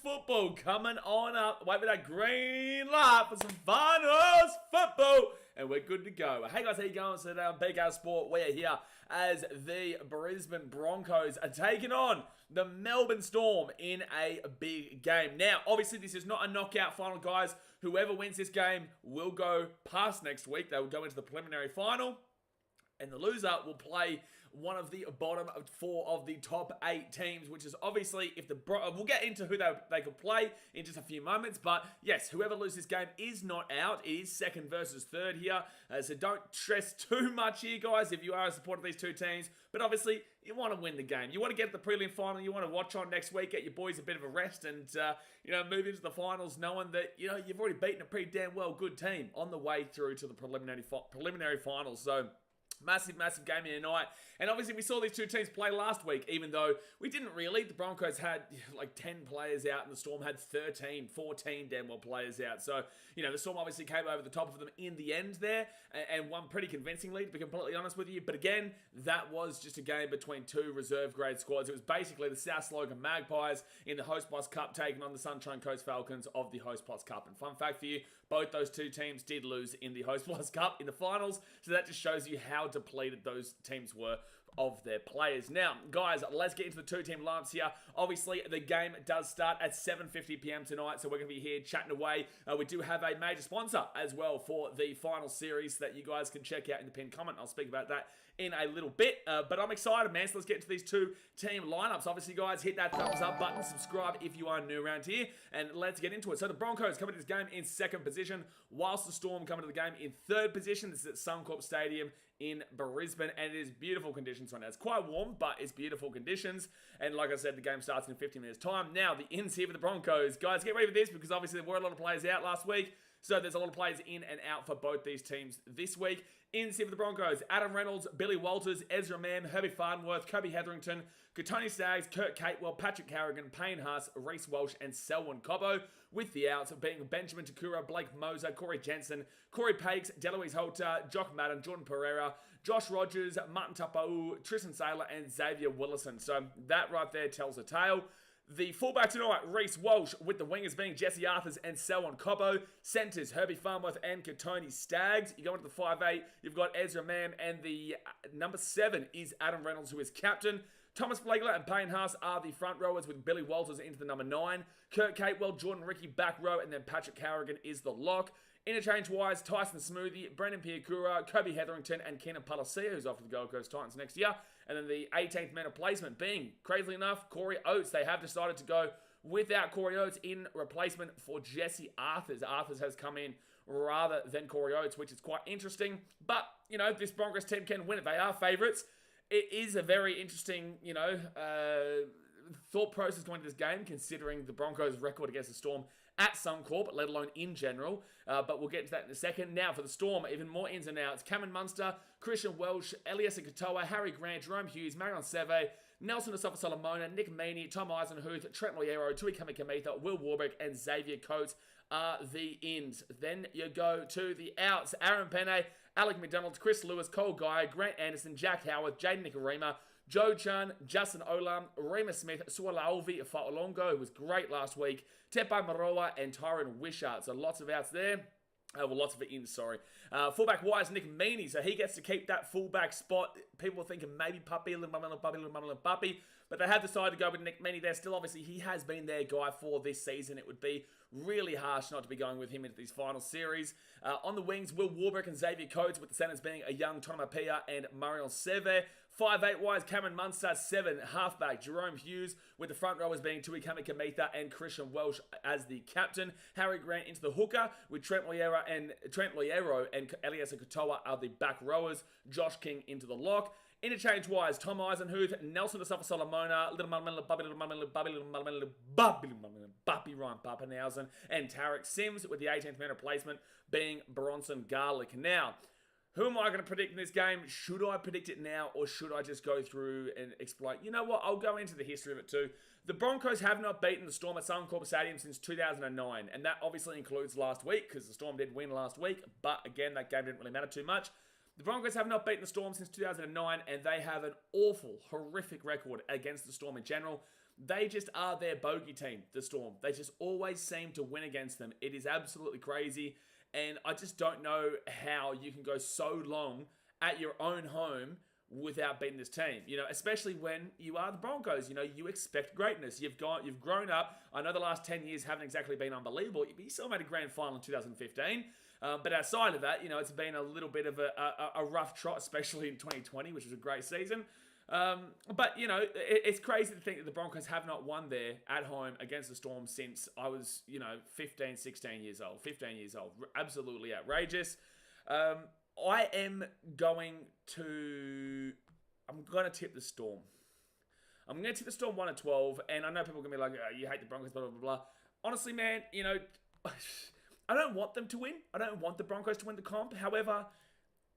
football coming on up. Wait for that green light for some finals football. And we're good to go. Hey guys, how you going? So BKRmy Sport, we are here as the Brisbane Broncos are taking on the Melbourne Storm in a big game. Now, obviously, this is not a knockout final, guys. Whoever wins this game will go past next week. They will go into the preliminary final. And the loser will play one of the bottom 4 of the top 8 teams, which is obviously, if the we'll get into who they could play in just a few moments. But yes, whoever loses this game is not out. It is second versus third here. So don't stress too much here, guys, if you are a supporter of these two teams. But obviously, you want to win the game. You want to get to the prelim final. You want to watch on next week, get your boys a bit of a rest, and move into the finals knowing that you've already beaten a pretty damn well good team on the way through to the preliminary finals. So massive game in tonight. And obviously we saw these two teams play last week, even though we didn't really. The Broncos had like 10 players out and the Storm had 14 damn well players out. So, the Storm obviously came over the top of them in the end there and won pretty convincingly, to be completely honest with you. But again, that was just a game between two reserve grade squads. It was basically the South Logan Magpies in the Host Plus Cup taking on the Sunshine Coast Falcons of the Host Plus Cup. And fun fact for you, both those two teams did lose in the Host Plus Cup in the finals. So that just shows you how depleted those teams were of their players. Now, guys, let's get into the two-team lineups here. Obviously, the game does start at 7:50 p.m. tonight, so we're going to be here chatting away. We do have a major sponsor as well for the final series that you guys can check out in the pinned comment. I'll speak about that in a little bit, but I'm excited, man. So let's get into these two-team lineups. Obviously, guys, hit that thumbs up button, subscribe if you are new around here, and let's get into it. So the Broncos coming to this game in second position, whilst the Storm coming to the game in third position. This is at Suncorp Stadium in Brisbane, and it is beautiful conditions right now. It's quite warm, but it's beautiful conditions. And like I said, the game starts in 15 minutes time. Now, the ins here for the Broncos. Guys, get ready for this because obviously there were a lot of players out last week. So there's a lot of players in and out for both these teams this week. Ins here for the Broncos: Adam Reynolds, Billy Walters, Ezra Mam, Herbie Farnworth, Kobe Hetherington, Katoni Staggs, Kurt Catewell, Patrick Carrigan, Payne Haas, Reece Walsh, and Selwyn Cobbo, with the outs being Benjamin Takura, Blake Moser, Corey Jensen, Corey Pakes, Deloise Holter, Jock Madden, Jordan Pereira, Josh Rogers, Martin Tapau, Tristan Saylor, and Xavier Willison. So that right there tells a tale. The fullback tonight, Reece Walsh, with the wingers being Jesse Arthurs and Selwyn Cobbo. Centres, Herbie Farnworth and Katoni Staggs. You go into the 5'8", you've got Ezra Mam, and the number 7 is Adam Reynolds, who is captain. Thomas Flegler and Payne Haas are the front rowers, with Billy Walters into the number 9. Kurt Catewell, Jordan Ricky back row, and then Patrick Carrigan is the lock. Interchange-wise, Tyson Smoothie, Brendan Piakura, Kobe Hetherington, and Keenan Palacia, who's off to the Gold Coast Titans next year. And then the 18th man of placement being, crazily enough, Corey Oates. They have decided to go without Corey Oates in replacement for Jesse Arthurs. Arthurs has come in rather than Corey Oates, which is quite interesting. But, this Broncos team can win it. They are favourites. It is a very interesting, thought process going into this game, considering the Broncos' record against the Storm at Suncorp, let alone in general. But we'll get to that in a second. Now, for the Storm, even more ins and outs. Cameron Munster, Christian Welsh, Eliesa Katoa, Harry Grant, Jerome Hughes, Marion Seve, Nelson Asafa Solomona, Nick Meaney, Tom Eisenhuth, Trent Loiero, Tui Kamikamitha, Will Warbrick, and Xavier Coates are the ins. Then you go to the outs. Aaron Penne, Alec McDonald, Chris Lewis, Cole Guy, Grant Anderson, Jack Howard, Jaden Nikarima, Joe Chan, Justin Olam, Rima Smith, Sualaovi Fa'olongo, who was great last week, Tepai Maroa, and Tyron Wishart. So lots of outs there. Lots of it in, sorry. Fullback-wise, Nick Meaney, so he gets to keep that fullback spot. People are thinking maybe Puppy, but they have decided to go with Nick Meaney there. Still, obviously, he has been their guy for this season. It would be really harsh not to be going with him into these final series. On the wings, Will Warbrick and Xavier Coates, with the centers being a young Tonamapia and Marion Seve. 5'8"-wise, Cameron Munster. 7, halfback, Jerome Hughes, with the front rowers being Tui Kamikamitha and Christian Welsh as the captain. Harry Grant into the hooker, with Trent Loiero and Eliesa Katoa are the back rowers. Josh King into the lock. Interchange-wise, Tom Eisenhuth, Nelson Asafa Solomona, Ryan Pappenhausen, and Tarek Sims, with the 18th man replacement being Bronson Garlick. Now, who am I going to predict in this game? Should I predict it now, or should I just go through and explain? You know what? I'll go into the history of it too. The Broncos have not beaten the Storm at Suncorp Stadium since 2009, and that obviously includes last week, because the Storm did win last week, but again, that game didn't really matter too much. The Broncos have not beaten the Storm since 2009, and they have an awful, horrific record against the Storm in general. They just are their bogey team, the Storm. They just always seem to win against them. It is absolutely crazy. And I just don't know how you can go so long at your own home without beating this team. Especially when you are the Broncos. You expect greatness. You've grown up. I know the last 10 years haven't exactly been unbelievable. You still made a grand final in 2015. But outside of that, it's been a little bit of a rough trot, especially in 2020, which was a great season. But it's crazy to think that the Broncos have not won there at home against the Storm since I was, 15 years old. Absolutely outrageous. I'm going to tip the Storm. I'm going to tip the Storm 1-12, and I know people are going to be like, oh, you hate the Broncos, blah, blah, blah, blah. Honestly, man, I don't want them to win. I don't want the Broncos to win the comp. However,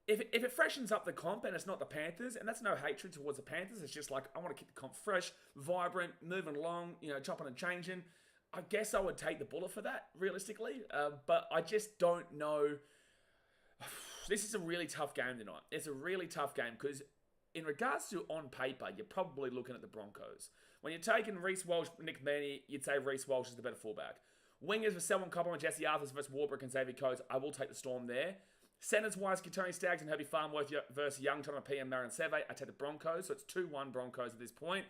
if it freshens up the comp and it's not the Panthers, and that's no hatred towards the Panthers, it's just like, I want to keep the comp fresh, vibrant, moving along, chopping and changing, I guess I would take the bullet for that, realistically. But I just don't know. This is a really tough game tonight. It's a really tough game because in regards to on paper, you're probably looking at the Broncos. When you're taking Reece Walsh, Nick Meaney, you'd say Reece Walsh is the better fullback. Wingers for Selwyn Cobham, Jesse Arthurs versus Warbrick and Xavier Coates, I will take the Storm there. Centers-wise, Tony Staggs and Herbie Farnworth versus Young, Tom P and Marin Seve, I take the Broncos, so it's 2-1 Broncos at this point.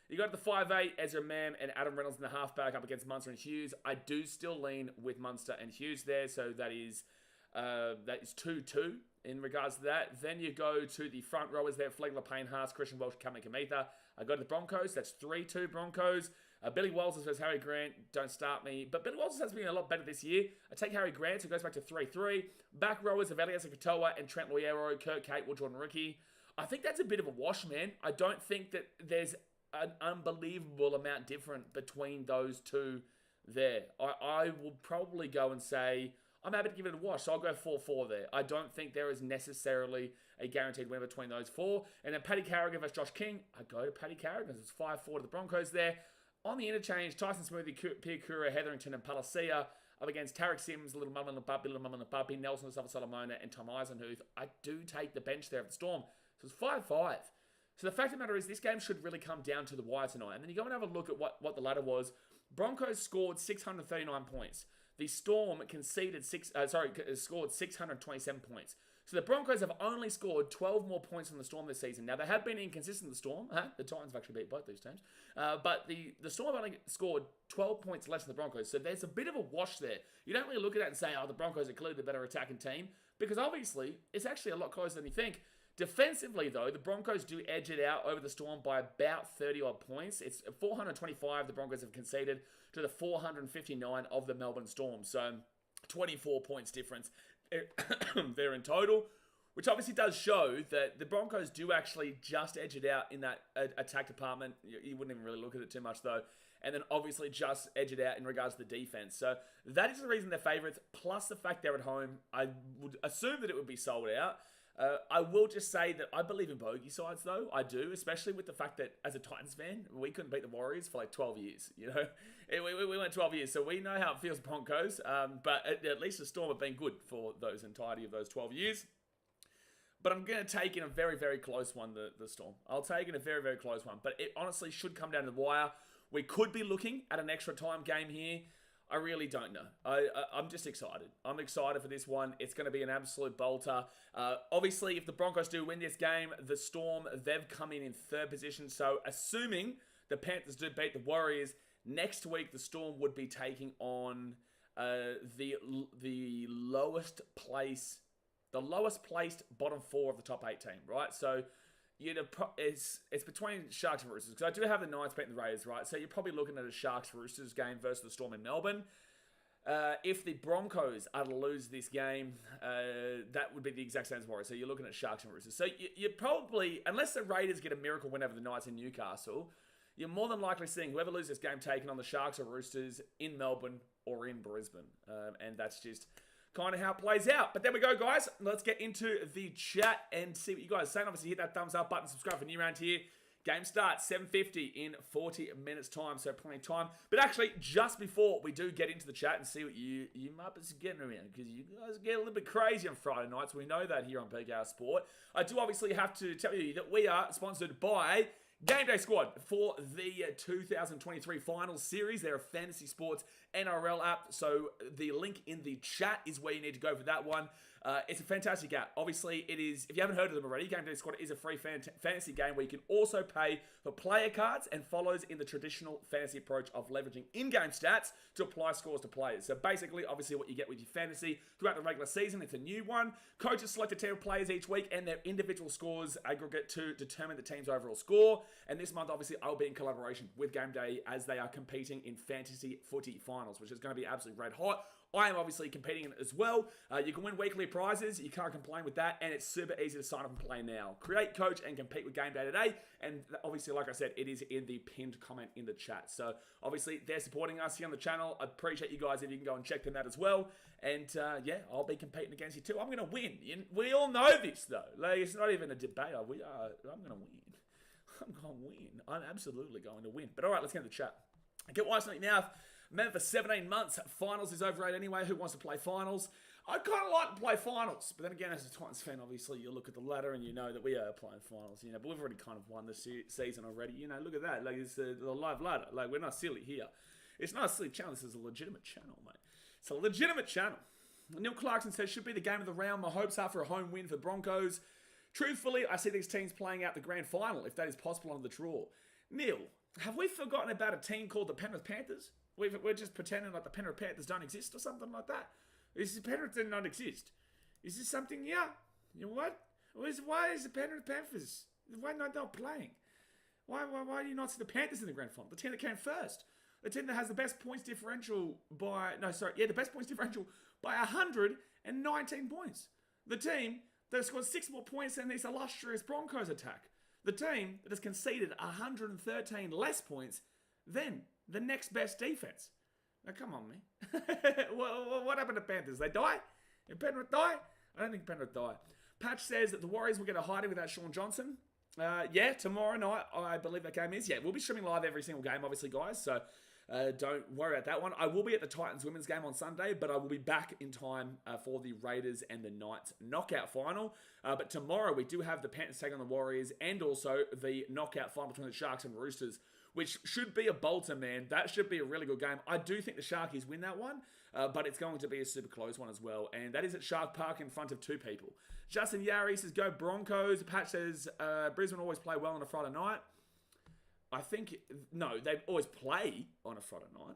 You got the 5'8", Ezra Mam and Adam Reynolds in the halfback up against Munster and Hughes. I do still lean with Munster and Hughes there, so that is 2-2 in regards to that. Then you go to the front rowers there, Flegler, Payne, Haas, Christian Welch, Kame Kamitha. I go to the Broncos, that's 3-2 Broncos. Billy Walters versus Harry Grant, don't start me. But Billy Walters has been a lot better this year. I take Harry Grant, so it goes back to 3-3. Back rowers of Elias Katoa and Trent Loiero, Kurt Capewell, Jordan Ricky. I think that's a bit of a wash, man. I don't think that there's an unbelievable amount different between those two there. I will probably go and say, I'm happy to give it a wash, so I'll go 4-4 there. I don't think there is necessarily a guaranteed win between those four. And then Paddy Carrigan versus Josh King, I go to Paddy Carrigan. It's 5-4 to the Broncos there. On the interchange, Tyson Smoothie, Pierre Kura, Hetherington, and Palacia up against Tarek Sims, Little Mum and the Puppy, Nelson, Solomona, and Tom Eisenhuth. I do take the bench there of the Storm. So it's 5-5. So the fact of the matter is, this game should really come down to the wire tonight. And then you go and have a look at what the ladder was. Broncos scored 639 points. The Storm scored 627 points. So the Broncos have only scored 12 more points than the Storm this season. Now, they have been inconsistent, the Storm. The Titans have actually beat both these teams. But the Storm have only scored 12 points less than the Broncos. So there's a bit of a wash there. You don't really look at that and say, oh, the Broncos are clearly the better attacking team. Because obviously, it's actually a lot closer than you think. Defensively, though, the Broncos do edge it out over the Storm by about 30-odd points. It's 425 the Broncos have conceded to the 459 of the Melbourne Storm. So 24 points difference there in total, which obviously does show that the Broncos do actually just edge it out in that attack department. You wouldn't even really look at it too much, though. And then obviously just edge it out in regards to the defense. So that is the reason they're favourites, plus the fact they're at home. I would assume that it would be sold out. I will just say that I believe in bogey sides, though. I do, especially with the fact that as a Titans fan, we couldn't beat the Warriors for like 12 years. We went 12 years, so we know how it feels Broncos. But at least the Storm have been good for those entirety of those 12 years. But I'm going to take in a very, very close one, the Storm. I'll take in a very, very close one. But it honestly should come down to the wire. We could be looking at an extra time game here. I really don't know. I'm just excited. I'm excited for this one. It's going to be an absolute bolter. Obviously, if the Broncos do win this game, the Storm, they've come in third position. So, assuming the Panthers do beat the Warriors, next week the Storm would be taking on the lowest placed bottom four of the top 8 team, right? So, it's between Sharks and Roosters, because I do have the Knights beating the Raiders, right? So you're probably looking at a Sharks-Roosters game versus the Storm in Melbourne. If the Broncos are to lose this game, that would be the exact same as Warriors. So you're looking at Sharks and Roosters. So you're probably, unless the Raiders get a miracle win over the Knights in Newcastle, you're more than likely seeing whoever loses this game taken on the Sharks or Roosters in Melbourne or in Brisbane. And that's just kind of how it plays out. But there we go, guys. Let's get into the chat and see what you guys are saying. Obviously, hit that thumbs up button, subscribe for new around here. Game starts 7:50 in 40 minutes time, so plenty of time. But actually, just before we do get into the chat and see what you might be getting around, because you guys get a little bit crazy on Friday nights. We know that here on BKR Sport. I do obviously have to tell you that we are sponsored by GameDay Squad for the 2023 Finals series. They're a fantasy sports NRL app, so the link in the chat is where you need to go for that one. It's a fantastic app. Obviously, it is, if you haven't heard of them already, GameDay Squad is a free fantasy game where you can also pay for player cards and follows in the traditional fantasy approach of leveraging in-game stats to apply scores to players. So basically, obviously, what you get with your fantasy throughout the regular season, it's a new one. Coaches select a team of players each week and their individual scores aggregate to determine the team's overall score. And this month, obviously, I'll be in collaboration with GameDay as they are competing in Fantasy Footy Finals, which is going to be absolutely red hot. I am obviously competing in it as well. You can win weekly prizes. You can't complain with that. And it's super easy to sign up and play now. Create, coach, and compete with GameDay today. And obviously, like I said, it is in the pinned comment in the chat. So obviously, they're supporting us here on the channel. I appreciate you guys if you can go and check them out as well. And yeah, I'll be competing against you too. I'm going to win. We all know this, though. Like, it's not even a debate. I'm going to win. I'm going to win. I'm absolutely going to win. But all right, let's get into the chat. Get wise something now. Man, for 17 months, finals is overrated anyway. Who wants to play finals? I kind of like to play finals. But then again, as a Titans fan, obviously, you look at the ladder and you know that we are playing finals. But we've already kind of won this season already. Look at that. Like, it's the live ladder. Like, we're not silly here. It's not a silly channel. This is a legitimate channel, mate. It's a legitimate channel. Neil Clarkson says, should be the game of the round. My hopes are for a home win for the Broncos. Truthfully, I see these teams playing out the grand final, if that is possible under the draw. Neil, have we forgotten about a team called the Penrith Panthers? We're just pretending like the Penrith Panthers don't exist or something like that. Is the Penrith did not exist? Is this something? Yeah. You know what? Why is the Penrith Panthers? Why not playing? Why do you not see the Panthers in the grand final? The team that came first. The team that has the best points differential by... No, sorry. Yeah, the best points differential by 119 points. The team that has scored 6 more points than this illustrious Broncos attack. The team that has conceded 113 less points than the next best defense. Now, come on, man. What happened to Panthers? They die? Did Penrith die? I don't think Penrith die. Patch says that the Warriors will get a hiding without Sean Johnson. Yeah, tomorrow night, I believe that game is. Yeah, we'll be streaming live every single game, obviously, guys. So don't worry about that one. I will be at the Titans women's game on Sunday, but I will be back in time for the Raiders and the Knights knockout final. But tomorrow, we do have the Panthers take on the Warriors and also the knockout final between the Sharks and Roosters, which should be a bolter, man. That should be a really good game. I do think the Sharkies win that one, but it's going to be a super close one as well. And that is at Shark Park in front of 2 people. Justin Yari says, go Broncos. Patch says, Brisbane always play well on a Friday night. I think, no, they always play on a Friday night.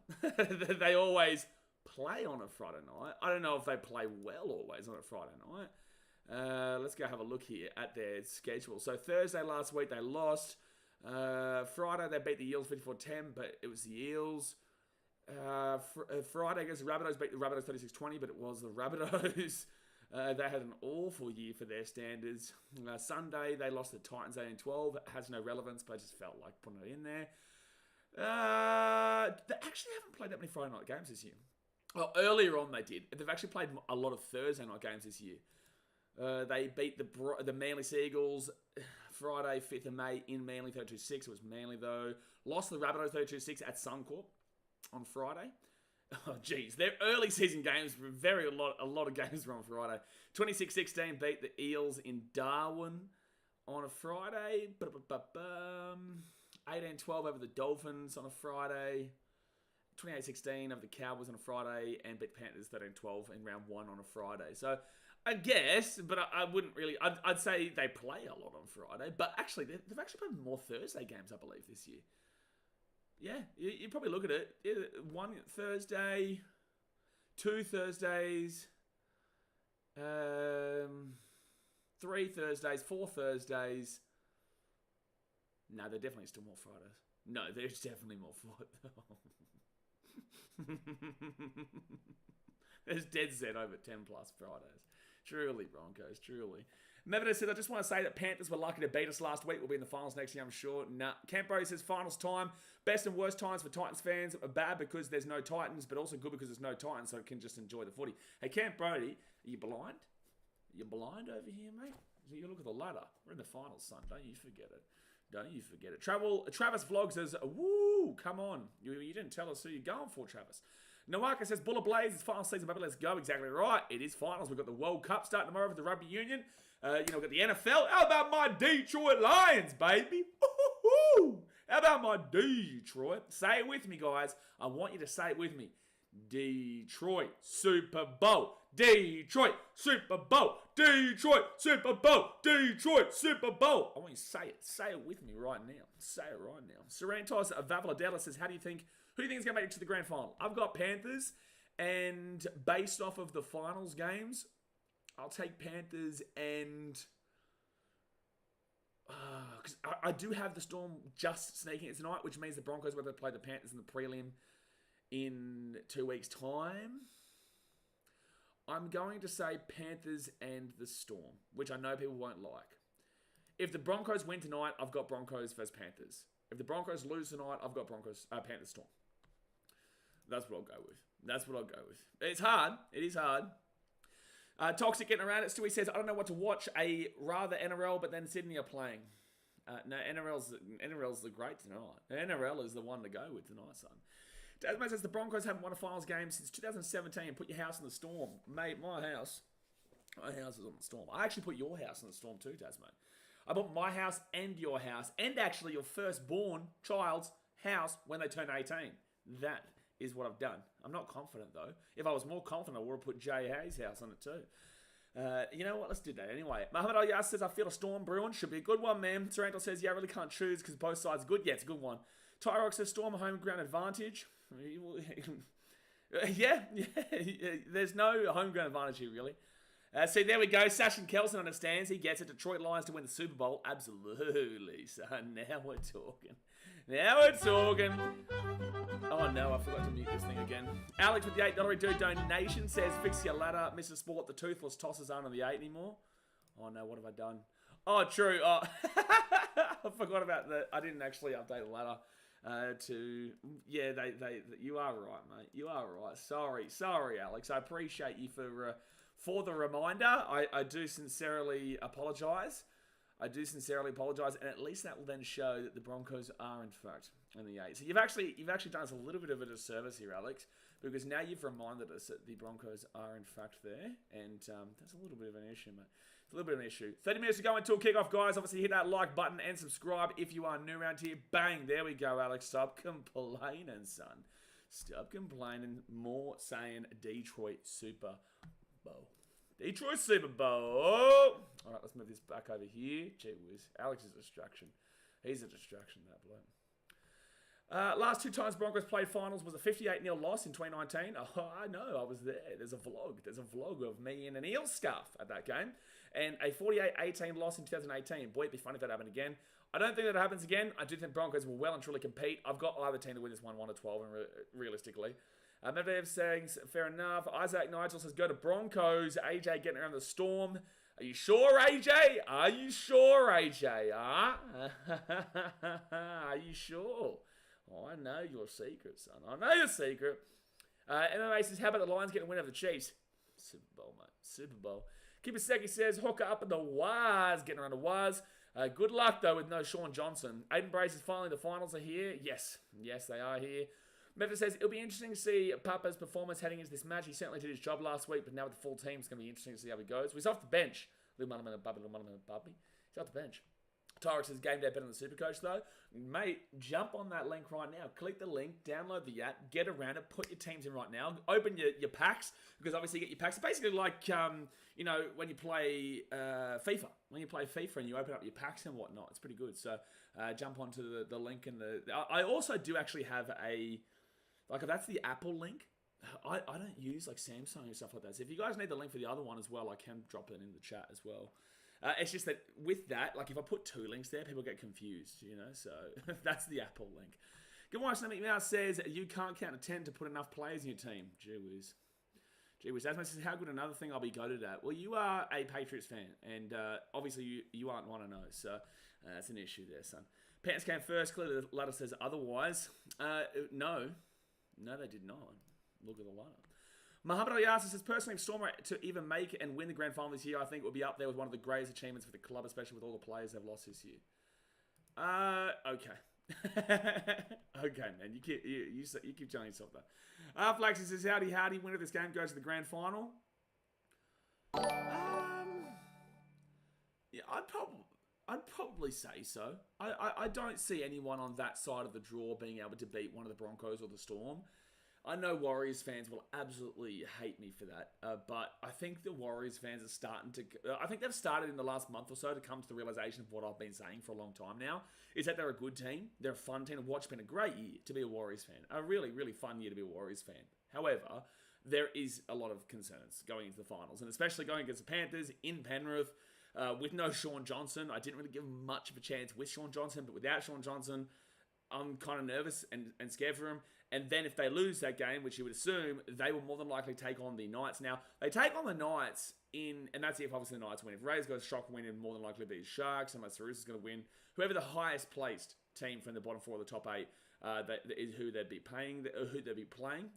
They always play on a Friday night. I don't know if they play well always on a Friday night. Let's go have a look here at their schedule. So Thursday last week, they lost. Friday, they beat the Eels 54-10, but it was the Eels. Friday against the Rabbitohs, beat the Rabbitohs 36-20, but it was the Rabbitohs. They had an awful year for their standards. Sunday, they lost the Titans 18-12. It has no relevance, but I just felt like putting it in there. They actually haven't played that many Friday night games this year. Well, earlier on they did. They've actually played a lot of Thursday night games this year. They beat the Manly Seagulls Friday, 5th of May in Manly 32-6. It was Manly though. Lost the Rabbitohs 32-6 at Suncorp on Friday. Oh, geez. Their early season games were a lot of games were on Friday. 26-16 beat the Eels in Darwin on a Friday. 18-12 over the Dolphins on a Friday. 28-16 over the Cowboys on a Friday. And beat Panthers 13-12 in round 1 on a Friday. So, I guess, but I wouldn't really... I'd say they play a lot on Friday. But actually, they've actually played more Thursday games, I believe, this year. Yeah, you probably look at it. 1 Thursday, 2 Thursdays, 3 Thursdays, 4 Thursdays. No, there definitely still more Fridays. No, there's definitely more Fridays. There's dead set over 10 plus Fridays. Truly, Broncos, truly. Mevita said, I just want to say that Panthers were lucky to beat us last week. We'll be in the finals next year, I'm sure. Nah. Camp Brody says, finals time. Best and worst times for Titans fans are bad because there's no Titans, but also good because there's no Titans, so it can just enjoy the footy. Hey, Camp Brody, are you blind? Are you blind over here, mate? You look at the ladder. We're in the finals, son. Don't you forget it. Don't you forget it. Travis Vlog says, woo, come on. You didn't tell us who you're going for, Travis. Nawaka says, Buller Blaze, it's final season, baby, let's go. Exactly right. It is finals. We've got the World Cup starting tomorrow with the Rugby Union. We've got the NFL. How about my Detroit Lions, baby? How about my Detroit? Say it with me, guys. I want you to say it with me. Detroit Super Bowl. Detroit Super Bowl. Detroit Super Bowl. Detroit Super Bowl. I want you to say it. Say it with me right now. Say it right now. Serentos Vavaladella says, who do you think is going to make it to the grand final? I've got Panthers, and based off of the finals games, I'll take Panthers and... Because I do have the Storm just sneaking it tonight, which means the Broncos will play the Panthers in the prelim in 2 weeks' time. I'm going to say Panthers and the Storm, which I know people won't like. If the Broncos win tonight, I've got Broncos versus Panthers. If the Broncos lose tonight, I've got Panthers Storm. That's what I'll go with. That's what I'll go with. It's hard. It is hard. Toxic getting around it. Stewie says, I don't know what to watch. Rather NRL, but then Sydney are playing. No, NRL's the great tonight. NRL is the one to go with tonight, son. Tasman says the Broncos haven't won a finals game since 2017. Put your house in the Storm. Mate, my house is on the Storm. I actually put your house in the Storm too, Tasman. I put my house and your house, and actually your firstborn child's house when they turn 18. That is what I've done. I'm not confident, though. If I was more confident, I would have put Jay Hayes' house on it, too. You know what? Let's do that. Anyway, Muhammad Ali says, I feel a Storm brewing. Should be a good one, man. Taranto says, yeah, I really can't choose because both sides are good. Yeah, it's a good one. Tyrox says, Storm home ground advantage. Yeah. There's no home ground advantage here, really. See, there we go. Sash and Kelson understands. He gets it. Detroit Lions to win the Super Bowl. Absolutely, son. Now we're talking. Now we're talking. Oh, no. I forgot to mute this thing again. Alex with the $8 dude donation says, fix your ladder. Mr. Sport, the toothless tossers aren't on the 8 anymore. Oh, no. What have I done? Oh, true. Oh. I forgot about that. I didn't actually update the ladder. Yeah, you are right, mate. You are right. Sorry, Alex. I appreciate you for the reminder. I do sincerely apologise. And at least that will then show that the Broncos are in fact in the 8. So you've actually done us a little bit of a disservice here, Alex, because now you've reminded us that the Broncos are in fact there, and that's a little bit of an issue, mate. It's a little bit of an issue. 30 minutes to go until kickoff, guys. Obviously, hit that like button and subscribe if you are new around here. Bang, there we go, Alex. Stop complaining, son. Stop complaining. More saying Detroit Super Bowl. Detroit Super Bowl. All right, let's move this back over here. Gee whiz. Alex is a distraction. He's a distraction, that bloke. Last 2 times Broncos played finals was a 58-0 loss in 2019. Oh, I know, I was there. There's a vlog of me in an eel scarf at that game. And a 48-18 loss in 2018. Boy, it'd be funny if that happened again. I don't think that happens again. I do think Broncos will well and truly compete. I've got either team to win this one, 1-12, realistically. Medvedev saying, fair enough. Isaac Nigel says, go to Broncos. AJ getting around the Storm. Are you sure, AJ? Are you sure, AJ? Are you sure? Oh, I know your secret, son. I know your secret. MMA says, how about the Lions getting a win over the Chiefs? Super Bowl, mate. Super Bowl. Kibaseki says, hooker up in the Waz. Getting around the Waz. Good luck, though, with no Sean Johnson. Aiden Brace says, finally the finals are here. Yes, they are here. Memphis says, it'll be interesting to see Papa's performance heading into this match. He certainly did his job last week, but now with the full team, it's going to be interesting to see how he goes. He's off the bench. He's off the bench. Tyrex says, game day better than the Supercoach, though. Mate, jump on that link right now. Click the link, download the app, get around it, put your teams in right now. Open your packs, because obviously you get your packs. It's basically like, when you play FIFA. When you play FIFA and you open up your packs and whatnot, it's pretty good. So jump onto the link. I also do actually have if that's the Apple link, I don't use like Samsung and stuff like that. So if you guys need the link for the other one as well, I can drop it in the chat as well. It's just that with that, like if I put 2 links there, people get confused, so that's the Apple link. Good morning, Slimmy Mouse says, you can't count to 10 to put enough players in your team. Gee whiz. Asma says, how good another thing I'll be goated at? Well, you are a Patriots fan, and obviously you aren't 1-0, so that's an issue there, son. Pants came first, clearly the ladder says otherwise. No, they did not. Look at the ladder. Muhammad Al-Yasser says, personally, if Storm were to even make and win the grand final this year, I think it would be up there with one of the greatest achievements for the club, especially with all the players they've lost this year. Okay. Okay, man. You keep telling yourself that. Flaxy says, howdy, winner of this game goes to the grand final. Yeah, I'd probably say so. I don't see anyone on that side of the draw being able to beat one of the Broncos or the Storm. I know Warriors fans will absolutely hate me for that, but I think the Warriors fans are starting to... I think they've started in the last month or so to come to the realization of what I've been saying for a long time now, is that they're a good team, they're a fun team to watch. It's been a great year to be a Warriors fan. A really, really fun year to be a Warriors fan. However, there is a lot of concerns going into the finals, and especially going against the Panthers in Penrith, with no Sean Johnson. I didn't really give him much of a chance with Sean Johnson, but without Sean Johnson, I'm kind of nervous and scared for him. And then if they lose that game, which you would assume, they will more than likely take on the Knights. Now, they take on the Knights and that's if obviously the Knights win. If Rays got a shock win, it'll more than likely be the Sharks, unless the Roosters going to win. Whoever the highest placed team from the bottom four of the top eight is who they'd be playing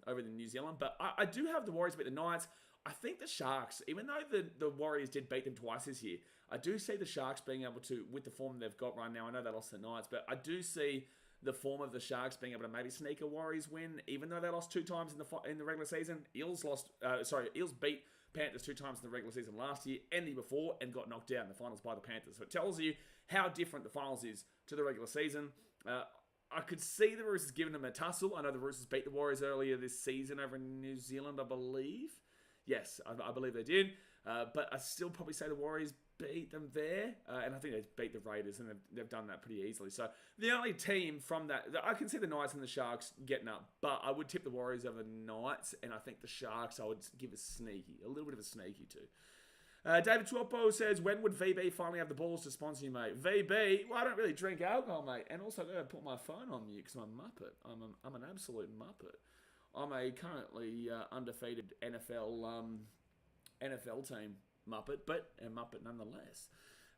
over in New Zealand. But I do have the Warriors beat the Knights. I think the Sharks, even though the Warriors did beat them twice this year, I do see the Sharks being able to, with the form they've got right now, I know they lost the Knights, but I do see the form of the Sharks being able to maybe sneak a Warriors win, even though they lost 2 times in the regular season. Eels beat Panthers 2 times in the regular season last year and the year before and got knocked out in the finals by the Panthers. So it tells you how different the finals is to the regular season. I could see the Roosters giving them a tussle. I know the Roosters beat the Warriors earlier this season over in New Zealand, I believe. Yes, I believe they did. But I still probably say the Warriors beat them there. And I think they beat the Raiders, and they've done that pretty easily. So the only team from that... I can see the Knights and the Sharks getting up, but I would tip the Warriors over the Knights, and I think the Sharks I would give a little bit of a sneaky to. David Twelpo says, when would VB finally have the balls to sponsor you, mate? VB? Well, I don't really drink alcohol, mate. And also, I've got to put my phone on mute because I'm a muppet. I'm an absolute muppet. I'm a currently undefeated NFL team muppet, but a muppet nonetheless.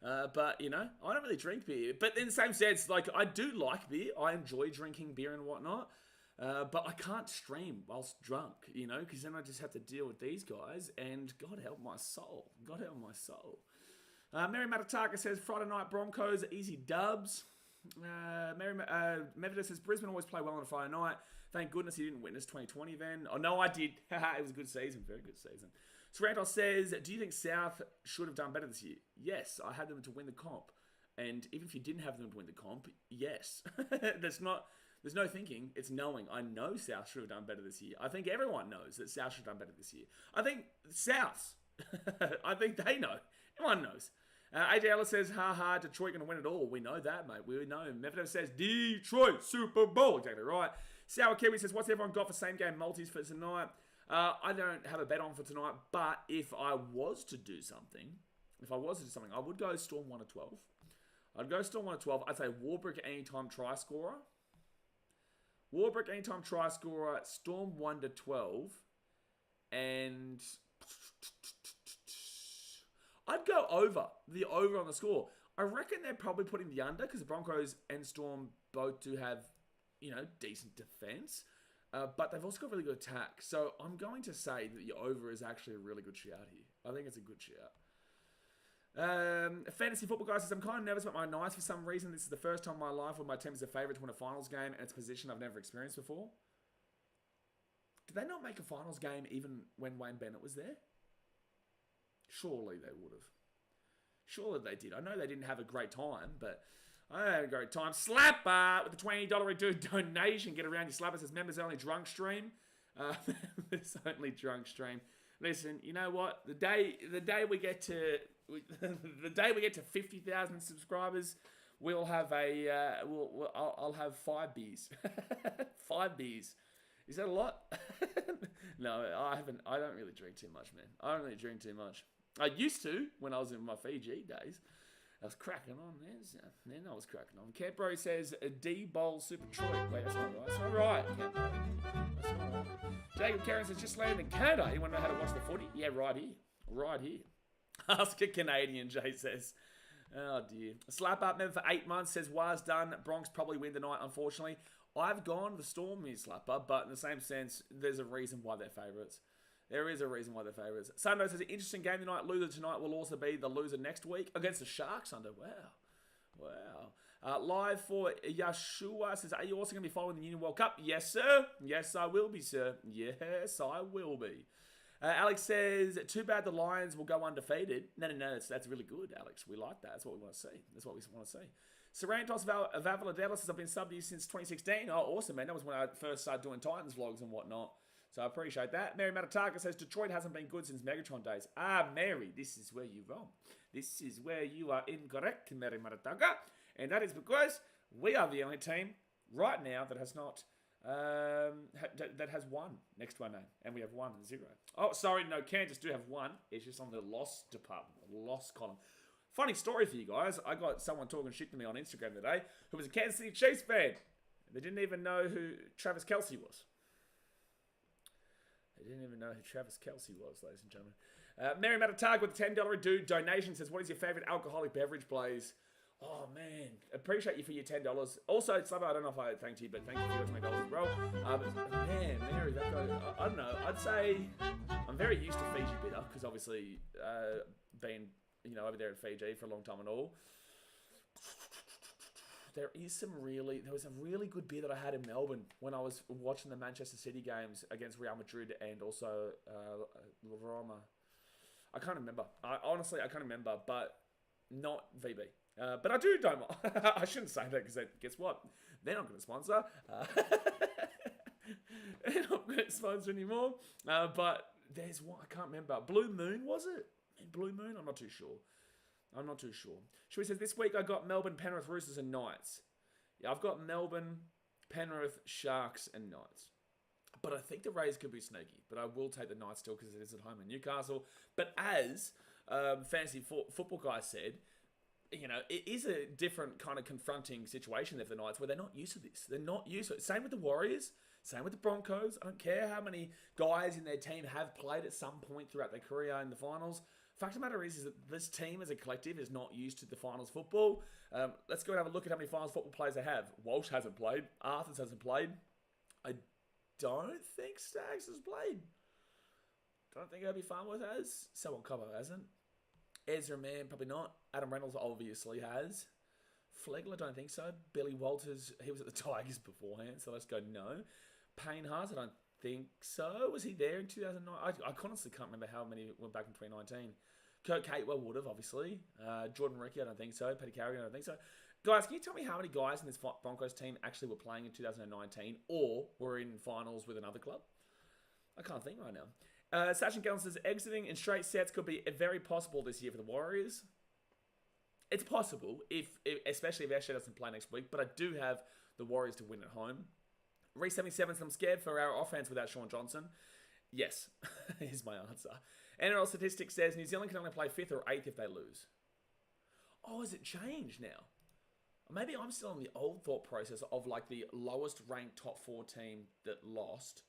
But, you know, I don't really drink beer. But in the same sense, like, I do like beer. I enjoy drinking beer and whatnot. But I can't stream whilst drunk, you know, because then I just have to deal with these guys, and God help my soul. God help my soul. Mary Matataka says, Friday night Broncos, easy dubs. Mevida says, Brisbane always play well on a Friday night. Thank goodness he didn't witness 2020 then. Oh, no, I did. It was a good season. Very good season. Sorrento says, do you think South should have done better this year? Yes, I had them to win the comp. And even if you didn't have them to win the comp, yes. There's no thinking, it's knowing. I know South should have done better this year. I think everyone knows that South should have done better this year. I think South, I think they know. Everyone knows. AJ Ellis says, Detroit going to win it all. We know that, mate. We know. Medvedev says, Detroit, Super Bowl. Exactly right. Sour Kiwi says, what's everyone got for same game multis for tonight? I don't have a bet on for tonight, but if I was to do something, I would go Storm 1 to 12. I'd go Storm 1 to 12. I'd say Warbrick anytime try scorer. Warbrick anytime try scorer, Storm 1 to 12, and I'd go over. The over on the score. I reckon they're probably putting the under because the Broncos and Storm both do have, you know, decent defense, but they've also got really good attack. So I'm going to say that the over is actually a really good shout here. I think it's a good shout. Fantasy Football Guy says, I'm kind of nervous about my Knights for some reason. This is the first time in my life where my team is a favourite to win a finals game, and it's a position I've never experienced before. Did they not make a finals game even when Wayne Bennett was there? Surely they would have. Surely they did. I know they didn't have a great time, but I had a great time. Slapper with the $20 donation. Get around your Slapper says, members only drunk stream. Members only drunk stream. Listen, you know what? The day we get to 50,000 subscribers, we'll have I'll have 5 beers. 5 beers. Is that a lot? No, I haven't. I don't really drink too much, man. I don't really drink too much. I used to when I was in my Fiji days. I was cracking on. Then I was cracking on. Camp Bro says a D Bowl Super Troy. Wait, that's not right. That's not right. Camp Bro. That's not right. Jacob Karen says just landed in Canada. You want to know how to watch the footy? Yeah, right here. Right here. Ask a Canadian, Jay says. Oh, dear. Slap up member for 8 months says, was done. Bronx probably win tonight, unfortunately. I've gone the Storm here, Slapper, but in the same sense, there's a reason why they're favourites. There is a reason why they're favourites. Sunday says, an interesting game tonight. Loser tonight will also be the loser next week against the Sharks Sunday. Wow. Live for Yashua says, are you also going to be following the Union World Cup? Yes, sir. Yes, I will be, sir. Yes, I will be. Alex says, too bad the Lions will go undefeated. No, that's really good, Alex. We like that. That's what we want to see. That's what we want to see. Sarantos Vavaladelis says, I've been subbed to you since 2016. Oh, awesome, man. That was when I first started doing Titans vlogs and whatnot. So I appreciate that. Mary Matataka says, Detroit hasn't been good since Megatron days. Mary, this is where you're wrong. This is where you are incorrect, Mary Matataka. And that is because we are the only team right now that has not... that has 1 next to our name, and we have 1 and 0. Oh, sorry, no, Kansas do have 1. It's just on the loss department, the loss column. Funny story for you guys. I got someone talking shit to me on Instagram today who was a Kansas City Chiefs fan. They didn't even know who Travis Kelce was. Ladies and gentlemen. Mary Matatag with a $10 dude donation says, what is your favorite alcoholic beverage, Blaze? Oh, man. Appreciate you for your $10. Also, Slava, I don't know if I thanked you, but thank you for your $20 as well. Man, Mary, that guy, I don't know. I'd say I'm very used to Fiji bitter, because obviously being, over there in Fiji for a long time and all. There was a really good beer that I had in Melbourne when I was watching the Manchester City games against Real Madrid and also Roma. I can't remember. Honestly, I can't remember, but not VB. But I don't mind. I shouldn't say that because guess what? They're not going to sponsor. They're not going to sponsor anymore. But there's one, I can't remember. Blue Moon, was it? Blue Moon? I'm not too sure. Shui says, this week I got Melbourne, Penrith, Roosters and Knights. Yeah, I've got Melbourne, Penrith, Sharks and Knights. But I think the Rays could be sneaky. But I will take the Knights still because it is at home in Newcastle. But as Fantasy Football Guy said, it is a different kind of confronting situation there for the Knights where they're not used to this. They're not used to it. Same with the Warriors. Same with the Broncos. I don't care how many guys in their team have played at some point throughout their career in the finals. Fact of the matter is that this team as a collective is not used to the finals football. Let's go and have a look at how many finals football players they have. Walsh hasn't played. Arthurs hasn't played. I don't think Staggs has played. Don't think Obi Farnworth has. Someone Cobbo hasn't. Ezra Mann, probably not. Adam Reynolds obviously has. Flegler, don't think so. Billy Walters, he was at the Tigers beforehand, so let's go no. Payne Haas, I don't think so. Was he there in 2009? I honestly can't remember how many went back in 2019. Kurt Catewell would have, obviously. Jordan Ricky, I don't think so. Paddy Carrigan, I don't think so. Guys, can you tell me how many guys in this Broncos team actually were playing in 2019 or were in finals with another club? I can't think right now. Sachin Gallon says, exiting in straight sets could be very possible this year for the Warriors. It's possible, especially if Ashley doesn't play next week, but I do have the Warriors to win at home. Re77 says, I'm scared for our offense without Sean Johnson. Yes, is my answer. NRL Statistics says New Zealand can only play 5th or 8th if they lose. Oh, has it changed now? Maybe I'm still in the old thought process of like the lowest ranked top 4 team that lost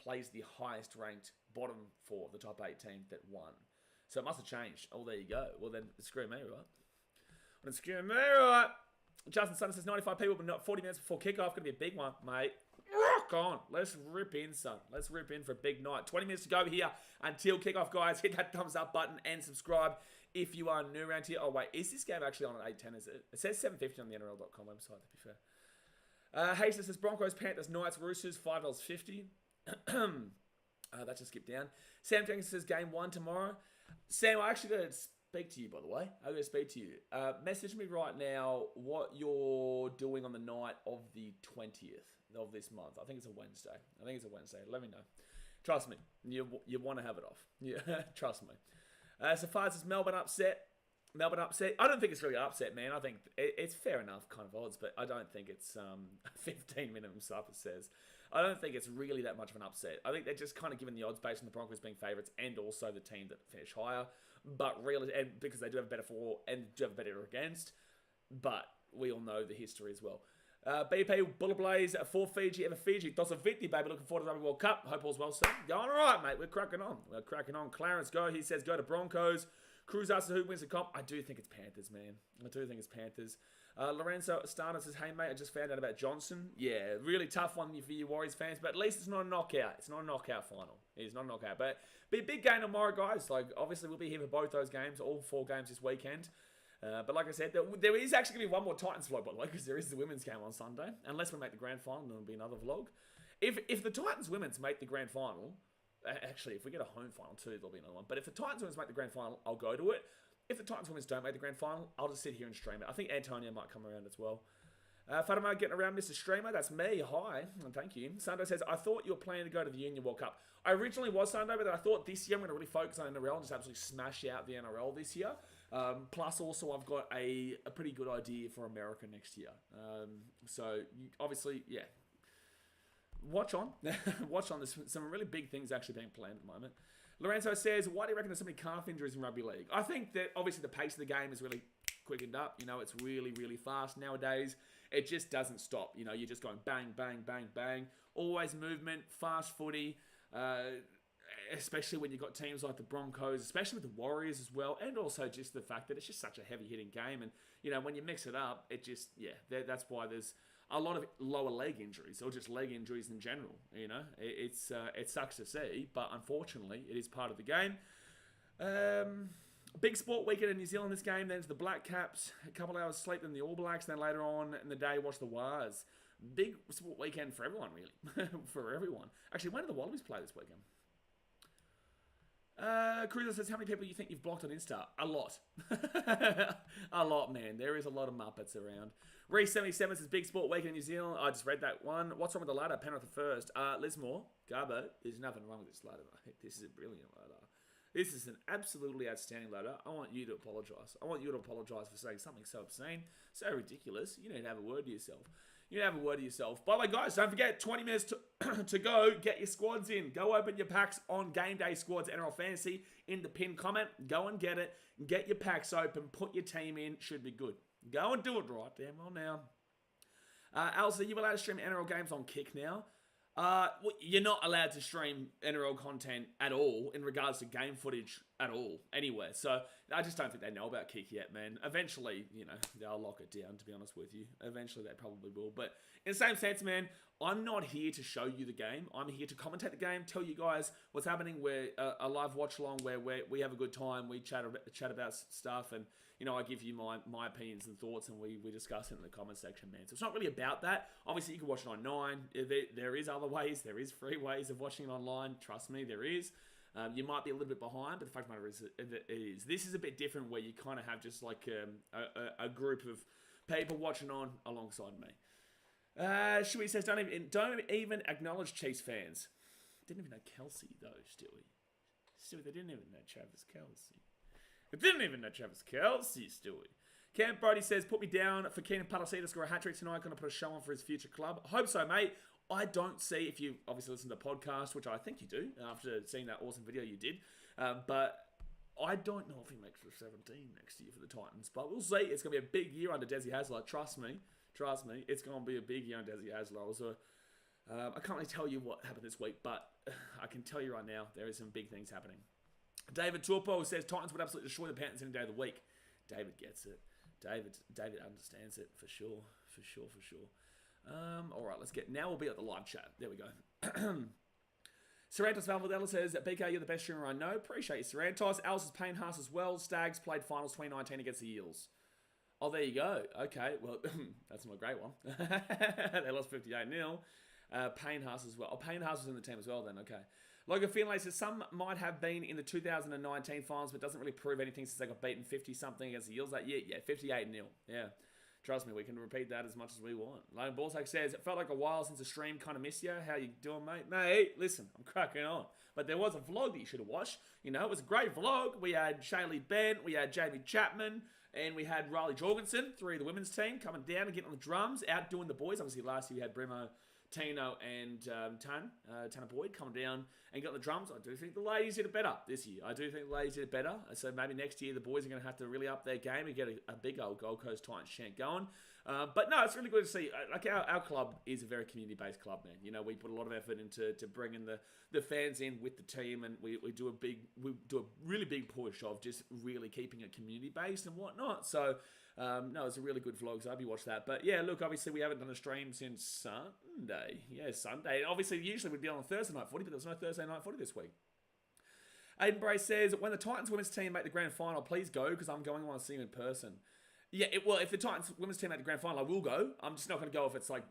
plays the highest ranked bottom 4, the top 8 team that won. So it must have changed. Oh, there you go. Well, then screw me, right? Well, then screw me, right? Justin Sutton says 95 people, but not 40 minutes before kickoff. Going to be a big one, mate. Rock on. Let's rip in, son. Let's rip in for a big night. 20 minutes to go here until kickoff, guys. Hit that thumbs up button and subscribe if you are new around here. Oh, wait. Is this game actually on at 8:10? Is it? It says 7:50 on the NRL.com website, to be fair. Hastings says Broncos, Panthers, Knights, Roosters, $5.50. That just skipped down. Sam Jenkins says game 1 tomorrow. Sam, I actually got to speak to you, by the way. I'm going to speak to you. Message me right now what you're doing on the night of the 20th of this month. I think it's a Wednesday. Let me know. Trust me. You want to have it off. Yeah, trust me. So far, says Melbourne upset. I don't think it's really an upset, man. I think it's fair enough kind of odds, but I don't think it's 15 minimum stuff, it says. I don't think it's really that much of an upset. I think they're just kind of given the odds based on the Broncos being favourites and also the team that finished higher. But really, and because they do have a better for and do have a better against. But we all know the history as well. BP Buller Blaze for Fiji, ever Fiji. Dosa Vitti, baby. Looking forward to the Rugby World Cup. Hope all's well, sir. Going all right, mate. We're cracking on. Clarence, go. He says, go to Broncos. Cruz asks who wins the comp. I do think it's Panthers, man. I do think it's Panthers. Lorenzo Stana says, hey, mate, I just found out about Johnson. Yeah, really tough one for you Warriors fans, but at least it's not a knockout. It's not a knockout final. It's not a knockout. But be a big game tomorrow, guys. Like, obviously, we'll be here for both those games, all 4 games this weekend. But like I said, there is actually going to be one more Titans vlog, by the way, because there is the women's game on Sunday. Unless we make the grand final, then it'll be another vlog. If the Titans women's make the grand final, Actually, if we get a home final too, there'll be another one. But if the Titans women's make the grand final, I'll go to it. If the Titans women's don't make the grand final, I'll just sit here and stream it. I think Antonio might come around as well. Fatima getting around, Mr. Streamer. That's me. Hi. Thank you. Sando says, I thought you were planning to go to the Union World Cup. I originally was, Sando, but I thought this year I'm going to really focus on NRL and just absolutely smash out the NRL this year. Plus, also, I've got a pretty good idea for America next year. So, obviously, yeah. Watch on. Watch on. There's some really big things actually being planned at the moment. Lorenzo says, why do you reckon there's so many calf injuries in rugby league? I think that, obviously, the pace of the game is really quickened up. You know, it's really, really fast nowadays. It just doesn't stop. You know, you're just going bang, bang, bang, bang. Always movement, fast footy, especially when you've got teams like the Broncos, especially with the Warriors as well, and also just the fact that it's just such a heavy-hitting game. And, you know, when you mix it up, it just, yeah, that's why there's a lot of lower leg injuries, or just leg injuries in general, you know. It sucks to see, but unfortunately, it is part of the game. Big sport weekend in New Zealand this game, then to the Black Caps, a couple hours sleep in the All Blacks, then later on in the day, watch the Wars. Big sport weekend for everyone, really. For everyone. Actually, when do the Wallabies play this weekend? Cruiser says, how many people do you think you've blocked on Insta? A lot. A lot, man. There is a lot of Muppets around. Reese77 says, big sport weekend in New Zealand. I just read that one. What's wrong with the ladder? Penrith the first. Lismore, Garbo, there's nothing wrong with this ladder. This is a brilliant ladder. This is an absolutely outstanding ladder. I want you to apologise. I want you to apologise for saying something so obscene, so ridiculous. You need to have a word to yourself. You need to have a word to yourself. By the way, guys, don't forget, 20 minutes to go. Get your squads in. Go open your packs on GameDay Squad's NRL Fantasy in the pinned comment. Go and get it. Get your packs open. Put your team in. Should be good. Go and do it right. Damn well now. Elsa, you're allowed to stream NRL games on Kick now. Well, you're not allowed to stream NRL content at all in regards to game footage at all anywhere. So I just don't think they know about Kick yet, man. Eventually, you know, they'll lock it down, to be honest with you. Eventually, they probably will. But in the same sense, man, I'm not here to show you the game. I'm here to commentate the game, tell you guys what's happening. We're a live watch along where we have a good time. We chat about stuff, and you know, I give you my opinions and thoughts, and we discuss it in the comment section, man. So it's not really about that. Obviously, you can watch it on 9. There is other ways. There is free ways of watching it online. Trust me, there is. You might be a little bit behind, but the fact of the matter is, it is. This is a bit different, where you kind of have just like a group of people watching on alongside me. Stewie says, don't even acknowledge Chiefs fans. Didn't even know Kelsey, though, Stewie. Stewie, they didn't even know Travis Kelsey. They didn't even know Travis Kelsey, Stewie. Camp Brody says, put me down for Keenan Patterson to score a hat-trick tonight. Going to put a show on for his future club. I hope so, mate. I don't see, if you obviously listen to the podcast, which I think you do, after seeing that awesome video you did, but I don't know if he makes the 17 next year for the Titans, but we'll see. It's going to be a big year under Desi Hasler. Trust me, it's going to be a big year under Desi Hasler. So, I can't really tell you what happened this week, but I can tell you right now, there is some big things happening. David Turpo says, Titans would absolutely destroy the Panthers any day of the week. David gets it. David understands it, for sure. All right, now we'll be at the live chat. There we go. Sarantos Valverdella says, BK, you're the best streamer I know. Appreciate you, Sarantos. Alice is paying Haas as well. Stags played finals 2019 against the Eels. Oh, there you go. Okay, well, that's not a great one. They lost 58-0. Payne Haas as well. Oh, Payne Haas was in the team as well then, okay. Logan Finlay says, some might have been in the 2019 finals, but doesn't really prove anything since they got beaten 50-something against the Eels that year. Yeah, 58-0. Yeah. Trust me, we can repeat that as much as we want. Logan Ballsack says, it felt like a while since the stream. Kind of miss you. How you doing, mate? Mate, listen, I'm cracking on. But there was a vlog that you should have watched. You know, it was a great vlog. We had Shaylee Bent, we had Jamie Chapman, and we had Riley Jorgensen, 3 of the women's team, coming down and getting on the drums, outdoing the boys. Obviously, last year we had Brimo, Tino, and Tanner Boyd coming down and getting the drums. I do think the ladies did it better this year. I do think the ladies did it better. So maybe next year the boys are going to have to really up their game and get a big old Gold Coast Titans chant going. But no, it's really good to see. Like our club is a very community-based club, man. You know, we put a lot of effort into bringing the fans in with the team, and we do a really big push of just really keeping it community-based and whatnot. So. No, it's a really good vlog, so I hope you watch that. But yeah, look, obviously we haven't done a stream since Sunday. Yeah, Sunday. Obviously, usually we'd be on Thursday night footy, but there was no Thursday night footy this week. Aiden Bray says, when the Titans women's team make the grand final, please go, because I'm going to want to see them in person. Yeah, well, if the Titans women's team make the grand final, I will go. I'm just not going to go if it's like,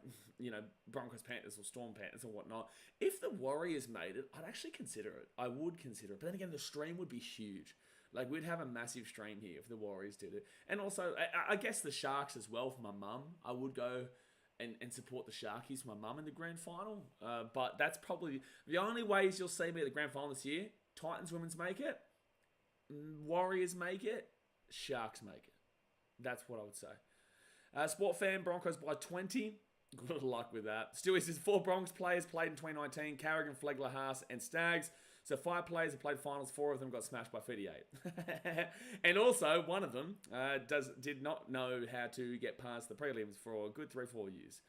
Broncos Panthers or Storm Panthers or whatnot. If the Warriors made it, I'd actually consider it. I would consider it. But then again, the stream would be huge. Like, we'd have a massive stream here if the Warriors did it. And also, I guess the Sharks as well for my mum. I would go and support the Sharkies for my mum in the grand final. But that's probably the only ways you'll see me at the grand final this year. Titans women's make it. Warriors make it. Sharks make it. That's what I would say. Sport fan, Broncos by 20. Good luck with that. Stewie says 4 Broncos players played in 2019. Carrigan, Flegler, Haas, and Staggs. So 5 players have played finals. 4 of them got smashed by 38. And also, one of them did not know how to get past the prelims for a good 3-4 years.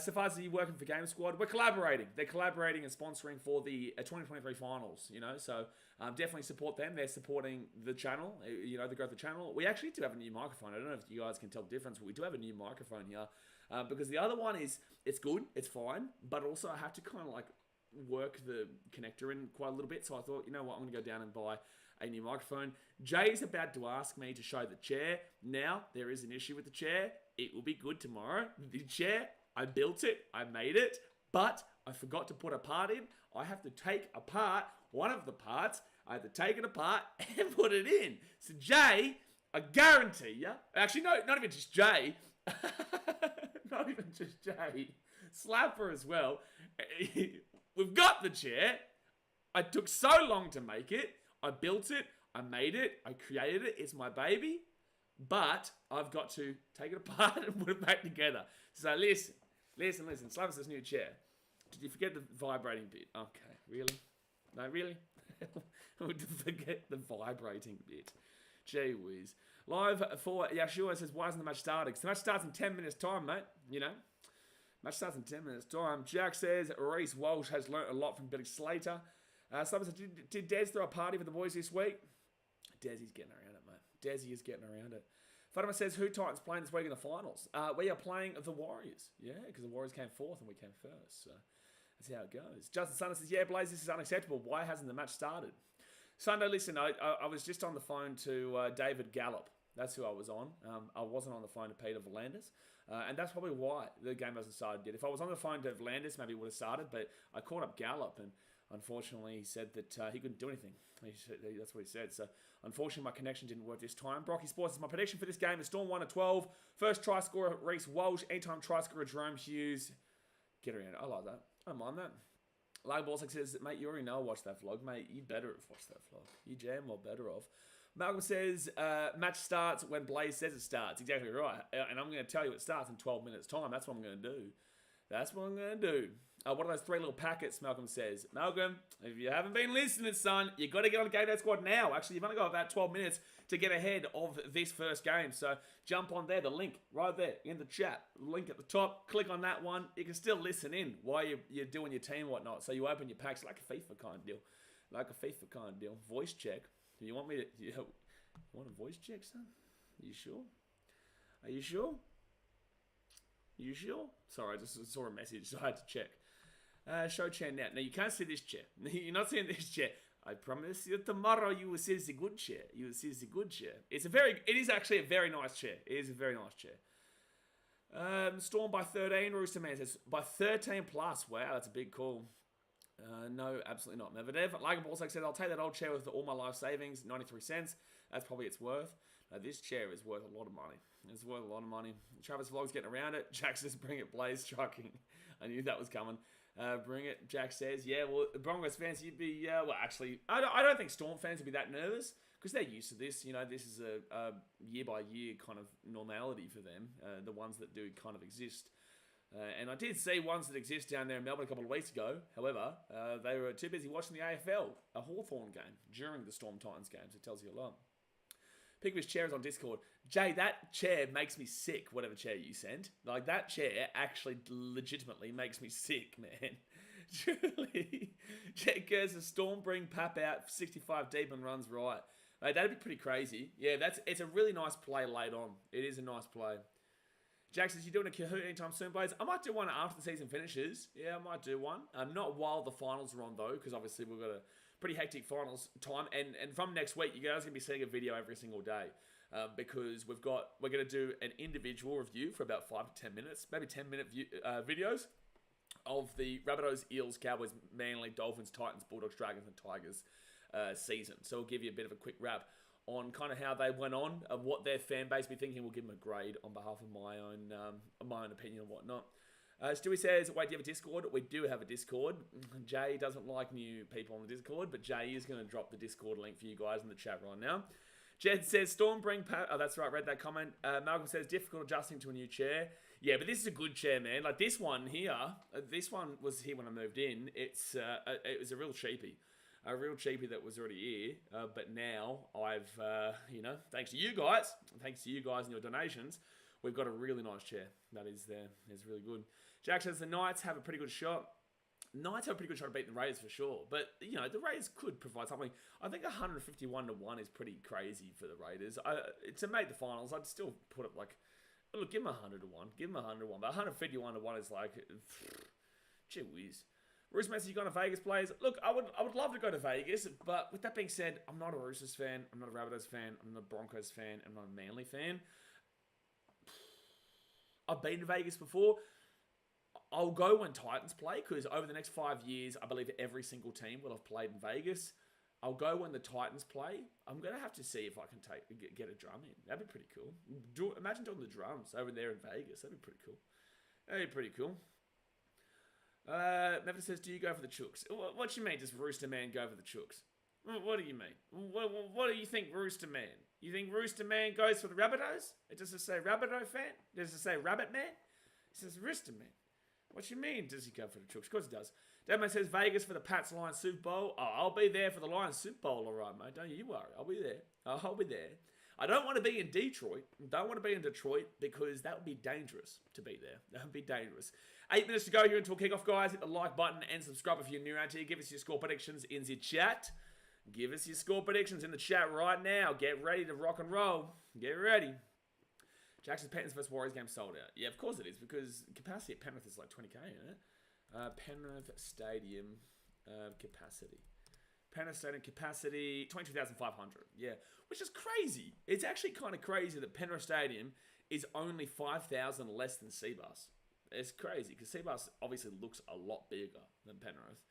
So far as you working for GameDay Squad, we're collaborating. They're collaborating and sponsoring for the 2023 finals, so definitely support them. They're supporting the channel, the growth of the channel. We actually do have a new microphone. I don't know if you guys can tell the difference, but we do have a new microphone here because the other one it's good, it's fine, but also I have to kind of like work the connector in quite a little bit. So I thought, you know what, I'm going to go down and buy a new microphone. Jay's about to ask me to show the chair. Now, there is an issue with the chair. It will be good tomorrow. The chair, I built it, I made it, but I forgot to put a part in. I have to take apart one of the parts. I have to take it apart and put it in. So Jay, I guarantee you, actually no, not even just Jay, not even just Jay, Slapper as well. We've got the chair. I took so long to make it. I built it, I made it, I created it. It's my baby, but I've got to take it apart and put it back together. So listen. Slapper's this new chair. Did you forget the vibrating bit? Okay, really? No, really? Forget the vibrating bit. Gee whiz. Live for Yashua says, why isn't the match starting? Because the match starts in 10 minutes time, mate. Match starts in 10 minutes time. Jack says, Reece Walsh has learnt a lot from Billy Slater. Someone says, did Des throw a party for the boys this week? Desi's getting around it, mate. Desi is getting around it. Fatima says, who Titans playing this week in the finals? We are playing the Warriors. Yeah, because the Warriors came 4th and we came 1st. So that's how it goes. Justin Sunday says, yeah, Blaze, this is unacceptable. Why hasn't the match started? Sunday, listen, I was just on the phone to David Gallop. That's who I was on. I wasn't on the phone to Peter V'landys. And that's probably why the game hasn't started yet. If I was on the phone to V'landys, maybe it would have started. But I called up Gallop and unfortunately, he said that he couldn't do anything. That's what he said. So, unfortunately, my connection didn't work this time. Brocky Sports is my prediction for this game. The Storm 1-12. First try scorer, Reece Walsh. Anytime try scorer, Jerome Hughes. Get around it. I like that. I don't mind that. Lag Balls says, mate, you already know I watched that vlog. Mate, you better have watched that vlog. You damn well better have. Malcolm says, match starts when Blaze says it starts. Exactly right. And I'm going to tell you it starts in 12 minutes' time. That's what I'm going to do. That's what I'm going to do. What are those 3 little packets, Malcolm says? Malcolm, if you haven't been listening, son, you got to get on the GameDay Squad now. Actually, you've only got about 12 minutes to get ahead of this first game. So jump on there, the link right there in the chat. Link at the top. Click on that one. You can still listen in while you're doing your team and whatnot. So you open your packs like a FIFA kind of deal. Like a FIFA kind of deal. Voice check. Do you want me to... You want a voice check, son? Are you sure? Are you sure? You sure? Sorry, I just saw a message, so I had to check. Show chair now. Now, you can't see this chair. You're not seeing this chair. I promise you tomorrow you will see the good chair. You will see the good chair. It is actually a very nice chair. It is a very nice chair. Storm by 13. Rooster Man says, by 13 plus. Wow, that's a big call. No, absolutely not. Medvedev. Like Ballsack said, I'll take that old chair with all my life savings, 93 cents. That's probably its worth. This chair is worth a lot of money. It's worth a lot of money. Travis Vlog's getting around it. Jack says, bring it, Blaze. Trucking. I knew that was coming. Bring it. Jack says, yeah, well, Broncos fans, you'd be, well, actually, I don't think Storm fans would be that nervous because they're used to this. This is a year-by-year kind of normality for them, the ones that do kind of exist. And I did see ones that exist down there in Melbourne a couple of weeks ago. However, they were too busy watching the AFL, a Hawthorn game, during the Storm Titans games. It tells you a lot. Pigwish chair is on Discord. Jay, that chair makes me sick, whatever chair you sent. Like, that chair actually legitimately makes me sick, man. Truly. Jay says, Storm bring Pap out 65 deep and runs right. Mate, that'd be pretty crazy. Yeah, it's a really nice play late on. It is a nice play. Jack says, you doing a Kahoot anytime soon, Blaze? I might do one after the season finishes. Yeah, I might do one. Not while the finals are on, though, because obviously we've got a pretty hectic finals time. And from next week, you guys are going to be seeing a video every single day. because we're going to do an individual review for about 5 to 10 minutes, maybe 10-minute videos of the Rabbitohs, Eels, Cowboys, Manly, Dolphins, Titans, Bulldogs, Dragons, and Tigers season. So we'll give you a bit of a quick wrap on kind of how they went on, what their fan base be thinking. We'll give them a grade on behalf of my own opinion and whatnot. Stewie says, wait, do you have a Discord? We do have a Discord. Jay doesn't like new people on the Discord, but Jay is going to drop the Discord link for you guys in the chat right now. Jed says, Storm bring... Oh, that's right, read that comment. Malcolm says, difficult adjusting to a new chair. Yeah, but this is a good chair, man. Like this one here, this one was here when I moved in. It was a real cheapie. A real cheapie that was already here. But now I've, thanks to you guys and your donations, we've got a really nice chair. That is really good. Jack says the Knights have a pretty good shot. Knights have a pretty good shot at beating the Raiders for sure. But, the Raiders could provide something. I think 151-1 is pretty crazy for the Raiders. To make the finals, I'd still put it like... Look, give them 100-1. Give them 100-1. But 151-1 is like... Gee whiz. Roosters message, you going to Vegas, players? Look, I would love to go to Vegas. But with that being said, I'm not a Roosters fan. I'm not a Rabbitohs fan. I'm not a Broncos fan. I'm not a Manly fan. I've been to Vegas before. I'll go when Titans play, because over the next 5 years, I believe every single team will have played in Vegas. I'll go when the Titans play. I'm going to have to see if I can get a drum in. That'd be pretty cool. Imagine doing the drums over there in Vegas. That'd be pretty cool. That'd be pretty cool. Memphis says, do you go for the Chooks? What do you mean, does Rooster Man go for the Chooks? What do you mean? What do you think, Rooster Man? You think Rooster Man goes for the Rabbitohs? Does it say Rabbitoh fan? Does it say Rabbit Man? It says Rooster Man. What you mean, does he go for the Chooks? Of course he does. Deadman says Vegas for the Pats Lions Super Bowl. Oh, I'll be there for the Lions Super Bowl, all right, mate. Don't you worry. I'll be there. I'll be there. I don't want to be in Detroit. Don't want to be in Detroit because that would be dangerous to be there. That would be dangerous. 8 minutes to go here until kickoff, guys. Hit the like button and subscribe if you're new around here. Give us your score predictions in the chat. Give us your score predictions in the chat right now. Get ready to rock and roll. Get ready. Jackson's Panthers vs Warriors game sold out. Yeah, of course it is, because capacity at Penrith is like 20k, isn't it? Penrith Stadium capacity. Penrith Stadium capacity, 22,500. Yeah, which is crazy. It's actually kind of crazy that Penrith Stadium is only 5,000 less than Seabus. It's crazy, because Seabus obviously looks a lot bigger than Penrith.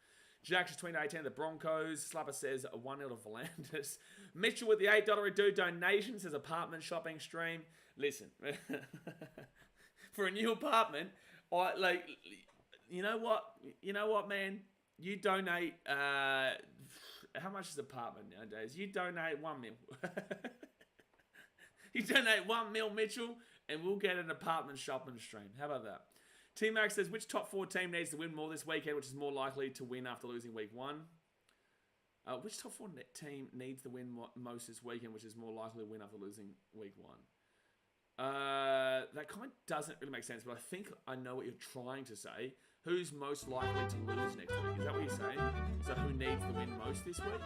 Jack's 2018, the Broncos. Slapper says 1-0 to Volandis. Mitchell with the $8 a do donation says apartment shopping stream. Listen, for a new apartment, you know what, man? You donate, how much is an apartment nowadays? You donate 1 mil. You donate 1 mil, Mitchell, and we'll get an apartment shopping stream. How about that? T-Max says, which top 4 team needs to win more this weekend, which is more likely to win after losing week 1? Which top 4 team needs to win most this weekend, which is more likely to win after losing week 1? That comment doesn't really make sense, but I think I know what you're trying to say. Who's most likely to lose next week? Is that what you're saying? So who needs to win most this week?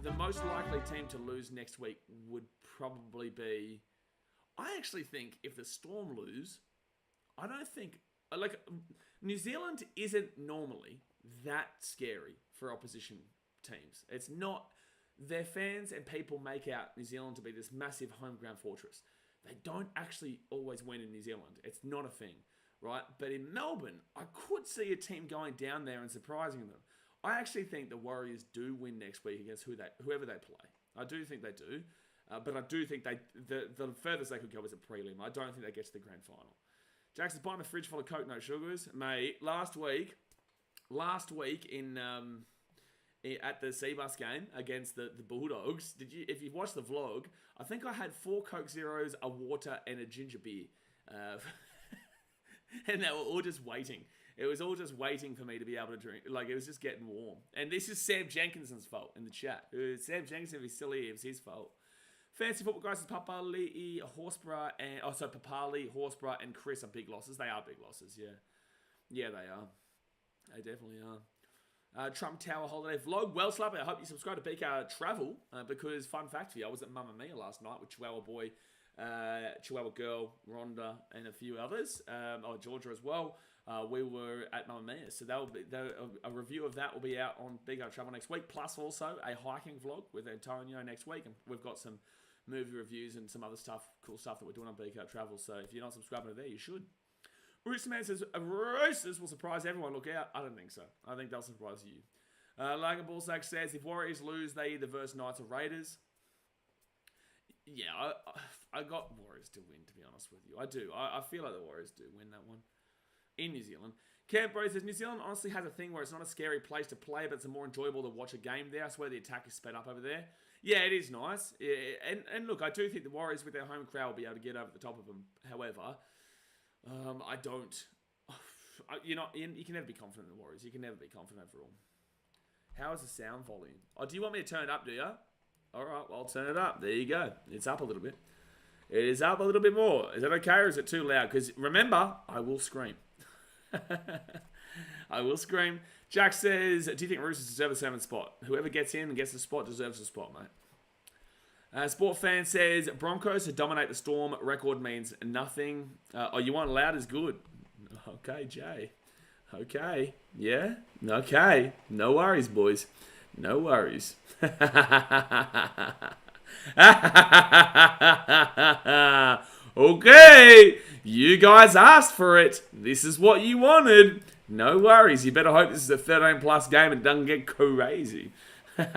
The most likely team to lose next week would probably be... I actually think if the Storm lose... I don't think... New Zealand isn't normally that scary for opposition teams. It's not... Their fans and people make out New Zealand to be this massive home ground fortress. They don't actually always win in New Zealand. It's not a thing, right? But in Melbourne, I could see a team going down there and surprising them. I actually think the Warriors do win next week against whoever they play. I do think they do. But I do think the furthest they could go is a prelim. I don't think they get to the grand final. Jackson's buying a fridge full of Coke, no sugars. Mate, last week in at the Seabus game against the Bulldogs, if you watched the vlog, I think I had 4 Coke Zeros, a water, and a ginger beer. And they were all just waiting. It was all just waiting for me to be able to drink. Like, it was just getting warm. And this is Sam Jenkinson's fault in the chat. Sam Jenkinson, if he's still here, it was his fault. Fancy football guys, Papali, Horsburgh, and Papali, Horsburgh, and Chris are big losses. They are big losses, yeah. Yeah, they are. They definitely are. Trump Tower holiday vlog. Well, Slappy, I hope you subscribe to BKR Travel, because fun fact for you, I was at Mamma Mia last night with Chihuahua Boy, Chihuahua Girl, Rhonda, and a few others. Georgia as well. We were at Mamma Mia, so a review of that will be out on BKR Travel next week. Plus also a hiking vlog with Antonio next week, and we've got some movie reviews and some other stuff, cool stuff that we're doing on BK Travel. So if you're not subscribing to there, you should. Roosterman says, Roosters will surprise everyone. Look out. I don't think so. I think they'll surprise you. Logan Ballsack says, if Warriors lose, they either verse Knights or Raiders. Yeah, I got Warriors to win, to be honest with you. I do. I feel like the Warriors do win that one. In New Zealand. Camp Bro says, New Zealand honestly has a thing where it's not a scary place to play, but it's more enjoyable to watch a game there. I swear the attack is sped up over there. Yeah, it is nice. Yeah, and look, I do think the Warriors with their home crowd will be able to get over the top of them. However, I don't... you can never be confident in the Warriors. You can never be confident overall. How is the sound volume? Oh, do you want me to turn it up, do you? All right, well, I'll turn it up. There you go. It's up a little bit. It is up a little bit more. Is that okay or is it too loud? Because remember, I will scream. I will scream. Jack says, do you think Roosters deserve a 7th spot? Whoever gets in and gets the spot deserves the spot, mate. Sport fan says, Broncos to dominate the Storm. Record means nothing. Oh, you want loud is good. Okay, Jay. Okay. Yeah? Okay. No worries, boys. No worries. Okay. You guys asked for it. This is what you wanted. No worries. You better hope this is a 13-plus game and doesn't get crazy. The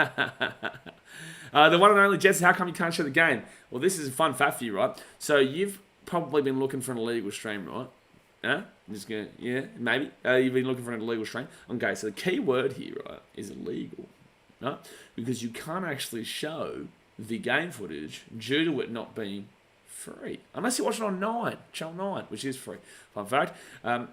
one and only Jets, how come you can't show the game? Well, this is a fun fact for you, right? So you've probably been looking for an illegal stream, right? Huh? I'm just gonna, yeah, maybe. You've been looking for an illegal stream. Okay, so the key word here, right, is illegal, right? Because you can't actually show the game footage due to it not being free. Unless you watch it on Channel 9, which is free. Fun fact.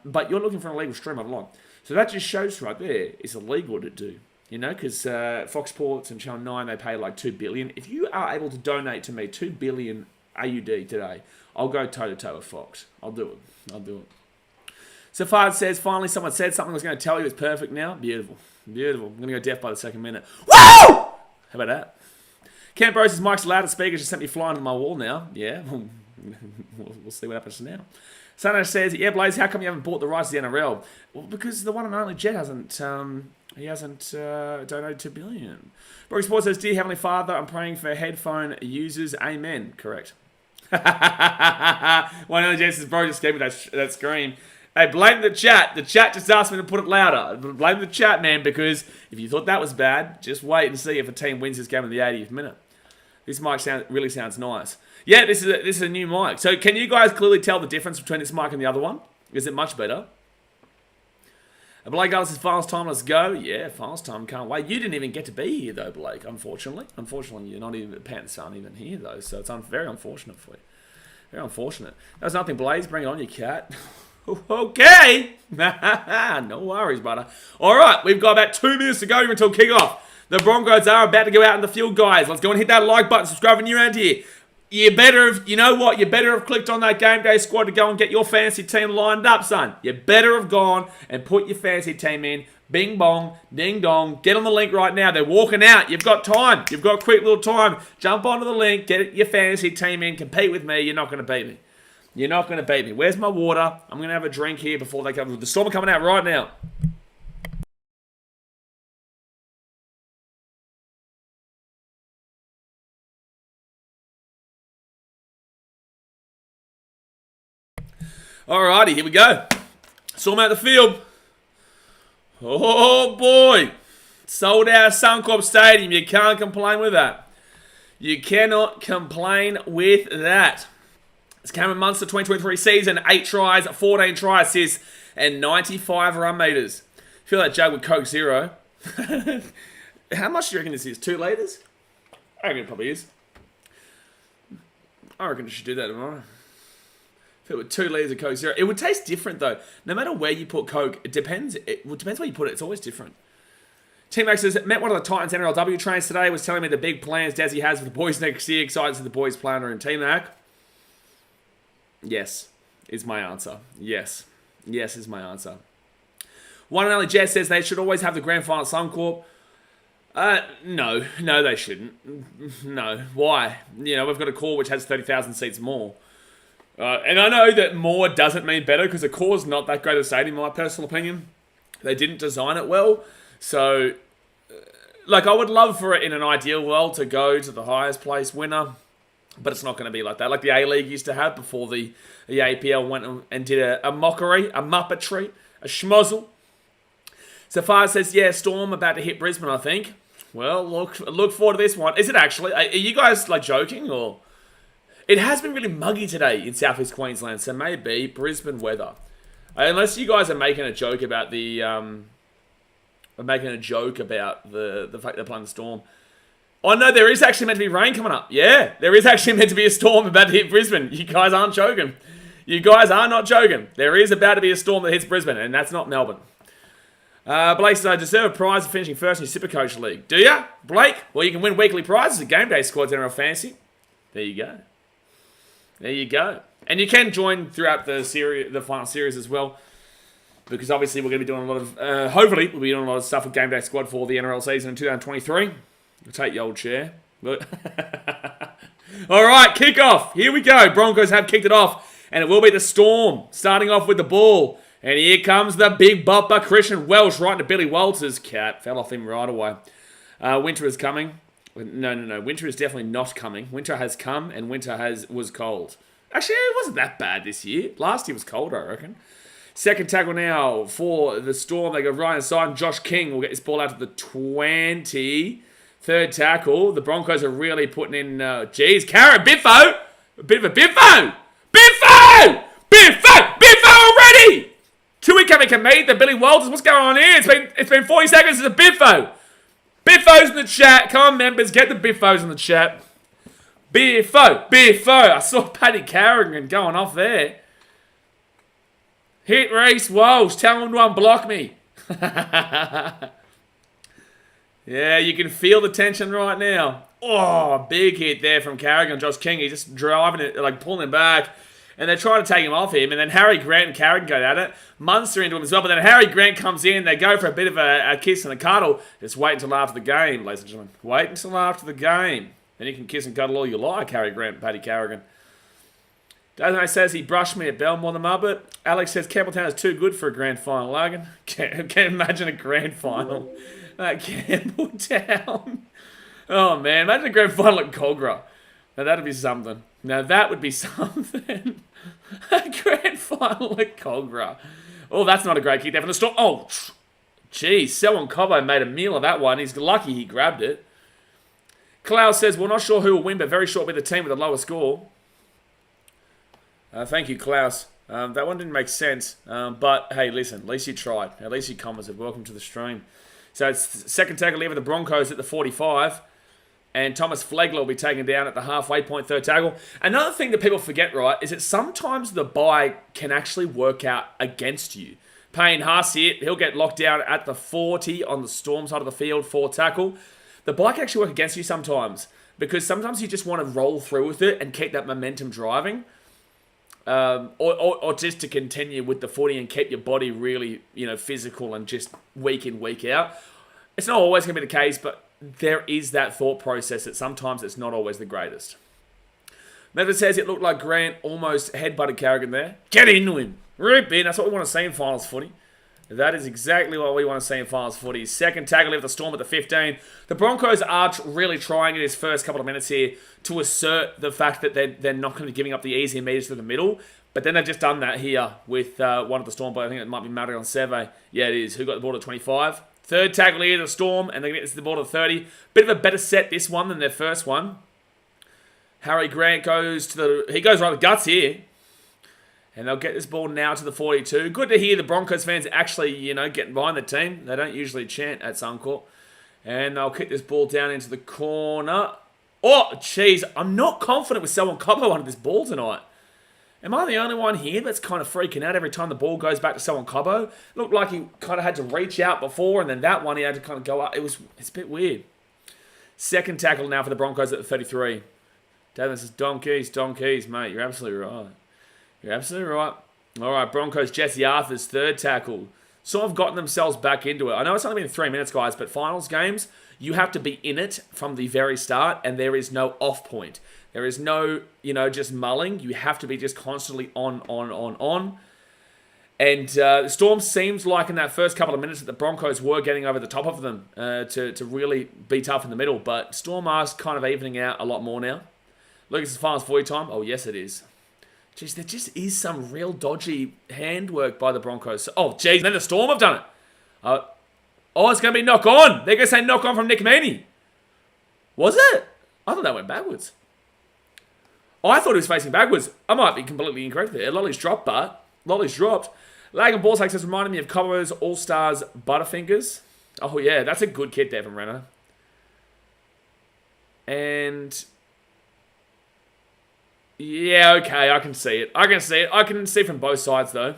But you're looking for an illegal stream online. So that just shows right there, it's illegal to do. You know, because Fox Sports and Channel 9, they pay like $2 billion. If you are able to donate to me $2 billion AUD today, I'll go toe-to-toe with Fox. I'll do it. I'll do it. Safard says, finally someone said something I was going to tell you. It's perfect now. Beautiful. Beautiful. I'm going to go deaf by the second minute. Woo! How about that? Camp Bro says, Mike's loudest speaker just sent me flying to my wall now. Yeah, we'll see what happens now. Sano says, yeah, Blaze, how come you haven't bought the rights to the NRL? Well, because the one and only Jet hasn't donated $2 billion. Brooks Sports says, dear Heavenly Father, I'm praying for headphone users. Amen. Correct. One and only Jet says, bro, just gave me that scream. Hey, blame the chat. The chat just asked me to put it louder. Blame the chat, man, because if you thought that was bad, just wait and see if a team wins this game in the 80th minute. This mic really sounds nice. Yeah, this is a new mic. So can you guys clearly tell the difference between this mic and the other one? Is it much better? Blake Ellis says, finals time, let's go. Yeah, finals time, can't wait. You didn't even get to be here, though, Blake, unfortunately. Unfortunately, you're not even, the Panthers aren't even here, though, so it's very unfortunate for you. Very unfortunate. There's nothing, Blaze. Bring it on, you cat. Okay. No worries, brother. All right, we've got about 2 minutes to go here until kickoff. The Broncos are about to go out in the field, guys. Let's go and hit that like button. Subscribe if you're around here. You better have, you know what? You better have clicked on that GameDay Squad to go and get your fantasy team lined up, son. You better have gone and put your fantasy team in. Bing bong, ding dong. Get on the link right now. They're walking out. You've got time. You've got a quick little time. Jump onto the link. Get your fantasy team in. Compete with me. You're not going to beat me. You're not going to beat me. Where's my water? I'm going to have a drink here before they come. The Storm are coming out right now. Alrighty, here we go. Storm out the field. Oh boy. Sold out Suncorp Stadium. You can't complain with that. You cannot complain with that. It's Cameron Munster 2023 season. 8 tries, 14 try assists, and 95 run meters. Feel that jug with Coke Zero. How much do you reckon this is? 2 litres? I reckon it probably is. I reckon I should do that tomorrow. If it were 2 litres of Coke Zero. It would taste different though. No matter where you put Coke, it depends. It depends where you put it. It's always different. Team Max says, met one of the Titans NRLW trains today. Was telling me the big plans Dazzy has for the boys next year. Excited to see the boys playing in Team Mac. Yes, is my answer. Yes. Yes is my answer. One and only Jess says they should always have the grand final at Suncorp. No, they shouldn't. No. Why? You know, we've got a core which has 30,000 seats more. And I know that more doesn't mean better because the core's not that great a stadium, in my personal opinion. They didn't design it well. So, like, I would love for it in an ideal world to go to the highest place winner. But it's not going to be like that. Like the A-League used to have before the APL went and did a mockery, a muppetry, a schmozzle. So far says, yeah, Storm about to hit Brisbane, I think. Well, look forward to this one. Is it actually? Are you guys like joking or? It has been really muggy today in Southeast Queensland, so maybe Brisbane weather. Unless you guys are making a joke about the fact they're playing the Storm. Oh no, there is actually meant to be rain coming up. Yeah, there is actually meant to be a storm about to hit Brisbane. You guys aren't joking. You guys are not joking. There is about to be a storm that hits Brisbane, and that's not Melbourne. Blake says, I deserve a prize for finishing first in your Supercoach League. Do ya, Blake? Well, you can win weekly prizes at GameDay Squad NRL Fantasy. There you go. There you go. And you can join throughout the final series as well. Because obviously we're going to be doing a lot of, hopefully, we'll be doing a lot of stuff with GameDay Squad for the NRL season in 2023. We'll take your old chair. All right, kickoff. Here we go. Broncos have kicked it off. And it will be the Storm starting off with the ball. And here comes the big bopper, Christian Welch, right into Billy Walters' cat. Fell off him right away. Winter is coming. No. Winter is definitely not coming. Winter has come and winter was cold. Actually, it wasn't that bad this year. Last year was colder, I reckon. Second tackle now for the Storm. They go right inside, and Josh King will get this ball out to the 20. Third tackle. The Broncos are really putting in, Karen Biffo! A bit of a Biffo! Biffo! Biffo! Biffo already! Two incoming can meet the Billy Walters. What's going on here? It's been 40 seconds to Biffo. Biffo's in the chat. Come on, members. Get the Biffos in the chat. Biffo. Biffo. I saw Paddy Carrigan going off there. Hit Reece Walsh. Tell him to unblock me. Yeah, you can feel the tension right now. Oh, big hit there from Carrigan. Josh King. He's just driving it, like pulling him back. And they're trying to take him off him. And then Harry Grant and Carrigan go at it. Munster into him as well. But then Harry Grant comes in. They go for a bit of a kiss and a cuddle. Just wait until after the game, ladies and gentlemen. Wait until after the game. Then you can kiss and cuddle all you like, Harry Grant and Paddy Carrigan. Dazno says he brushed me at Belmore the Muppet. Alex says Campbelltown is too good for a grand final, Logan. Can't imagine a grand final at Campbelltown. Oh, man. Imagine a grand final at Cogra. Now, that'd be something. Now, that would be something. A grand final at Cogra. Oh, that's not a great kick there from the Storm. Oh, geez. Selwyn Cobbo made a meal of that one. He's lucky he grabbed it. Klaus says, we're not sure who will win, but very sure will be the team with the lower score. Thank you, Klaus. That one didn't make sense. But, hey, listen. At least you tried. At least you commented. Welcome to the stream. So, it's second tackle here for the Broncos at the 45. And Thomas Flegler will be taken down at the halfway point, third tackle. Another thing that people forget, right, is that sometimes the bye can actually work out against you. Payne Haas here, he'll get locked down at the 40 on the Storm side of the field, fourth tackle. The bye can actually work against you sometimes, because sometimes you just want to roll through with it and keep that momentum driving. Or just to continue with the footy and keep your body really, physical and just week in, week out. It's not always going to be the case, but there is that thought process that sometimes it's not always the greatest. Method says it looked like Grant almost headbutted Carrigan there. Get into him. Rip in. That's what we want to see in finals footy. That is exactly what we want to see in finals footy. Second tackle of the Storm at the 15. The Broncos are really trying in his first couple of minutes here to assert the fact that they're not going to be giving up the easy meters to the middle. But then they've just done that here with one of the Storm, but I think it might be Marion Seve. Yeah, it is. Who got the ball at 25? Third tackle here, the Storm, and they get the ball to 30. Bit of a better set this one than their first one. Harry Grant goes he goes right to the guts here. And they'll get this ball now to the 42. Good to hear the Broncos fans actually, getting behind the team. They don't usually chant at Suncorp. And they'll kick this ball down into the corner. Oh, jeez. I'm not confident with Selwyn Cobbo under this ball tonight. Am I the only one here that's kind of freaking out every time the ball goes back to Selwyn Cobbo? Looked like he kind of had to reach out before, and then that one he had to kind of go up. It's a bit weird. Second tackle now for the Broncos at the 33. David says, donkeys, mate. You're absolutely right. You're absolutely right. All right, Broncos, Jesse Arthur's third tackle. Sort of gotten themselves back into it. I know it's only been 3 minutes, guys, but finals games, you have to be in it from the very start, and there is no off point. There is no, just mulling. You have to be just constantly on. And the Storm seems like in that first couple of minutes that the Broncos were getting over the top of them to really be tough in the middle. But Storm are kind of evening out a lot more now. Lucas, finals 40 time. Oh, yes, it is. Jeez, there just is some real dodgy handwork by the Broncos. Oh, jeez, and then the Storm have done it. Oh, it's going to be knock on. They're going to say knock on from Nick Meaney. Was it? I thought that went backwards. Oh, I thought he was facing backwards. I might be completely incorrect there. Lolly's dropped, but Lolly's dropped. Lag and Ballsacks has reminded me of Cobbo's All-Stars Butterfingers. Oh, yeah, that's a good kit there from Renner. And... yeah, okay, I can see it. I can see from both sides, though.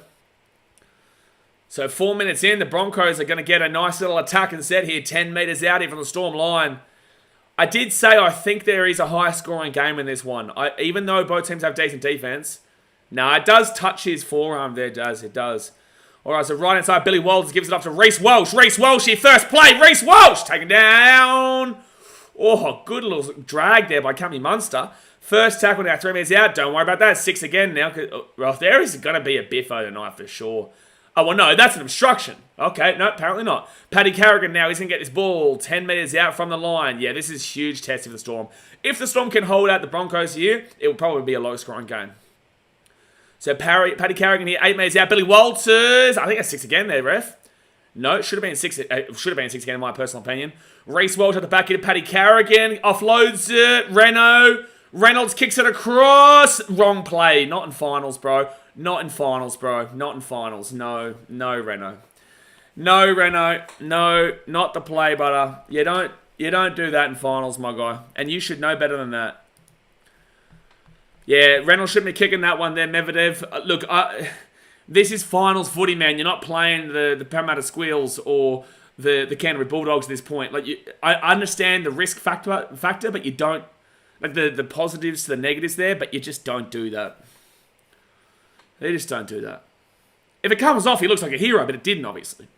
So 4 minutes in, the Broncos are going to get a nice little attack and set here, 10 metres out here from the Storm line. I did say I think there is a high-scoring game in this one. Even though both teams have decent defense. No, it does touch his forearm there, it does. All right, so right inside, Billy Walters gives it up to Reece Welsh. Reece Welsh here, first play. Reece Welsh taken down. Oh, good little drag there by Cammy Munster. First tackle now, 3 minutes out. Don't worry about that. 6 again now. Well, there is going to be a biffo tonight for sure. Oh, well, no, that's an obstruction. Okay, no, apparently not. Paddy Carrigan now, he's going to get this ball 10 metres out from the line. Yeah, this is a huge test for the Storm. If the Storm can hold out the Broncos here, it will probably be a low-scoring game. So, Paddy Carrigan here, 8 metres out. Billy Walters, I think that's 6 again there, ref. No, it should have been 6. Should have been 6 again, in my personal opinion. Reece Welch at the back end, Paddy Carrigan offloads it. Reynolds kicks it across. Wrong play. Not in finals, bro. Not in finals, bro. Not in finals. No, Reno. No, Reno. No, not the play, butter. You don't do that in finals, my guy. And you should know better than that. Yeah, Reynolds shouldn't be kicking that one there, Medvedev. Look, this is finals footy, man. You're not playing the Parramatta Squeals or the Canterbury Bulldogs at this point. Like, I understand the risk factor, but you don't, like the positives to the negatives there, but you just don't do that. They just don't do that. If it comes off, he looks like a hero, but it didn't, obviously.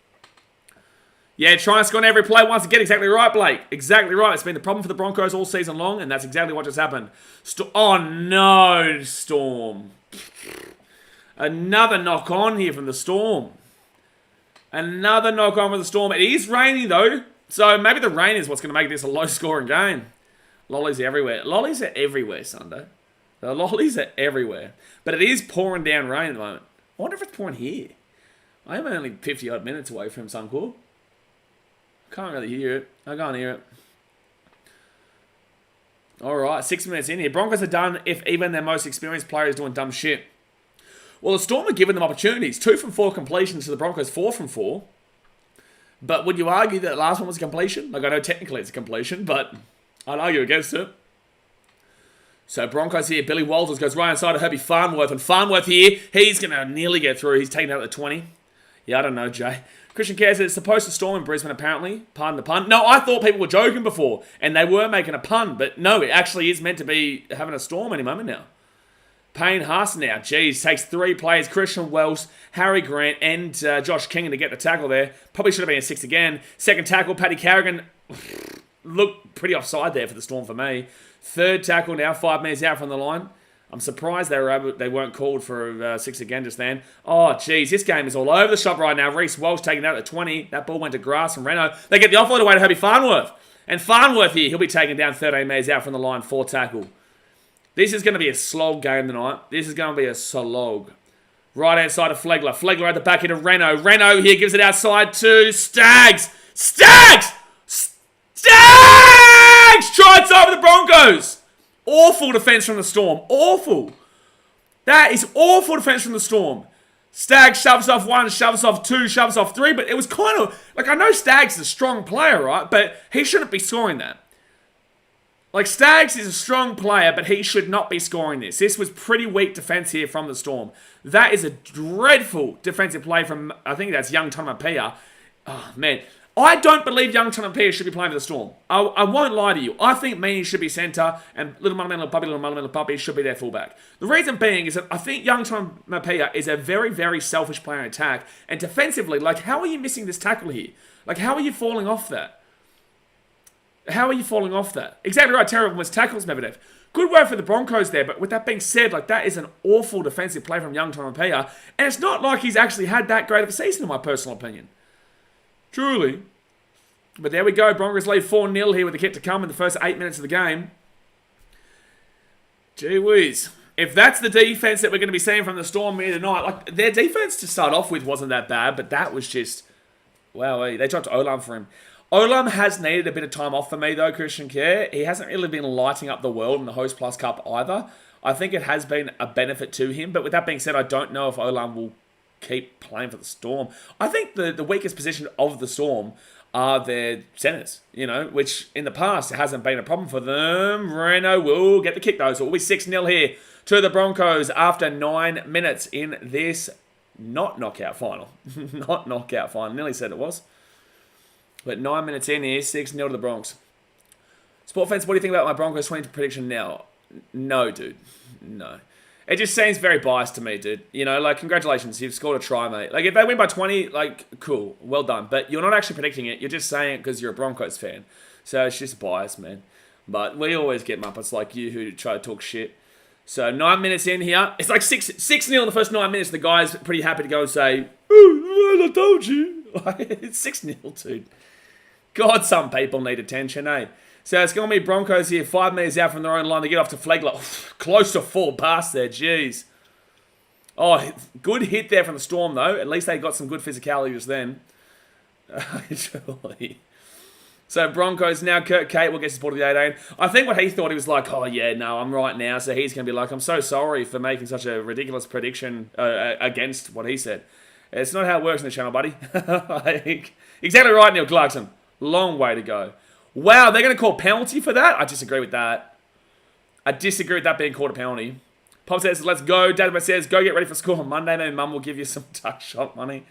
Yeah, try and score on every play once again. Exactly right, Blake. Exactly right. It's been the problem for the Broncos all season long, and that's exactly what just happened. Oh, no, Storm. Another knock-on here from the Storm. Another knock-on from the Storm. It is raining, though, so maybe the rain is what's going to make this a low-scoring game. Lollies are everywhere. Lollies are everywhere, Sunday. The lollies are everywhere. But it is pouring down rain at the moment. I wonder if it's pouring here. I am only 50-odd minutes away from Suncorp. Can't really hear it. I can't hear it. Alright, 6 minutes in here. Broncos are done if even their most experienced player is doing dumb shit. Well, the Storm are giving them opportunities. 2 from 4 completions to the Broncos, 4 from 4. But would you argue that the last one was a completion? Like, I know technically it's a completion, but I'd argue against it. So Broncos here, Billy Walters goes right inside of Herbie Farnworth. And Farnworth here, he's going to nearly get through. He's taken out the 20. Yeah, I don't know, Jay. Christian Kerr says it's supposed to storm in Brisbane, apparently. Pardon the pun. No, I thought people were joking before, and they were making a pun. But no, it actually is meant to be having a storm any moment now. Payne Haas now. Jeez, takes 3 players. Christian Welsh, Harry Grant, and Josh King to get the tackle there. Probably should have been a 6 again. Second tackle, Paddy Carrigan. Looked pretty offside there for the Storm for me. Third tackle now, 5 minutes out from the line. I'm surprised they weren't called for 6 again just then. Oh, geez, this game is all over the shop right now. Reece Welsh taking out the 20. That ball went to grass from Reno. They get the offload away to Herbie Farnworth. And Farnworth here, he'll be taken down 13 metres out from the line, 4 tackle. This is going to be a slog game tonight. This is going to be a slog. Right hand side of Flegler. Flegler at the back end of Reno. Reno here gives it outside to Staggs. Staggs! Staggs! Tries over the Broncos. Awful defense from the Storm. Awful. That is awful defense from the Storm. Staggs shoves off 1, shoves off 2, shoves off 3, but it was kind of... Like, I know Staggs is a strong player, right? But he shouldn't be scoring that. Like, Staggs is a strong player, but he should not be scoring this. This was pretty weak defense here from the Storm. That is a dreadful defensive play from, I think that's young Tonamapia. Oh, man. I don't believe young Tonamapia should be playing for the Storm. I won't lie to you. I think Meaney should be centre, and little puppy should be their fullback. The reason being is that I think young Tonamapia is a very, very selfish player in attack, and defensively, like, how are you missing this tackle here? Like, how are you falling off that? How are you falling off that? Exactly right, terrible missed tackles, Medvedev. Good work for the Broncos there, but with that being said, like, that is an awful defensive play from young Tonamapia, and it's not like he's actually had that great of a season, in my personal opinion. Truly. But there we go. Broncos lead 4-0 here with the kick to come in the first 8 minutes of the game. Gee whiz. If that's the defense that we're going to be seeing from the Storm here tonight, like their defense to start off with wasn't that bad, but that was just, wow, they dropped Olam for him. Olam has needed a bit of time off for me though, Christian Kerr. He hasn't really been lighting up the world in the Host Plus Cup either. I think it has been a benefit to him, but with that being said, I don't know if Olam will keep playing for the Storm. I think the weakest position of the Storm are their centres, you know, which in the past hasn't been a problem for them. Reno will get the kick though, so it will be 6-0 here to the Broncos after 9 minutes in this not knockout final. Not knockout final, nearly said it was. But 9 minutes in here, 6-0 to the Bronx. Sport fans, what do you think about my Broncos 20 prediction now? No, dude. No. It just seems very biased to me, dude. You know, like, congratulations, you've scored a try, mate. Like, if they win by 20, like, cool, well done. But you're not actually predicting it. You're just saying it because you're a Broncos fan. So it's just biased, man. But we always get Muppets like you who try to talk shit. So 9 minutes in here. It's like 6-0 in the first 9 minutes. The guy's pretty happy to go and say, oh, well, I told you. It's 6-0, dude. God, some people need attention, eh? So it's going to be Broncos here, 5 metres out from their own line. They get off to Flegler. Close to full pass there, jeez. Oh, good hit there from the Storm, though. At least they got some good physicality just then. So Broncos now, Kurt Kate will get supported with the 18. I think what he thought, he was like, oh yeah, no, I'm right now. So he's going to be like, I'm so sorry for making such a ridiculous prediction against what he said. It's not how it works in the channel, buddy. Exactly right, Neil Clarkson. Long way to go. Wow, they're going to call penalty for that? I disagree with that. I disagree with that being called a penalty. Pop says, let's go. Dad says, go get ready for school on Monday. Maybe Mum will give you some tuck shot money.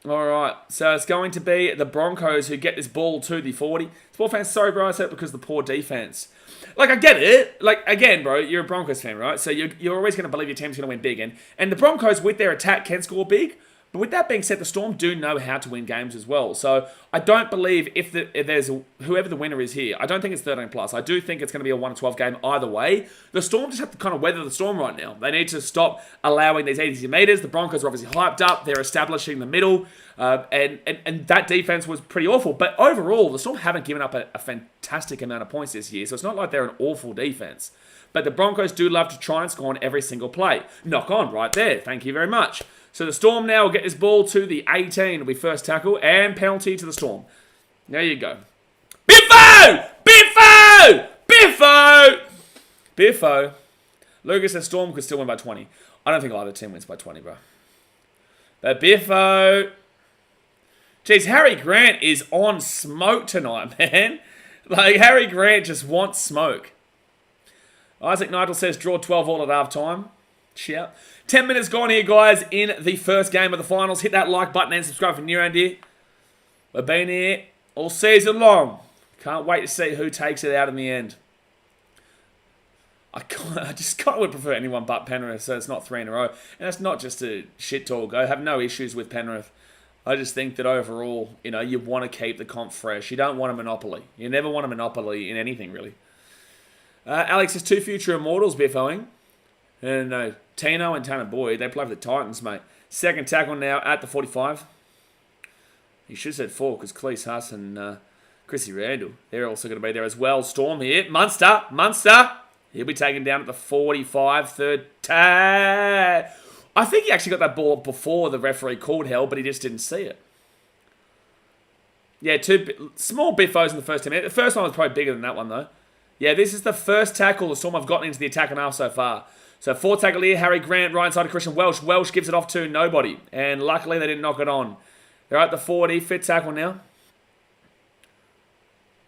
All right, so it's going to be the Broncos who get this ball to the 40. Sport fans, sorry, bro, I said it because of the poor defense. Like, I get it. Like, again, bro, you're a Broncos fan, right? So you're always going to believe your team's going to win big. And the Broncos, with their attack, can score big. But with that being said, the Storm do know how to win games as well. So I don't believe if there's whoever the winner is here, I don't think it's 13 plus. I do think it's going to be a 1-12 game either way. The Storm just have to kind of weather the storm right now. They need to stop allowing these 80 meters. The Broncos are obviously hyped up. They're establishing the middle. And that defense was pretty awful. But overall, the Storm haven't given up a fantastic amount of points this year. So it's not like they're an awful defense. But the Broncos do love to try and score on every single play. Knock on right there. Thank you very much. So the Storm now will get this ball to the 18. It'll be first tackle and penalty to the Storm. There you go. Biffo! Biffo! Biffo! Biffo. Lucas and Storm could still win by 20. I don't think either team wins by 20, bro. But Biffo. Jeez, Harry Grant is on smoke tonight, man. Like, Harry Grant just wants smoke. Isaac Nigel says draw 12 all at halftime. Shout. 10 minutes gone here, guys, in the first game of the finals. Hit that like button and subscribe if you're new around here. We've been here all season long. Can't wait to see who takes it out in the end. I just kind of would prefer anyone but Penrith, so it's not 3 in a row. And that's not just a shit talk. I have no issues with Penrith. I just think that overall, you know, you want to keep the comp fresh. You don't want a monopoly. You never want a monopoly in anything, really. Alex has 2 future immortals biffoing. And Tino and Tanner Boyd, they play for the Titans, mate. Second tackle now at the 45. He should have said 4 because Cleese Huss and Chrissy Randall, they're also going to be there as well. Storm here. Munster. He'll be taken down at the 45. Third tag. I think he actually got that ball before the referee called hell, but he just didn't see it. Yeah, 2 small biffos in the first 10 minutes. The first one was probably bigger than that one, though. Yeah, this is the first tackle the Storm have gotten into the attack and half so far. So 4 tackle here, Harry Grant, right side of Christian Welsh. Welsh gives it off to nobody. And luckily they didn't knock it on. They're at the 40, 5th tackle now.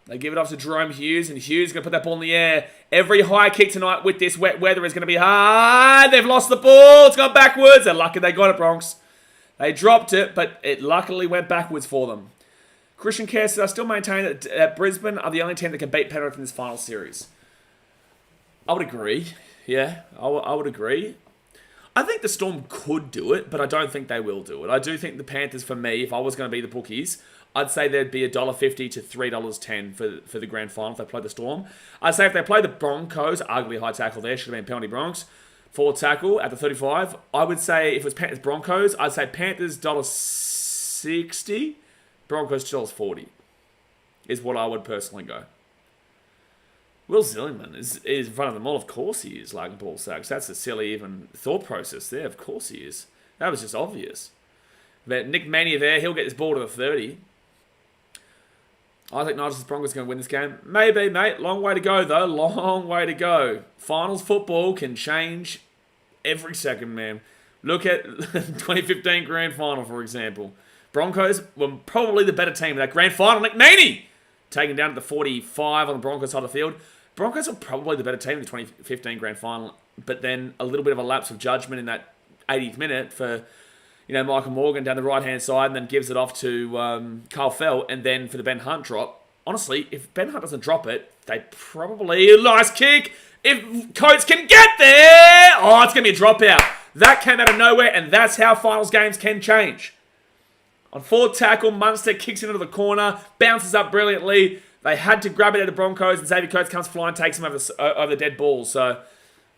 They give it off to Jerome Hughes, and Hughes is going to put that ball in the air. Every high kick tonight with this wet weather is going to be hard. They've lost the ball. It's gone backwards. They're lucky they got it, Bronx. They dropped it, but it luckily went backwards for them. Christian Kerr says, I still maintain that Brisbane are the only team that can beat Penrith in this final series. I would agree. Yeah, I would agree. I think the Storm could do it, but I don't think they will do it. I do think the Panthers, for me, if I was going to be the bookies, I'd say there'd be $1.50 to $3.10 for the grand final if they play the Storm. I'd say if they play the Broncos, arguably high tackle there, should have been penalty Bronx. 4 tackle at the 35. I would say if it was Panthers Broncos, I'd say Panthers $1.60, Broncos $2.40 is what I would personally go. Will Zillington is in front of them all. Of course he is, like ball sacks. That's a silly even thought process there. Of course he is. That was just obvious. But Nick Mania there, he'll get this ball to the 30. I think Nigel's Broncos are going to win this game. Maybe, mate. Long way to go, though. Long way to go. Finals football can change every second, man. Look at 2015 Grand Final, for example. Broncos were probably the better team in that Grand Final. Nick Meaney taken down to the 45 on the Broncos side of the field. Broncos were probably the better team in the 2015 Grand Final, but then a little bit of a lapse of judgment in that 80th minute for, Michael Morgan down the right-hand side, and then gives it off to Carl Felt, and then for the Ben Hunt drop. Honestly, if Ben Hunt doesn't drop it, they probably... Nice kick! If Coates can get there! Oh, it's going to be a dropout. That came out of nowhere, and that's how finals games can change. On fourth tackle, Munster kicks into the corner, bounces up brilliantly. They had to grab it at the Broncos, and Xavier Coates comes flying, takes him over the dead ball. So,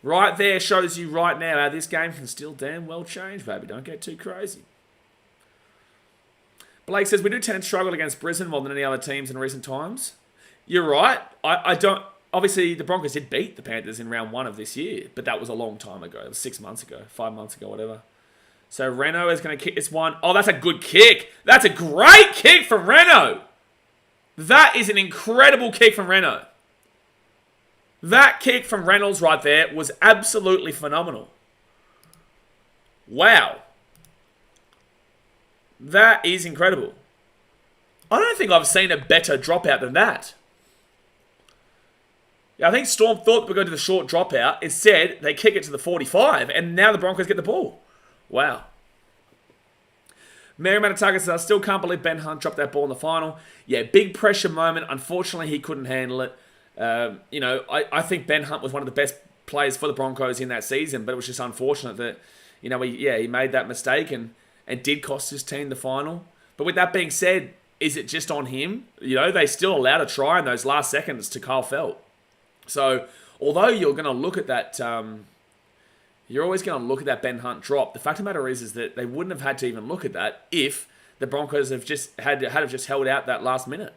right there shows you right now how this game can still damn well change, baby. Don't get too crazy. Blake says, we do tend to struggle against Brisbane more than any other teams in recent times. You're right. I don't... Obviously, the Broncos did beat the Panthers in round 1 of this year, but that was a long time ago. It was 6 months ago, 5 months ago, whatever. So Reno is going to kick this one. Oh, that's a good kick. That's a great kick from Reno. That is an incredible kick from Reno. That kick from Reynolds right there was absolutely phenomenal. Wow. That is incredible. I don't think I've seen a better dropout than that. I think Storm thought they were going to do the short dropout. Instead, they kick it to the 45, and now the Broncos get the ball. Wow. Mary Manataga says, I still can't believe Ben Hunt dropped that ball in the final. Yeah, big pressure moment. Unfortunately, he couldn't handle it. I think Ben Hunt was one of the best players for the Broncos in that season, but it was just unfortunate that, he made that mistake and did cost his team the final. But with that being said, is it just on him? They still allowed a try in those last seconds to Carl Felt. So, although you're going to look at that, you're always going to look at that Ben Hunt drop. The fact of the matter is that they wouldn't have had to even look at that if the Broncos have just had just held out that last minute.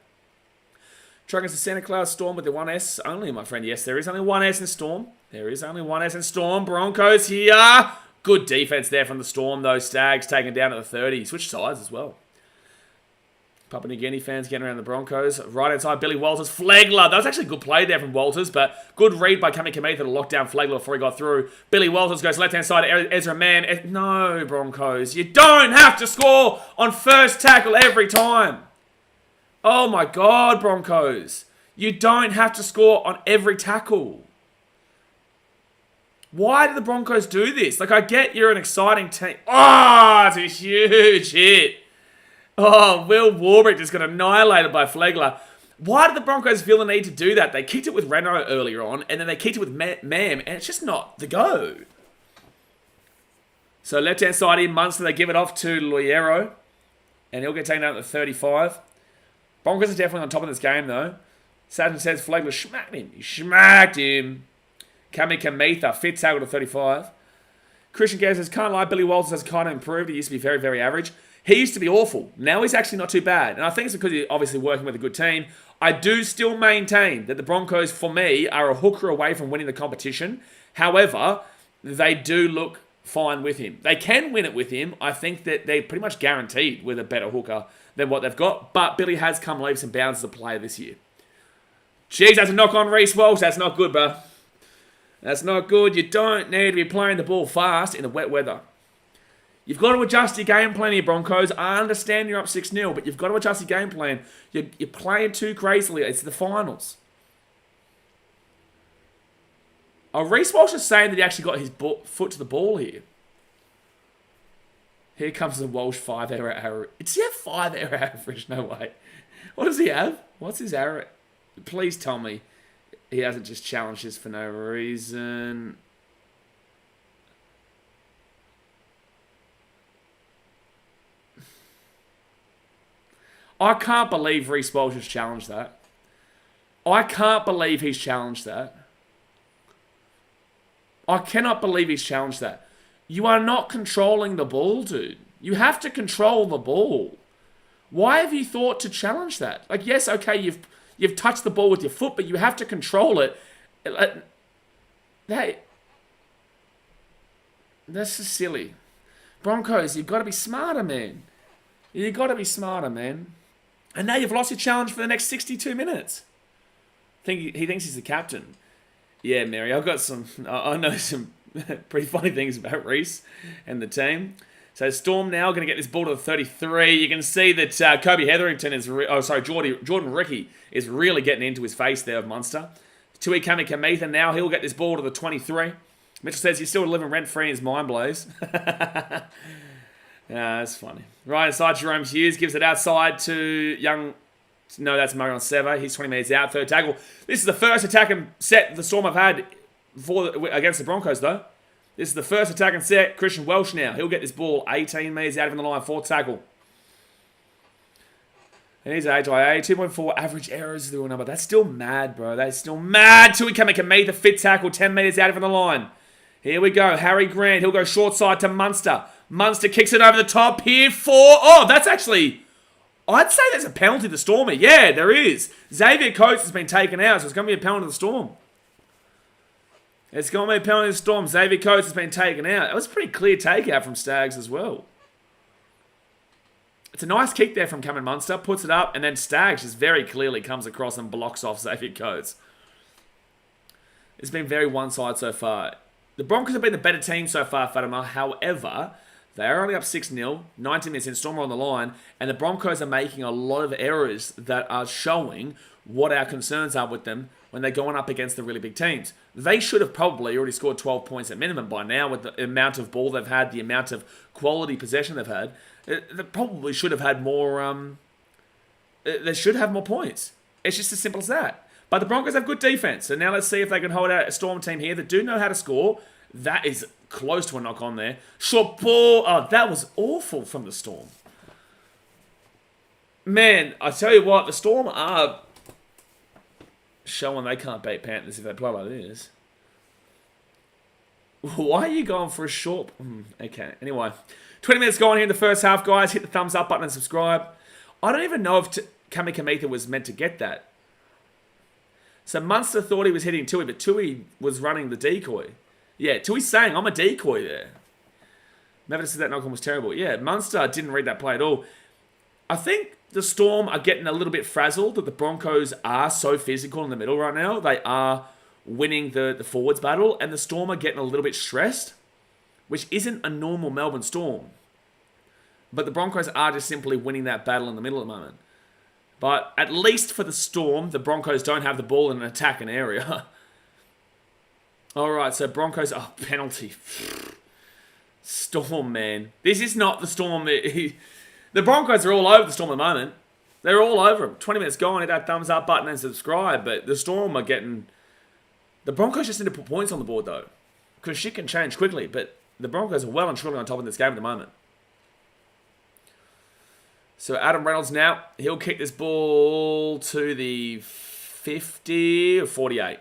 Truckers to Santa Claus Storm with the 1S only, my friend. Yes, there is only 1S in Storm. There is only 1S in Storm. Broncos here. Good defense there from the Storm, though. Stags taken down at the 30. Switch sides as well. Papua New Guinea fans getting around the Broncos. Right inside, Billy Walters. Flegler. That was actually a good play there from Walters, but good read by BKRmy to lock down Flegler before he got through. Billy Walters goes left-hand side to Ezra Mann. No, Broncos. You don't have to score on first tackle every time. Oh my God, Broncos. You don't have to score on every tackle. Why do the Broncos do this? I get you're an exciting team. Oh, it's a huge hit. Oh, Will Warbrick just got annihilated by Flegler. Why did the Broncos feel the need to do that? They kicked it with Reno earlier on, and then they kicked it with Mam, and it's just not the go. So left-hand side in Munster, they give it off to Loiero, and he'll get taken out at the 35. Broncos are definitely on top of this game, though. Saturn says Flegler smacked him. He smacked him. Kami Kamitha, fit tackle to 35. Christian Gare says, can't lie, Billy Walters has kind of improved. He used to be very, very average. He used to be awful. Now he's actually not too bad. And I think it's because he's obviously working with a good team. I do still maintain that the Broncos, for me, are a hooker away from winning the competition. However, they do look fine with him. They can win it with him. I think that they're pretty much guaranteed with a better hooker than what they've got. But Billy has come leaps and bounds as a player this year. Jeez, that's a knock on Reece Walsh. That's not good, bro. That's not good. You don't need to be playing the ball fast in the wet weather. You've got to adjust your game plan here, Broncos. I understand you're up 6-0, but you've got to adjust your game plan. You're playing too crazily. It's the finals. Oh, Reece Walsh is saying that he actually got his foot to the ball here. Here comes the Walsh 5-error average. Does he have 5-error average? No way. What does he have? What's his error? Please tell me he hasn't just challenged this for no reason. I can't believe Reece Walsh has challenged that. I can't believe he's challenged that. I cannot believe he's challenged that. You are not controlling the ball, dude. You have to control the ball. Why have you thought to challenge that? Yes, okay, You've touched the ball with your foot, but you have to control it. Hey, that's just silly. Broncos, you've got to be smarter, man. You've got to be smarter, man. And now you've lost your challenge for the next 62 minutes. He thinks he's the captain. Yeah, Mary, I know some pretty funny things about Reese and the team. So Storm now going to get this ball to the 33. You can see that Kobe Hetherington is... Jordan Ricky is really getting into his face there of Munster. Tui Kamikamica now, he'll get this ball to the 23. Mitchell says he's still living rent-free in his mind blows. Yeah, that's funny. Right inside, Jerome Hughes gives it outside to young... No, that's Marion Sever. He's 20 metres out, third tackle. This is the first attacking set the Storm have had against the Broncos, though. This is the first attacking set. Christian Welsh now. He'll get this ball 18 metres out of the line, fourth tackle. And he's HIA, 2.4 average errors through a number. That's still mad, bro. That's still mad. Tui Kamikamica, fifth tackle, 10 metres out of the line. Here we go. Harry Grant. He'll go short side to Munster. Munster kicks it over the top here for... Oh, that's actually... I'd say there's a penalty to the Storm. Yeah, there is. Xavier Coates has been taken out, so it's going to be a penalty to the Storm. It's going to be a penalty to the Storm. Xavier Coates has been taken out. It was a pretty clear takeout from Staggs as well. It's a nice kick there from Cameron Munster. Puts it up, and then Staggs just very clearly comes across and blocks off Xavier Coates. It's been very one-sided so far. The Broncos have been the better team so far, Fatima. However... They are only up 6-0, 19 minutes in, Storm are on the line, and the Broncos are making a lot of errors that are showing what our concerns are with them when they're going up against the really big teams. They should have probably already scored 12 points at minimum by now with the amount of ball they've had, the amount of quality possession they've had. They probably should have had more, they should have more points. It's just as simple as that. But the Broncos have good defense, so now let's see if they can hold out a Storm team here that do know how to score. That is close to a knock on there. Short ball. Oh, that was awful from the Storm. Man, I tell you what, the Storm are showing they can't beat Panthers if they play like this. Why are you going for a short... Okay, anyway. 20 minutes gone here in the first half, guys. Hit the thumbs up button and subscribe. I don't even know if Kamikamica was meant to get that. So Munster thought he was hitting Tui, but Tui was running the decoy. Yeah, Tui's saying, I'm a decoy there. Maybe said that knock-on was terrible. Yeah, Munster didn't read that play at all. I think the Storm are getting a little bit frazzled that the Broncos are so physical in the middle right now. They are winning the forwards battle, and the Storm are getting a little bit stressed, which isn't a normal Melbourne Storm. But the Broncos are just simply winning that battle in the middle at the moment. But at least for the Storm, the Broncos don't have the ball in an attacking area. Alright, so Broncos... Oh, penalty. Storm, man. This is not the Storm. The Broncos are all over the Storm at the moment. They're all over them. 20 minutes gone. Hit that thumbs up button and subscribe. But the Storm are getting... The Broncos just need to put points on the board, though. Because shit can change quickly. But the Broncos are well and truly on top of this game at the moment. So Adam Reynolds now. He'll kick this ball to the 50 or 48.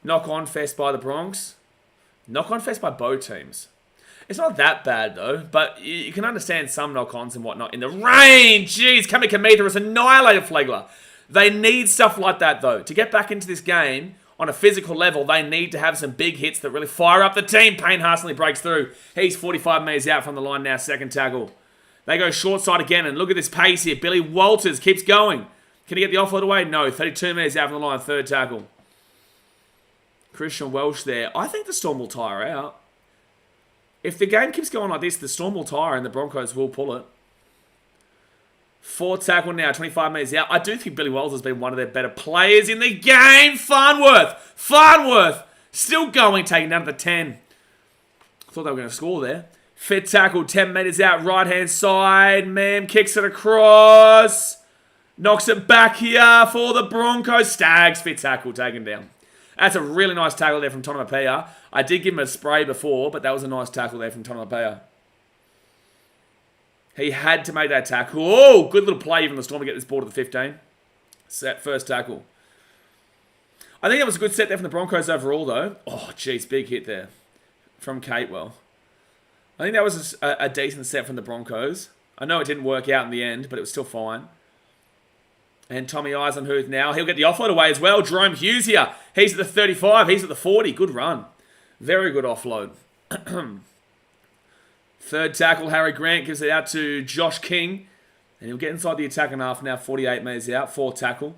Knock-on fest by the Bronx. Knock-on fest by both teams. It's not that bad, though. But you can understand some knock-ons and whatnot. In the rain! Jeez, Kamikamica has annihilated Flegler. They need stuff like that, though. To get back into this game, on a physical level, they need to have some big hits that really fire up the team. Payne Hasley breaks through. He's 45 metres out from the line now, second tackle. They go short side again, and look at this pace here. Billy Walters keeps going. Can he get the offload away? No, 32 metres out from the line, third tackle. Christian Welsh there. I think the Storm will tire out. If the game keeps going like this, the Storm will tire and the Broncos will pull it. Fourth tackle now, 25 metres out. I do think Billy Walters has been one of their better players in the game. Farnworth. Still going, taking down to the 10. Thought they were going to score there. Fifth tackle, 10 metres out, right-hand side. Mam kicks it across. Knocks it back here for the Broncos. Staggs, fifth tackle, taken down. That's a really nice tackle there from Tonomapea. I did give him a spray before, but that was a nice tackle there from Tonomapea. He had to make that tackle. Oh, good little play from the Storm to get this ball to the 15. Set, first tackle. I think that was a good set there from the Broncos overall, though. Oh, jeez, big hit there from Catewell. I think that was a decent set from the Broncos. I know it didn't work out in the end, but it was still fine. And Tommy Eisenhuth now. He'll get the offload away as well. Jerome Hughes here. He's at the 35. He's at the 40. Good run. Very good offload. Third tackle, Harry Grant gives it out to Josh King. And he'll get inside the attacking half now. 48 metres out. Fourth tackle.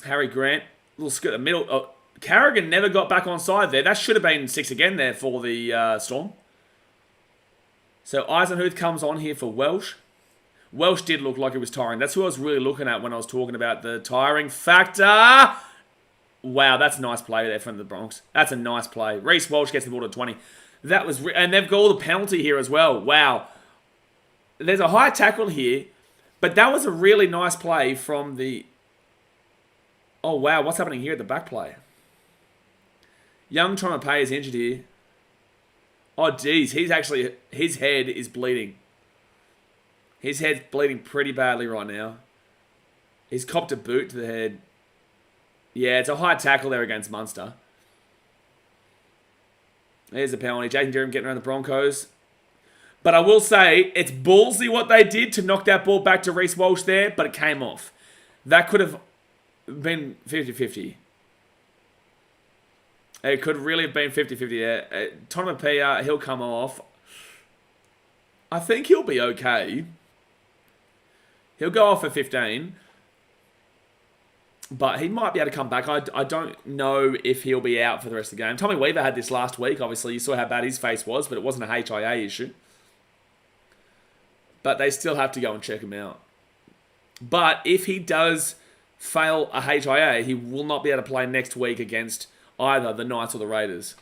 Harry Grant. Little skirt in the middle. Oh, Carrigan never got back on side there. That should have been 6 again there for the Storm. So Eisenhuth comes on here for Welsh. Welsh did look like he was tiring. That's who I was really looking at when I was talking about the tiring factor. Wow, that's a nice play there from the Bronx. That's a nice play. Reece Welsh gets the ball to 20. That was, and they've got all the penalty here as well. Wow. There's a high tackle here, but that was a really nice play from the... Oh, wow, what's happening here at the back play? Young Tromape is injured here. Oh, geez, he's actually... His head is bleeding. His head's bleeding pretty badly right now. He's copped a boot to the head. Yeah, it's a high tackle there against Munster. There's a penalty. Jason Durham getting around the Broncos. But I will say, it's ballsy what they did to knock that ball back to Reece Walsh there, but it came off. That could have been 50-50. It could really have been 50-50. Yeah. Tonopia, he'll come off. I think he'll be okay. He'll go off for 15. But he might be able to come back. I don't know if he'll be out for the rest of the game. Tommy Weaver had this last week. Obviously, you saw how bad his face was, but it wasn't a HIA issue. But they still have to go and check him out. But if he does fail a HIA, he will not be able to play next week against either the Knights or the Raiders.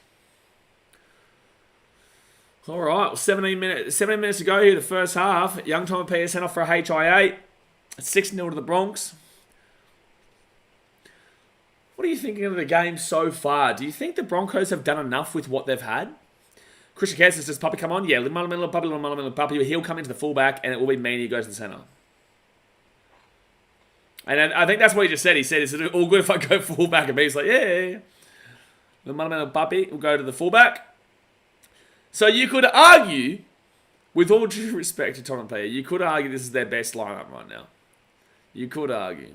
All right, well, 17 minutes to go here, the first half. Young Tommy Peter sent off for a HIA. 6-0 to the Bronx. What are you thinking of the game so far? Do you think the Broncos have done enough with what they've had? Christian Cassius, does Puppy come on? Yeah, little Puppy. He'll come into the fullback, and it will be Meany who goes to the centre. And I think that's what he just said. He said, is it all good if I go fullback? And he's like, yeah. Little Puppy will go to the fullback. So you could argue, with all due respect to Tottenham player, you could argue this is their best lineup right now. You could argue.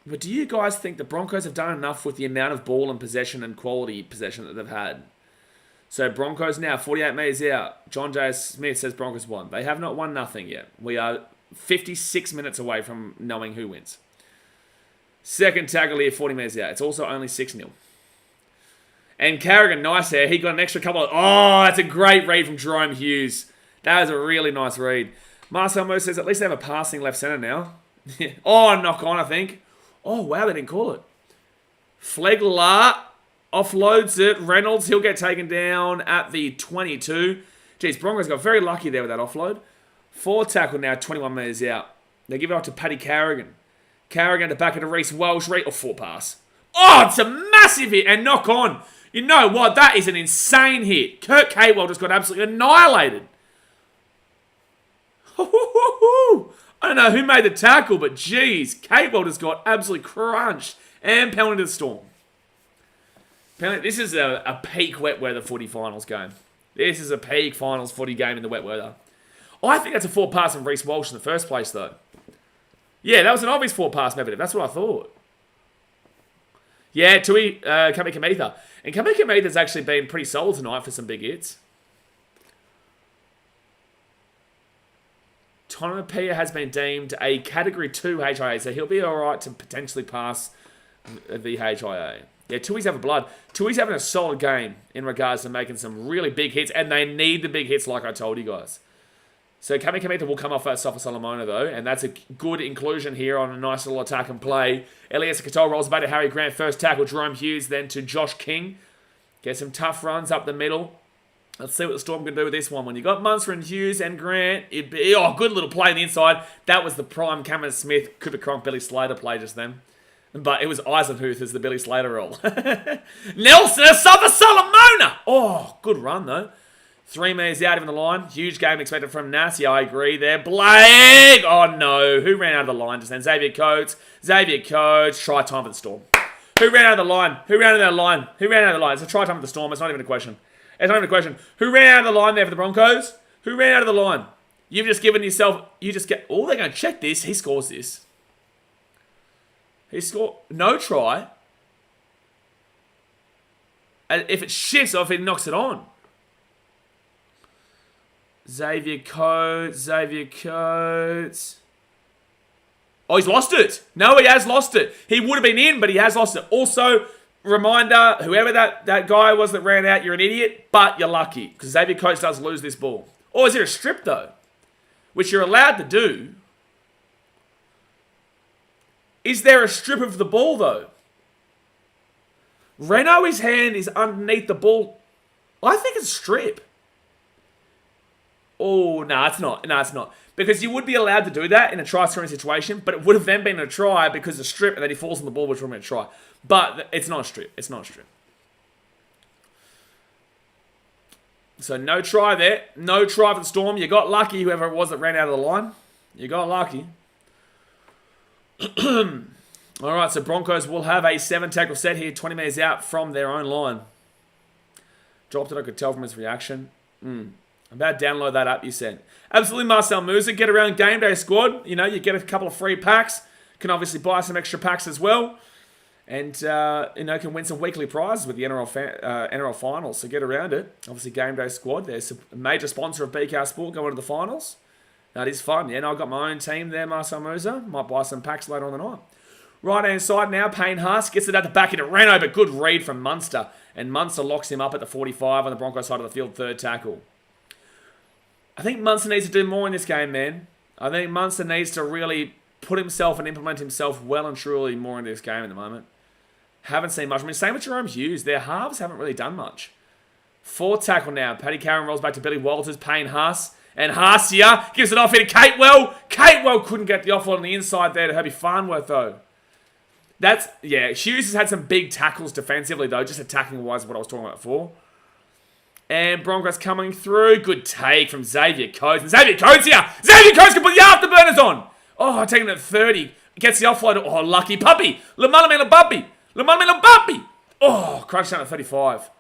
But do you guys think the Broncos have done enough with the amount of ball and possession and quality possession that they've had? So Broncos now, 48 metres out. John J. Smith says Broncos won. They have not won nothing yet. We are 56 minutes away from knowing who wins. Second tackle here, 40 metres out. It's also only 6-0. And Carrigan, nice there. He got an extra couple of... Oh, that's a great read from Jerome Hughes. That was a really nice read. Marcel Mo says at least they have a passing left centre now. Oh, knock on, I think. Oh, wow, they didn't call it. Flegler offloads it. Reynolds, he'll get taken down at the 22. Geez, Broncos got very lucky there with that offload. Fourth tackle now, 21 metres out. They give it off to Paddy Carrigan. Carrigan to back into Reece Welsh. Oh, full pass. Oh, it's a massive hit and knock on. You know what? That is an insane hit. Kurt Capewell just got absolutely annihilated. I don't know who made the tackle, but geez, Capewell just got absolutely crunched. And penalty to the Storm. This is a peak wet weather footy finals game. This is a peak finals footy game in the wet weather. I think that's a forward pass from Reece Walsh in the first place, though. Yeah, that was an obvious forward pass, maybe. That's what I thought. Yeah, Tui Kamikamitha. And Kamikamitha's actually been pretty solid tonight for some big hits. Tonopia has been deemed a Category 2 HIA, so he'll be alright to potentially pass the HIA. Yeah, Tui's having blood. Tui's having a solid game in regards to making some really big hits, and they need the big hits like I told you guys. So Kamikamitha will come off that Sofa Solomona, though, and that's a good inclusion here on a nice little attack and play. Elias Katoa rolls back to Harry Grant, first tackle, Jerome Hughes, then to Josh King. Get some tough runs up the middle. Let's see what the Storm can do with this one. When you got Munster and Hughes and Grant, it'd be... Oh, good little play on the inside. That was the prime Cameron Smith, Cooper Cronk, Billy Slater play just then. But it was Eisenhuth as the Billy Slater role. Nelson Sofa Solomona! Oh, good run, though. 3 metres out of the line. Huge game expected from Nassi. I agree there. Blake! Oh, no. Who ran out of the line just then? Xavier Coates. Try time for the Storm. Who ran out of the line? Who ran out of the line? It's a try time for the Storm. It's not even a question. Who ran out of the line there for the Broncos? Who ran out of the line? You've just given yourself... You just get... Oh, they're going to check this. He scores this. He scored... No try. And if it shifts or if it knocks it on. Xavier Coates. Oh, he's lost it. No, he has lost it. He would have been in, but he has lost it. Also, reminder, whoever that guy was that ran out, you're an idiot, but you're lucky. Because Xavier Coates does lose this ball. Or is it a strip, though? Which you're allowed to do. Is there a strip of the ball, though? Renault, hand is underneath the ball. I think it's a strip. Oh, no, it's not. No, it's not. Because you would be allowed to do that in a try-scoring situation, but it would have then been a try because of strip, and then he falls on the ball, which would have been a try. But it's not a strip. It's not a strip. So no try there. No try for the Storm. You got lucky, whoever it was that ran out of the line. You got lucky. All right, so Broncos will have a 7-tackle set here. 20 metres out from their own line. Dropped it, I could tell from his reaction. I'm about to download that app you sent. Absolutely, Marcel Musa. Get around GameDay Squad. You know, you get a couple of free packs. Can obviously buy some extra packs as well. And, you know, can win some weekly prizes with the NRL Finals. So get around it. Obviously, GameDay Squad. There's a major sponsor of BKR Sport going to the finals. That is fun. Yeah, and I've got my own team there, Marcel Musa. Might buy some packs later on the night. Right-hand side now, Payne Haas gets it at the back into Reno, but good read from Munster. And Munster locks him up at the 45 on the Broncos side of the field, third tackle. I think Munster needs to do more in this game, man. I think Munster needs to really put himself and implement himself well and truly more in this game at the moment. Haven't seen much. I mean, same with Jerome Hughes. Their halves haven't really done much. Fourth tackle now. Paddy Carron rolls back to Billy Walters, Payne Haas. And Haas here gives it off here to Catewell. Catewell couldn't get the offload on the inside there to Herbie Farnworth, though. Yeah, Hughes has had some big tackles defensively, though, just attacking-wise is what I was talking about before. And Broncos coming through. Good take from Xavier Coates. And Xavier Coates here. Xavier Coates can put the afterburners on. Oh, taking it at 30. Gets the offload. Oh, lucky puppy. Lamala puppy. Oh, crunch down at 35.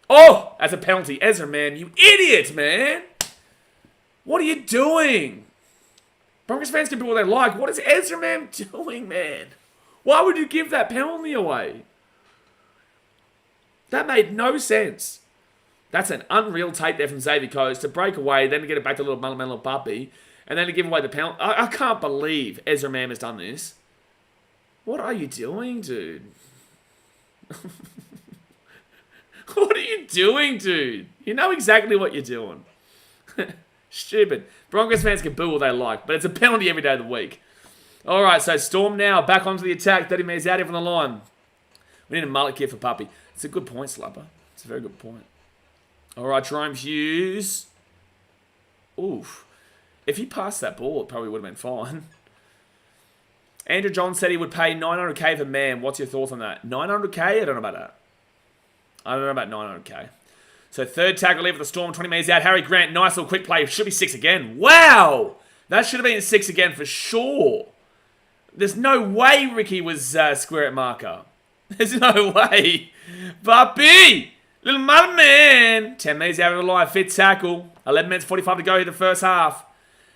Oh, that's a penalty. Ezra, man, you idiot, man. What are you doing? Broncos fans can do what they like. What is Ezra, man, doing, man? Why would you give that penalty away? That made no sense. That's an unreal take there from Xavier Coates to break away, then to get it back to little puppy, and then to give away the penalty. I can't believe Ezra Mam has done this. What are you doing, dude? What are you doing, dude? You know exactly what you're doing. Stupid. Broncos fans can boo all they like, but it's a penalty every day of the week. All right, so Storm now back onto the attack. 30 metres out here from the line. We need a mullet kit for Puppy. It's a good point, Slapper. It's a very good point. All right, Jerome Hughes. Oof. If he passed that ball, it probably would have been fine. Andrew John said he would pay $900K for Mam. What's your thoughts on that? $900K? I don't know about that. I don't know about $900K. So third tackle leave for the Storm. 20 metres out. Harry Grant. Nice little quick play. Should be 6 again. Wow. That should have been 6 again for sure. There's no way Ricky was square at marker. There's no way. Puppy. Little mother man. 10 metres out of the line. Fifth tackle. 11 minutes 45 to go here the first half.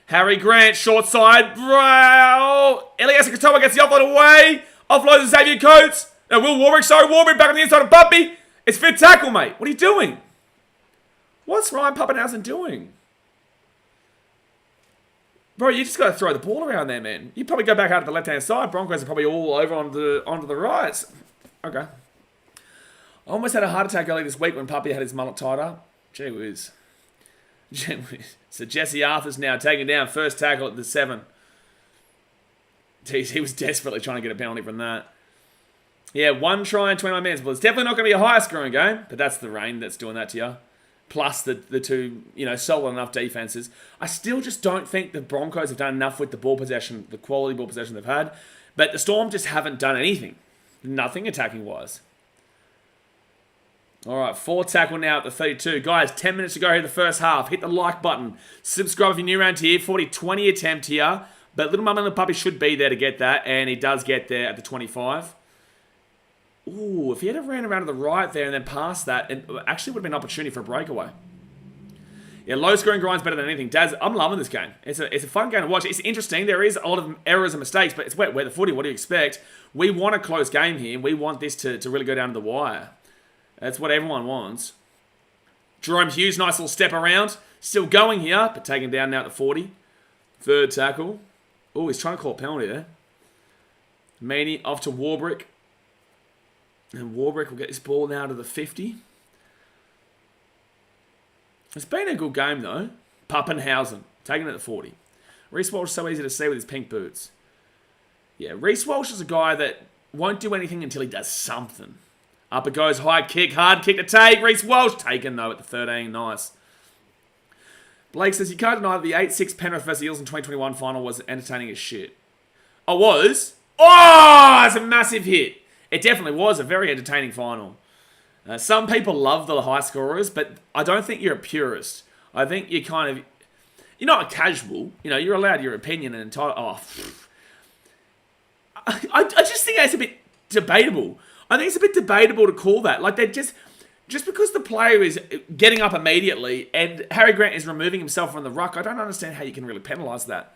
Harry Grant. Short side. Wow. Elias Katoa gets the offload away. Offload to Xavier Coates. No, Will Warwick. Sorry, Warwick back on the inside of Puppy. It's fifth tackle, mate. What are you doing? What's Ryan Pappenhausen doing? Bro, you just got to throw the ball around there, man. You probably go back out to the left-hand side. Broncos are probably all over onto the right. Okay. I almost had a heart attack earlier this week when Puppy had his mullet tied up. Gee whiz. Gee whiz. So Jesse Arthur's now taking down first tackle at the 7. Jeez, he was desperately trying to get a penalty from that. Yeah, 1 try in 29 minutes. Well, it's definitely not going to be a high scoring game, but that's the rain that's doing that to you. Plus the two, solid enough defenses. I still just don't think the Broncos have done enough with the ball possession, the quality ball possession they've had. But the Storm just haven't done anything. Nothing attacking-wise. All right, 4th tackle now at the 32. Guys, 10 minutes to go here in the first half. Hit the like button. Subscribe if you're new around here. 40-20 attempt here. But Little Mum and the Puppy should be there to get that. And he does get there at the 25. Ooh, if he had ran around to the right there and then past that, it actually would have been an opportunity for a breakaway. Yeah, low-scoring grind's better than anything. Daz, I'm loving this game. It's a fun game to watch. It's interesting. There is a lot of errors and mistakes, but it's wet weather footy. What do you expect? We want a close game here. We want this to really go down to the wire. That's what everyone wants. Jerome Hughes, nice little step around. Still going here, but taken down now at the 40. Third tackle. Oh, he's trying to call a penalty there. Meany off to Warbrick. And Warbrick will get this ball now to the 50. It's been a good game, though. Pappenhausen, taking it at 40. Reece Walsh is so easy to see with his pink boots. Yeah, Reece Walsh is a guy that won't do anything until he does something. Up it goes, high kick, hard kick to take. Reece Walsh taken, though, at the 13. Nice. Blake says, you can't deny that the 8-6 Penrith vs Eels in 2021 final was entertaining as shit. Oh, was? Oh, it's a massive hit. It definitely was a very entertaining final. Some people love the high scorers, but I don't think you're a purist. I think you're kind of... You're not a casual. You know, you're allowed your opinion and entitled... Oh, I just think it's a bit debatable. I think it's a bit debatable to call that. Like, they're just because the player is getting up immediately and Harry Grant is removing himself from the ruck, I don't understand how you can really penalise that.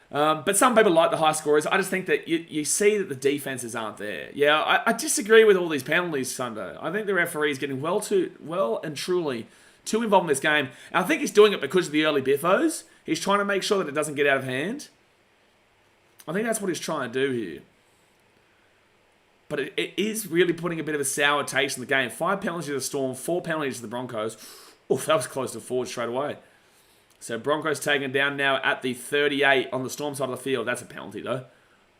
But some people like the high scorers. I just think that you see that the defenses aren't there. Yeah, I disagree with all these penalties Sunday. I think the referee is getting well and truly too involved in this game. And I think he's doing it because of the early biffos. He's trying to make sure that it doesn't get out of hand. I think that's what he's trying to do here. But it is really putting a bit of a sour taste in the game. 5 penalties to the Storm, 4 penalties to the Broncos. Oof, that was close to forward straight away. So Broncos taken down now at the 38 on the Storm side of the field. That's a penalty, though.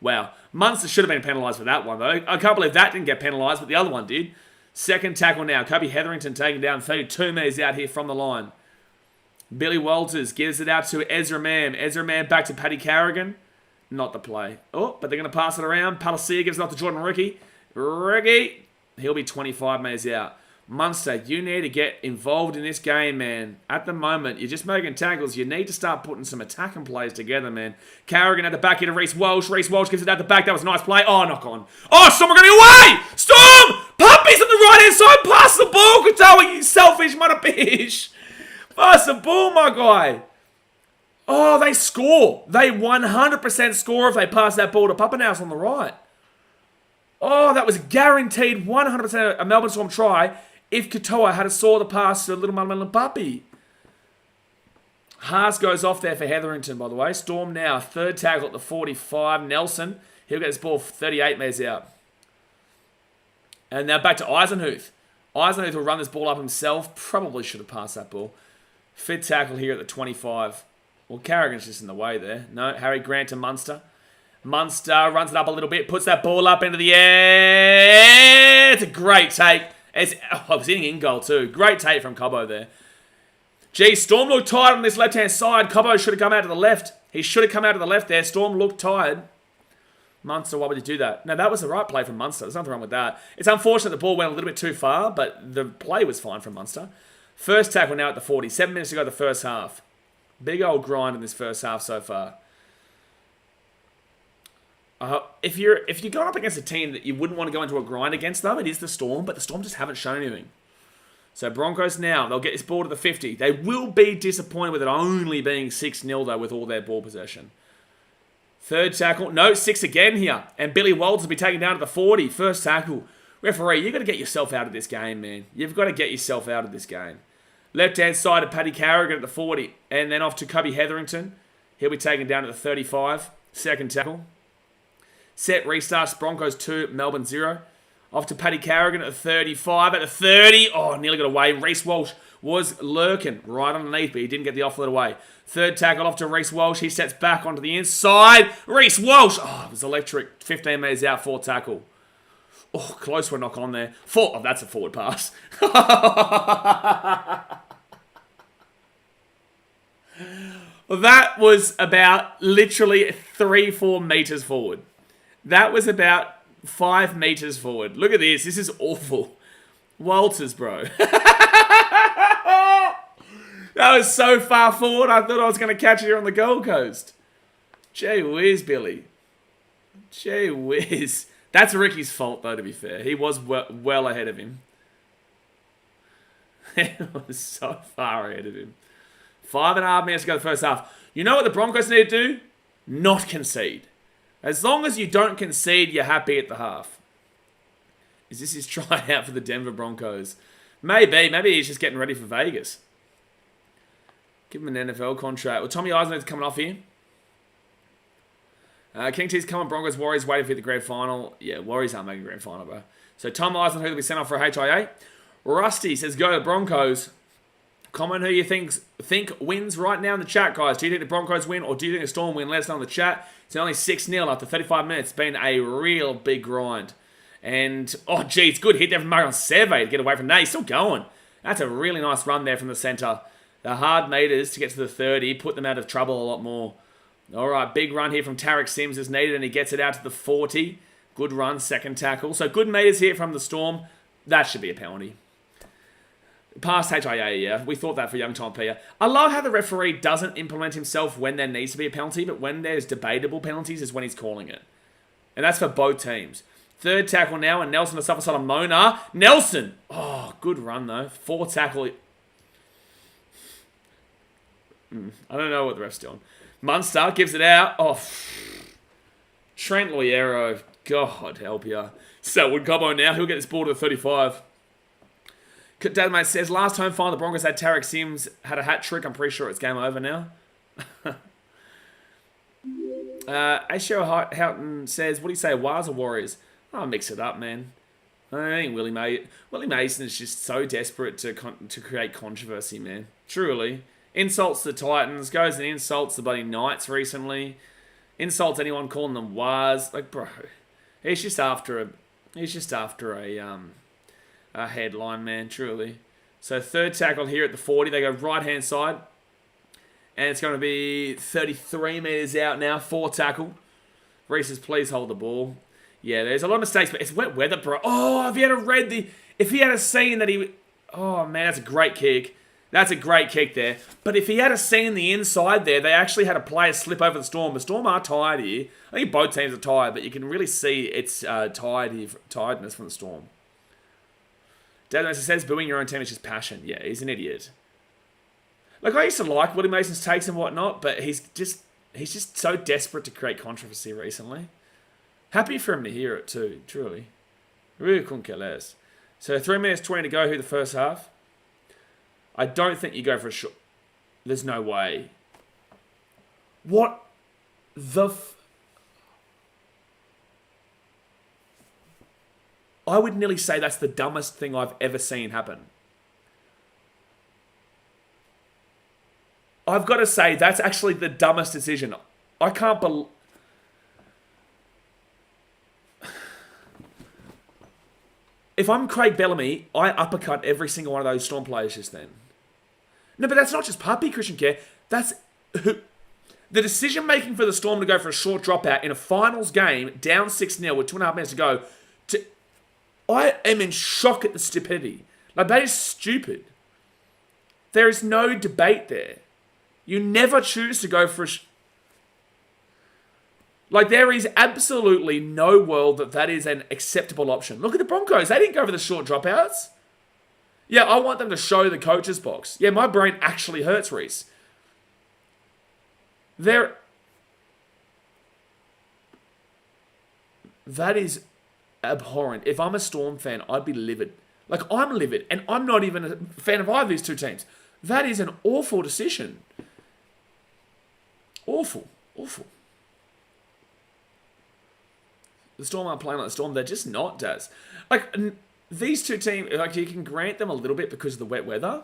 Wow. Munster should have been penalised for that one, though. I can't believe that didn't get penalised, but the other one did. Second tackle now. Kobe Hetherington taken down 32 metres out here from the line. Billy Walters gives it out to Ezra Mam. Ezra Mam back to Paddy Carrigan. Not the play. Oh, but they're going to pass it around. Palacia gives it off to Jordan Ricky. Ricky, he'll be 25 metres out. Munster, you need to get involved in this game, man. At the moment, you're just making tackles. You need to start putting some attacking plays together, man. Carrigan at the back here to Reece Walsh. Reece Walsh gives it at the back. That was a nice play. Oh, knock on. Oh, Storm are going away! Storm! Puppies on the right-hand side. Pass the ball, Katoa, you selfish mother bitch. Pass the ball, my guy. Oh, they score. They 100% score if they pass that ball to Pappenhausen on the right. Oh, that was guaranteed 100% a Melbourne Storm try if Katoa had saw the pass to little Mama Puppy. Haas goes off there for Hetherington, by the way. Storm now, third tackle at the 45. Nelson, he'll get his ball 38 metres out. And now back to Eisenhuth. Eisenhuth will run this ball up himself. Probably should have passed that ball. Fifth tackle here at the 25. Well, Carrigan's just in the way there. No, Harry Grant to Munster. Munster runs it up a little bit, puts that ball up into the air. It's a great take. I was hitting in goal too. Great take from Cobbo there. Gee, Storm looked tired on this left-hand side. Cobbo should have come out to the left. He should have come out to the left there. Storm looked tired. Munster, why would you do that? No, that was the right play from Munster. There's nothing wrong with that. It's unfortunate the ball went a little bit too far, but the play was fine from Munster. First tackle now at the 40. 7 minutes to go the first half. Big old grind in this first half so far. If you're going up against a team that you wouldn't want to go into a grind against them, it is the Storm, but the Storm just haven't shown anything. So Broncos now, they'll get this ball to the 50. They will be disappointed with it only being 6-0 though with all their ball possession. Third tackle. No, 6 again here. And Billy Walters will be taken down to the 40. First tackle. Referee, you've got to get yourself out of this game, man. You've got to get yourself out of this game. Left-hand side of Paddy Carrigan at the 40. And then off to Cubby Hetherington. He'll be taken down to the 35. Second tackle. Set restarts. Broncos 2, Melbourne 0. Off to Paddy Carrigan at the 35. At the 30. Oh, nearly got away. Reece Walsh was lurking right underneath, but he didn't get the offload away. Third tackle off to Reece Walsh. He steps back onto the inside. Reece Walsh. Oh, it was electric. 15 metres out. Fourth tackle. Oh, close for a knock on there. Oh, that's a forward pass. Well, that was about literally 3-4 metres forward. That was about 5 metres forward. Look at this. This is awful. Walters, bro. That was so far forward, I thought I was going to catch it here on the Gold Coast. Gee whiz, Billy. Gee whiz. That's Ricky's fault, though, to be fair. He was well ahead of him. It was so far ahead of him. 5.5 minutes to go the first half. You know what the Broncos need to do? Not concede. As long as you don't concede, you're happy at the half. Is this his tryout for the Denver Broncos? Maybe. Maybe he's just getting ready for Vegas. Give him an NFL contract. Well, Tommy Eisenberg's coming off here. King T's coming. Broncos, Warriors waiting for the grand final. Yeah, Warriors aren't making grand final, bro. So Tom Eisenberg will be sent off for a HIA. Rusty says, go to the Broncos. Comment who you think wins right now in the chat, guys. Do you think the Broncos win or do you think the Storm win? Let us know in the chat. It's only 6-0 after 35 minutes. It's been a real big grind. And, oh, gee, it's good hit there from Marion Serve to get away from that. He's still going. That's a really nice run there from the centre. The hard meters to get to the 30 put them out of trouble a lot more. All right, big run here from Tarek Sims is needed, and he gets it out to the 40. Good run, second tackle. So good meters here from the Storm. That should be a penalty. Past HIA, yeah. We thought that for young Tom Pia. I love how the referee doesn't implement himself when there needs to be a penalty, but when there's debatable penalties is when he's calling it. And that's for both teams. Third tackle now, and Nelson to suffer side of Mona. Nelson! Oh, good run, though. Fourth tackle. I don't know what the ref's doing. Munster gives it out. Oh, Trent Loiero. God help ya. Selwood Cobbo now. He'll get this ball to the 35. Dadmate says, last home final, the Broncos had Tarek Sims, had a hat trick. I'm pretty sure it's game over now. Asho Houghton says, what do you say, Wires or Warriors? I'll mix it up, man. I think Willie Mason is just so desperate to create controversy, man. Truly. Insults the Titans, goes and insults the bloody Knights recently. Insults anyone calling them Wires. Like, bro, he's just after a headline, man, truly. So third tackle here at the 40. They go right-hand side. And it's going to be 33 metres out now. Fourth tackle. Reese says, please hold the ball. Yeah, there's a lot of mistakes, but it's wet weather, bro. Oh, if he had seen that he... Oh, man, that's a great kick. That's a great kick there. But if he had seen the inside there, they actually had a player slip over the Storm. The Storm are tired here. I think both teams are tired, but you can really see it's tiredness from the Storm. Dad says, booing your own team is just passion. Yeah, he's an idiot. Like, I used to like Willie Mason's takes and whatnot, but he's just so desperate to create controversy recently. Happy for him to hear it too, truly. Really couldn't care less. So 3 minutes 20 to go here the first half. I don't think you go for a shot. There's no way. What the... I would nearly say that's the dumbest thing I've ever seen happen. I've got to say, that's actually the dumbest decision. I can't believe... If I'm Craig Bellamy, I uppercut every single one of those Storm players just then. No, but that's not just puppy, Christian Care. That's... The decision-making for the Storm to go for a short dropout in a finals game, down 6-0 with 2.5 minutes to go, I am in shock at the stupidity. Like, that is stupid. There is no debate there. You never choose to go for a... Like, there is absolutely no world that is an acceptable option. Look at the Broncos. They didn't go for the short dropouts. Yeah, I want them to show the coach's box. Yeah, my brain actually hurts, Reese. That is abhorrent. If I'm a Storm fan, I'd be livid. Like, I'm livid, and I'm not even a fan of either of these two teams. That is an awful decision. Awful. Awful. The Storm aren't playing like the Storm. They're just not, Daz. Like, these two teams, like, you can grant them a little bit because of the wet weather.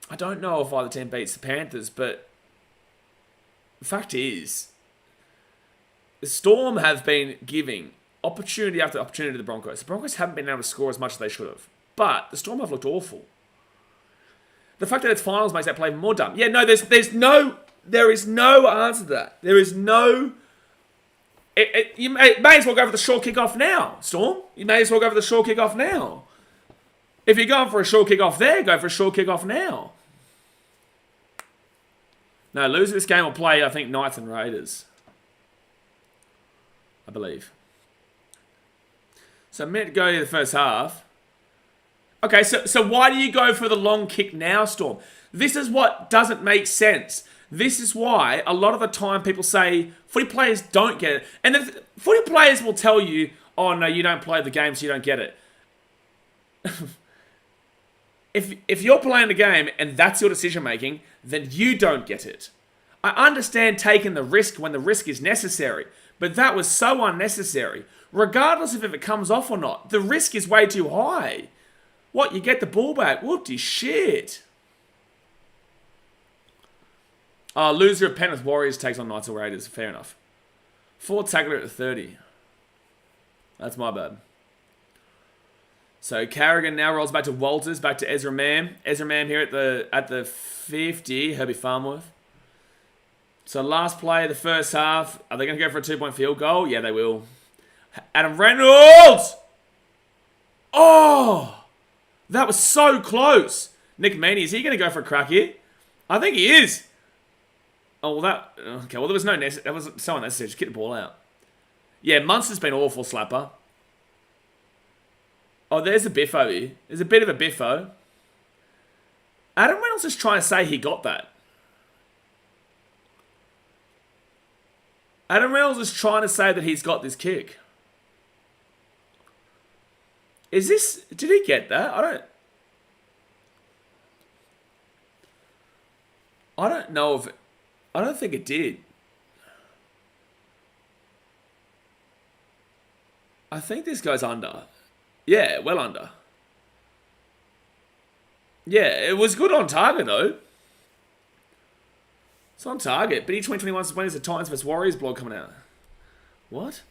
I don't know if either team beats the Panthers, but the fact is, the Storm have been giving opportunity after opportunity to the Broncos. The Broncos haven't been able to score as much as they should have. But the Storm have looked awful. The fact that it's finals makes that play more dumb. Yeah, no, there is no answer to that. There is no... You may as well go for the short kick-off now, Storm. You may as well go for the short kick-off now. If you're going for a short kick-off there, go for a short kick-off now. No, loser this game will play, I think, Knights and Raiders. I believe. So a minute to go to the first half. Okay, so why do you go for the long kick now, Storm? This is what doesn't make sense. This is why a lot of the time people say footy players don't get it. And the footy players will tell you, oh no, you don't play the game so you don't get it. If you're playing the game and that's your decision making, then you don't get it. I understand taking the risk when the risk is necessary, but that was so unnecessary. Regardless of if it comes off or not, the risk is way too high. What, you get the ball back? Whoopty shit. Loser of Penrith Warriors takes on Knights or Raiders. Fair enough. Ford Taggart at 30. That's my bad. So Carrigan now rolls back to Walters, back to Ezra Mam. Ezra Mam here at the 50. Herbie Farmworth. So last play of the first half. Are they going to go for a 2-point field goal? Yeah, they will. Adam Reynolds! Oh! That was so close. Nick Meaney, is he going to go for a crack here? I think he is. Oh, well, okay, well, there was no necessary. That was so unnecessary. Just get the ball out. Yeah, Munster's been awful, Slapper. Oh, there's a biffo here. There's a bit of a biffo. Adam Reynolds is trying to say he got that. Adam Reynolds is trying to say that he's got this kick. Is this... Did he get that? I don't know if... I don't think it did. I think this goes under. Yeah, well under. Yeah, it was good on target, though. It's on target. BD 2021 when is the Titans vs Warriors blog coming out? What?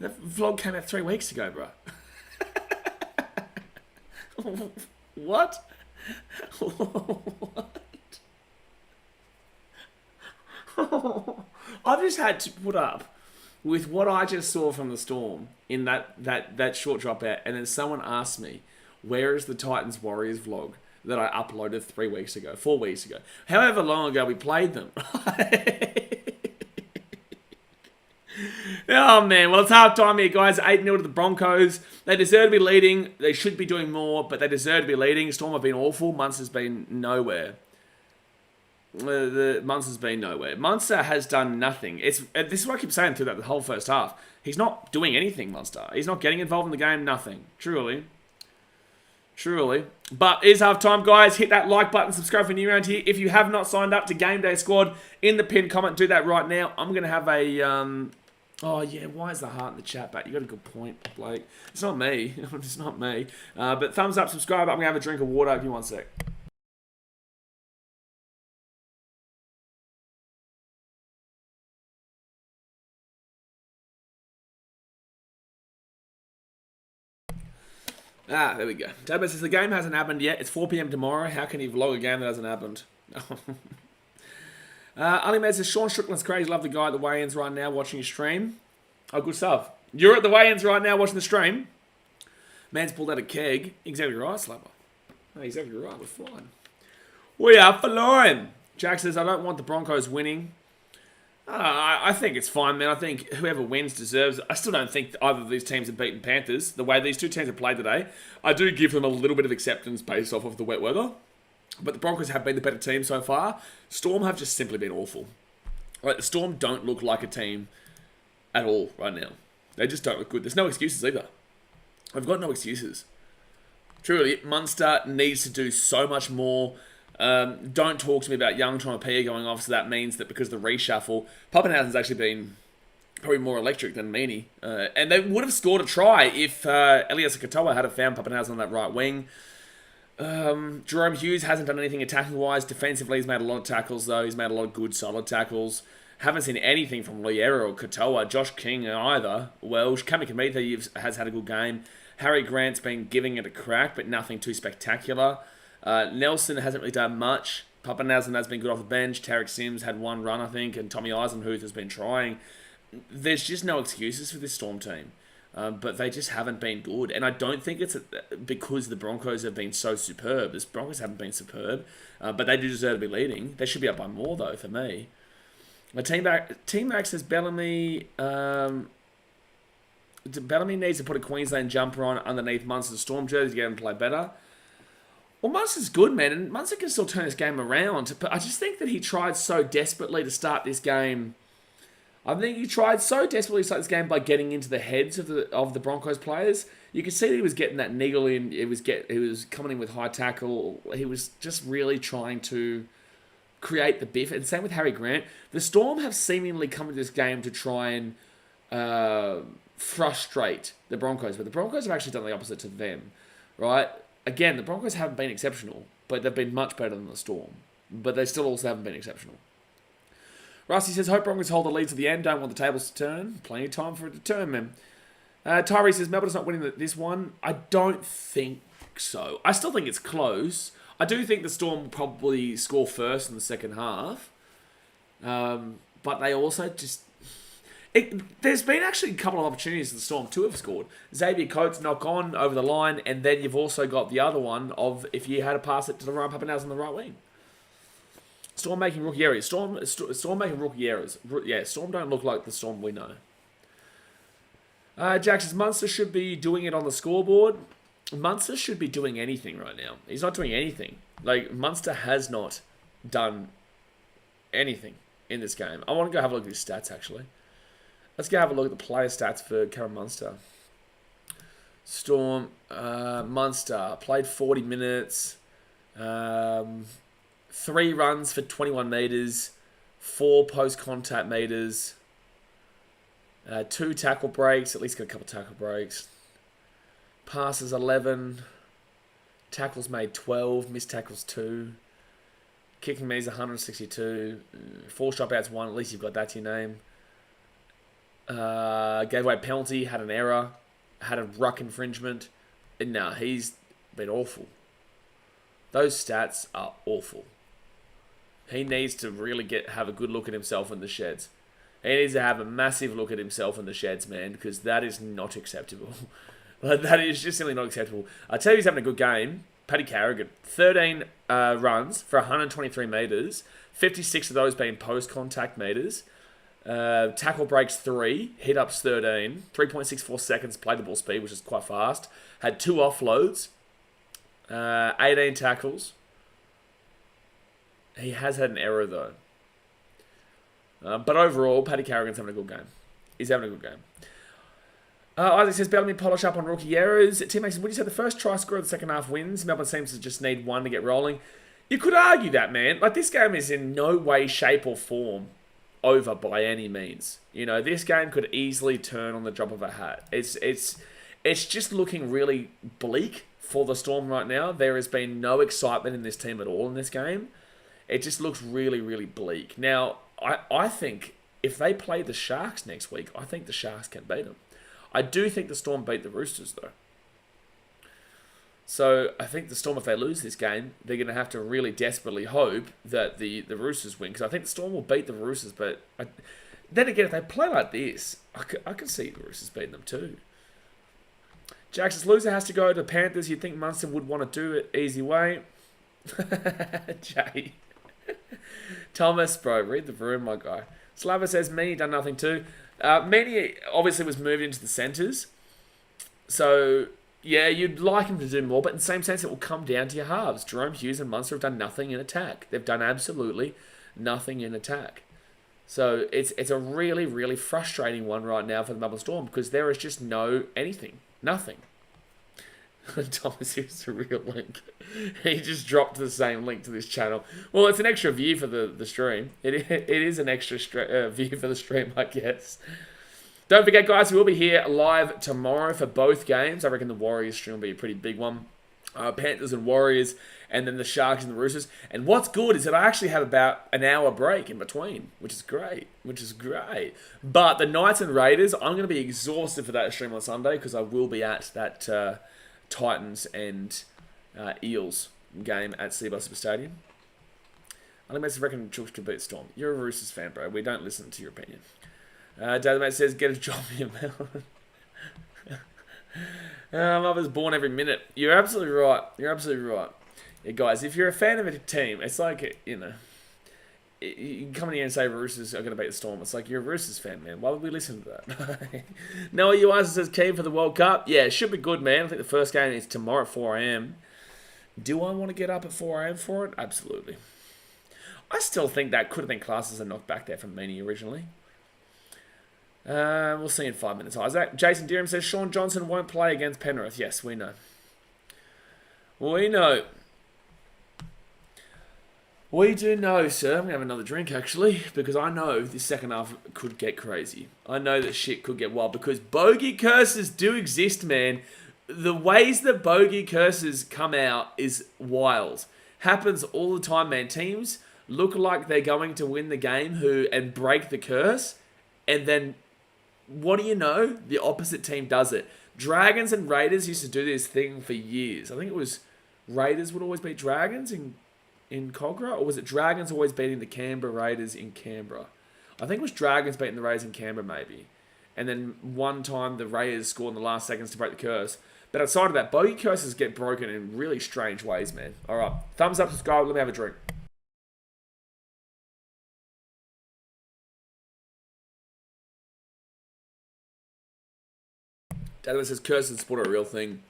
That vlog came out 3 weeks ago, bro. What? What? I've just had to put up with what I just saw from the Storm in that short dropout, and then someone asked me, where is the Titans Warriors vlog that I uploaded 3 weeks ago, 4 weeks ago, however long ago we played them. Oh man, well it's half time here, guys. 8-0 to the Broncos. They deserve to be leading. They should be doing more, but they deserve to be leading. Storm have been awful. Munster's been nowhere. Munster's been nowhere. Munster has done nothing. This is what I keep saying through the whole first half. He's not doing anything, Munster. He's not getting involved in the game, nothing. Truly. But it is half time, guys. Hit that like button, subscribe for new around here. If you have not signed up to GameDay Squad, in the pinned comment, do that right now. I'm going to have a... Oh, yeah, why is the heart in the chat back? You got a good point, Blake. It's not me. It's not me. But thumbs up, subscribe. I'm going to have a drink of water. Give me 1 sec. There we go. Tabas says the game hasn't happened yet. It's 4 PM tomorrow. How can he vlog a game that hasn't happened? Ali Med says Sean Strickland's crazy. Love the guy at the weigh-ins right now watching his stream. Oh, good stuff. You're at the weigh-ins right now watching the stream. Man's pulled out a keg. Exactly right, Slapper. Oh, exactly right. We're flying. We are flying. Jack says, I don't want the Broncos winning. I think it's fine, man. I think whoever wins deserves... I still don't think either of these teams have beaten Panthers. The way these two teams have played today, I do give them a little bit of acceptance based off of the wet weather. But the Broncos have been the better team so far. Storm have just simply been awful. Right, the Storm don't look like a team at all right now. They just don't look good. There's no excuses either. I've got no excuses. Truly, Munster needs to do so much more. Don't talk to me about Young Tronopia going off, so that means that because of the reshuffle, Pappenhausen's actually been probably more electric than Meaney. And they would have scored a try if Elias Katoa had found Pappenhausen on that right wing. Jerome Hughes hasn't done anything attacking-wise. Defensively, he's made a lot of tackles, though. He's made a lot of good, solid tackles. Haven't seen anything from Liera or Katoa. Josh King either. Welsh. Kami Kamita has had a good game. Harry Grant's been giving it a crack, but nothing too spectacular. Nelson hasn't really done much. Pappenhausen has been good off the bench. Tarek Sims had 1 run, I think, and Tommy Eisenhuth has been trying. There's just no excuses for this Storm team. But they just haven't been good. And I don't think it's because the Broncos have been so superb. The Broncos haven't been superb, but they do deserve to be leading. They should be up by more, though, for me. Team Max says Bellamy... Bellamy needs to put a Queensland jumper on underneath Munster's Storm jersey to get him to play better. Well, Munster's good, man, and Munster can still turn this game around. But I just think that he tried so desperately to start this game. I think he tried so desperately to start this game by getting into the heads of the Broncos players. You could see that he was getting that niggle in. He was coming in with high tackle. He was just really trying to create the biff. And same with Harry Grant. The Storm have seemingly come to this game to try and frustrate the Broncos, but the Broncos have actually done the opposite to them, right? Again, the Broncos haven't been exceptional, but they've been much better than the Storm. But they still also haven't been exceptional. Rusty says, hope Broncos hold the lead to the end. Don't want the tables to turn. Plenty of time for it to turn, man. Tyree says, Melbourne's not winning this one. I don't think so. I still think it's close. I do think the Storm will probably score first in the second half. But they also just... there's been actually a couple of opportunities for the Storm to have scored. Xavier Coates knock on over the line, and then you've also got the other one of if you had to pass it to the right, Pappenhausen on the right wing. Storm making rookie errors. Storm making rookie errors. Yeah, Storm don't look like the Storm we know. Jack says, Munster should be doing it on the scoreboard. Munster should be doing anything right now. He's not doing anything. Like, Munster has not done anything in this game. I want to go have a look at his stats, actually. Let's go have a look at the player stats for Cameron Munster. Storm, Munster, played 40 minutes, 3 runs for 21 metres, 4 post-contact metres, 2 tackle breaks, at least got a couple tackle breaks. Passes 11, tackles made 12, missed tackles 2. Kicking means 162, 4 shot-outs 1, at least you've got that to your name. Gave away a penalty, had an error, had a ruck infringement. And no, he's been awful. Those stats are awful. He needs to really have a good look at himself in the sheds. He needs to have a massive look at himself in the sheds, man, because that is not acceptable. That is just simply not acceptable. I tell you he's having a good game. Paddy Carrigan, 13 runs for 123 metres, 56 of those being post-contact metres. Tackle breaks 3, hit ups 13, 3.64 seconds played the ball speed, which is quite fast. Had 2 offloads, 18 tackles. He has had an error though. But overall, Paddy Carrigan's having a good game. He's having a good game. Isaac says, Bellamy polish up on rookie errors. Tim Mason, would you say the first try score of the second half wins? Melbourne seems to just need one to get rolling. You could argue that, man. Like, this game is in no way, shape or form over by any means. You know, this game could easily turn on the drop of a hat. It's just looking really bleak for the Storm right now. There has been no excitement in this team at all in this game. It just looks really, really bleak. Now, I think if they play the Sharks next week, I think the Sharks can beat them. I do think the Storm beat the Roosters, though. So I think the Storm, if they lose this game, they're going to have to really desperately hope that the Roosters win. Because I think the Storm will beat the Roosters. But then again, if they play like this, I can see the Roosters beating them too. Jackson's loser has to go to Panthers. You'd think Munster would want to do it easy way. Jay. Thomas, bro, read the room, my guy. Slava says, Meany done nothing too. Meany obviously was moved into the centres. So, yeah, you'd like him to do more, but in the same sense, it will come down to your halves. Jerome Hughes and Munster have done nothing in attack. They've done absolutely nothing in attack. So, it's a really, really frustrating one right now for the Melbourne Storm because there is just nothing. Thomas, here's the real link. He just dropped the same link to this channel. Well, it's an extra view for the stream. It is an extra view for the stream, I guess. Don't forget, guys, we will be here live tomorrow for both games. I reckon the Warriors stream will be a pretty big one. Panthers and Warriors, and then the Sharks and the Roosters. And what's good is that I actually have about an hour break in between, which is great. But the Knights and Raiders, I'm going to be exhausted for that stream on Sunday because I will be at that Titans and Eels game at Seabull Super Stadium. I think Mason reckon Chooks could beat Storm. You're a Roosters fan, bro. We don't listen to your opinion. David Mate says, get a job in Melbourne. Love is born every minute. You're absolutely right. Yeah, guys, if you're a fan of a team, it's like, you know, you come in here and say Roosters are going to beat the Storm. It's like, you're a Roosters fan, man. Why would we listen to that? Noah Uasa says, keen for the World Cup. Yeah, it should be good, man. I think the first game is tomorrow at 4 a.m. Do I want to get up at 4 a.m. for it? Absolutely. I still think that could have been classed as a knockback there from Meany originally. We'll see in 5 minutes. Isaac. Jason Deerham says, Sean Johnson won't play against Penrith. Yes, we know. We know. We do know, sir. I'm going to have another drink, actually, because I know this second half could get crazy. I know that shit could get wild, because bogey curses do exist, man. The ways that bogey curses come out is wild. Happens all the time, man. Teams look like they're going to win the game and break the curse, and then, what do you know? The opposite team does it. Dragons and Raiders used to do this thing for years. I think it was Raiders would always beat Dragons in Cogra, or was it Dragons always beating the Canberra Raiders in Canberra? I think it was Dragons beating the Raiders in Canberra, maybe. And then one time the Raiders scored in the last seconds to break the curse. But outside of that, bogey curses get broken in really strange ways, man. All right, thumbs up, subscribe, let me have a drink. David says curses in sport are a real thing.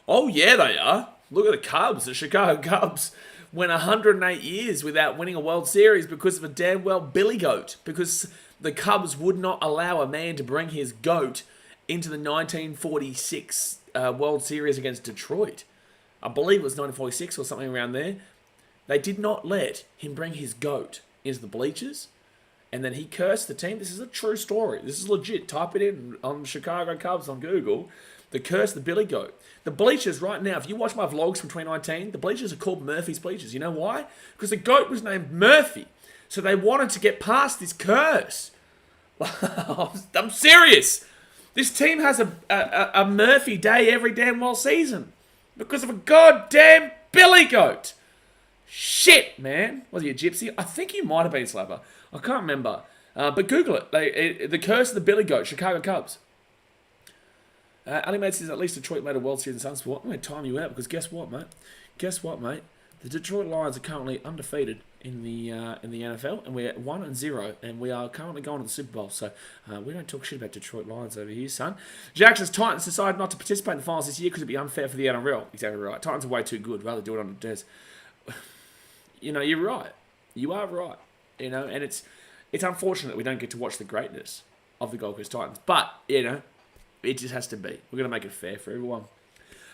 Oh yeah, they are. Look at the Cubs, the Chicago Cubs. Went 108 years without winning a World Series because of a damn well billy goat. Because the Cubs would not allow a man to bring his goat into the 1946 World Series against Detroit. I believe it was 1946 or something around there. They did not let him bring his goat into the bleachers. And then he cursed the team. This is a true story. This is legit. Type it in on Chicago Cubs on Google. The curse, the billy goat. The bleachers right now, if you watch my vlogs from 2019, the bleachers are called Murphy's Bleachers. You know why? Because the goat was named Murphy. So they wanted to get past this curse. I'm serious. This team has a Murphy day every damn well season. Because of a goddamn billy goat. Shit, man. Was he a gypsy? I think he might have been Slapper. I can't remember. But Google it. The curse of the billy goat, Chicago Cubs. Ali Mate says at least Detroit made a World Series in Sunsport. I'm going to time you out because guess what, mate? Guess what, mate? The Detroit Lions are currently undefeated in the NFL, and we're 1-0, and we are currently going to the Super Bowl. So we don't talk shit about Detroit Lions over here, son. Jackson's Titans decided not to participate in the finals this year because it'd be unfair for the NRL. Exactly right. Titans are way too good. Rather do it on the Des. You know, you're right. You are right. You know, and it's unfortunate we don't get to watch the greatness of the Gold Coast Titans, but you know. It just has to be. We're going to make it fair for everyone.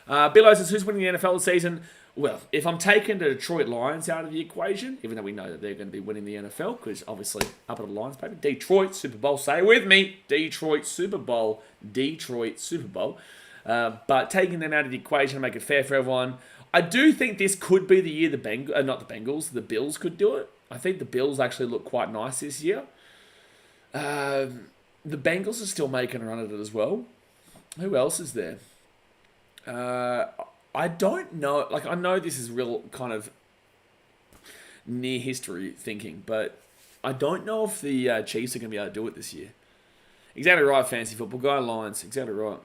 Billo says, who's winning the NFL this season? Well, if I'm taking the Detroit Lions out of the equation, even though we know that they're going to be winning the NFL, because obviously up at the Lions, baby. Detroit Super Bowl. Say it with me. Detroit Super Bowl. Detroit Super Bowl. But taking them out of the equation to make it fair for everyone, I do think this could be the year the Bills could do it. I think the Bills actually look quite nice this year. The Bengals are still making a run at it as well. Who else is there? I don't know. Like, I know this is real kind of near history thinking, but I don't know if the Chiefs are going to be able to do it this year. Exactly right, fancy football guy. Lions. Exactly right.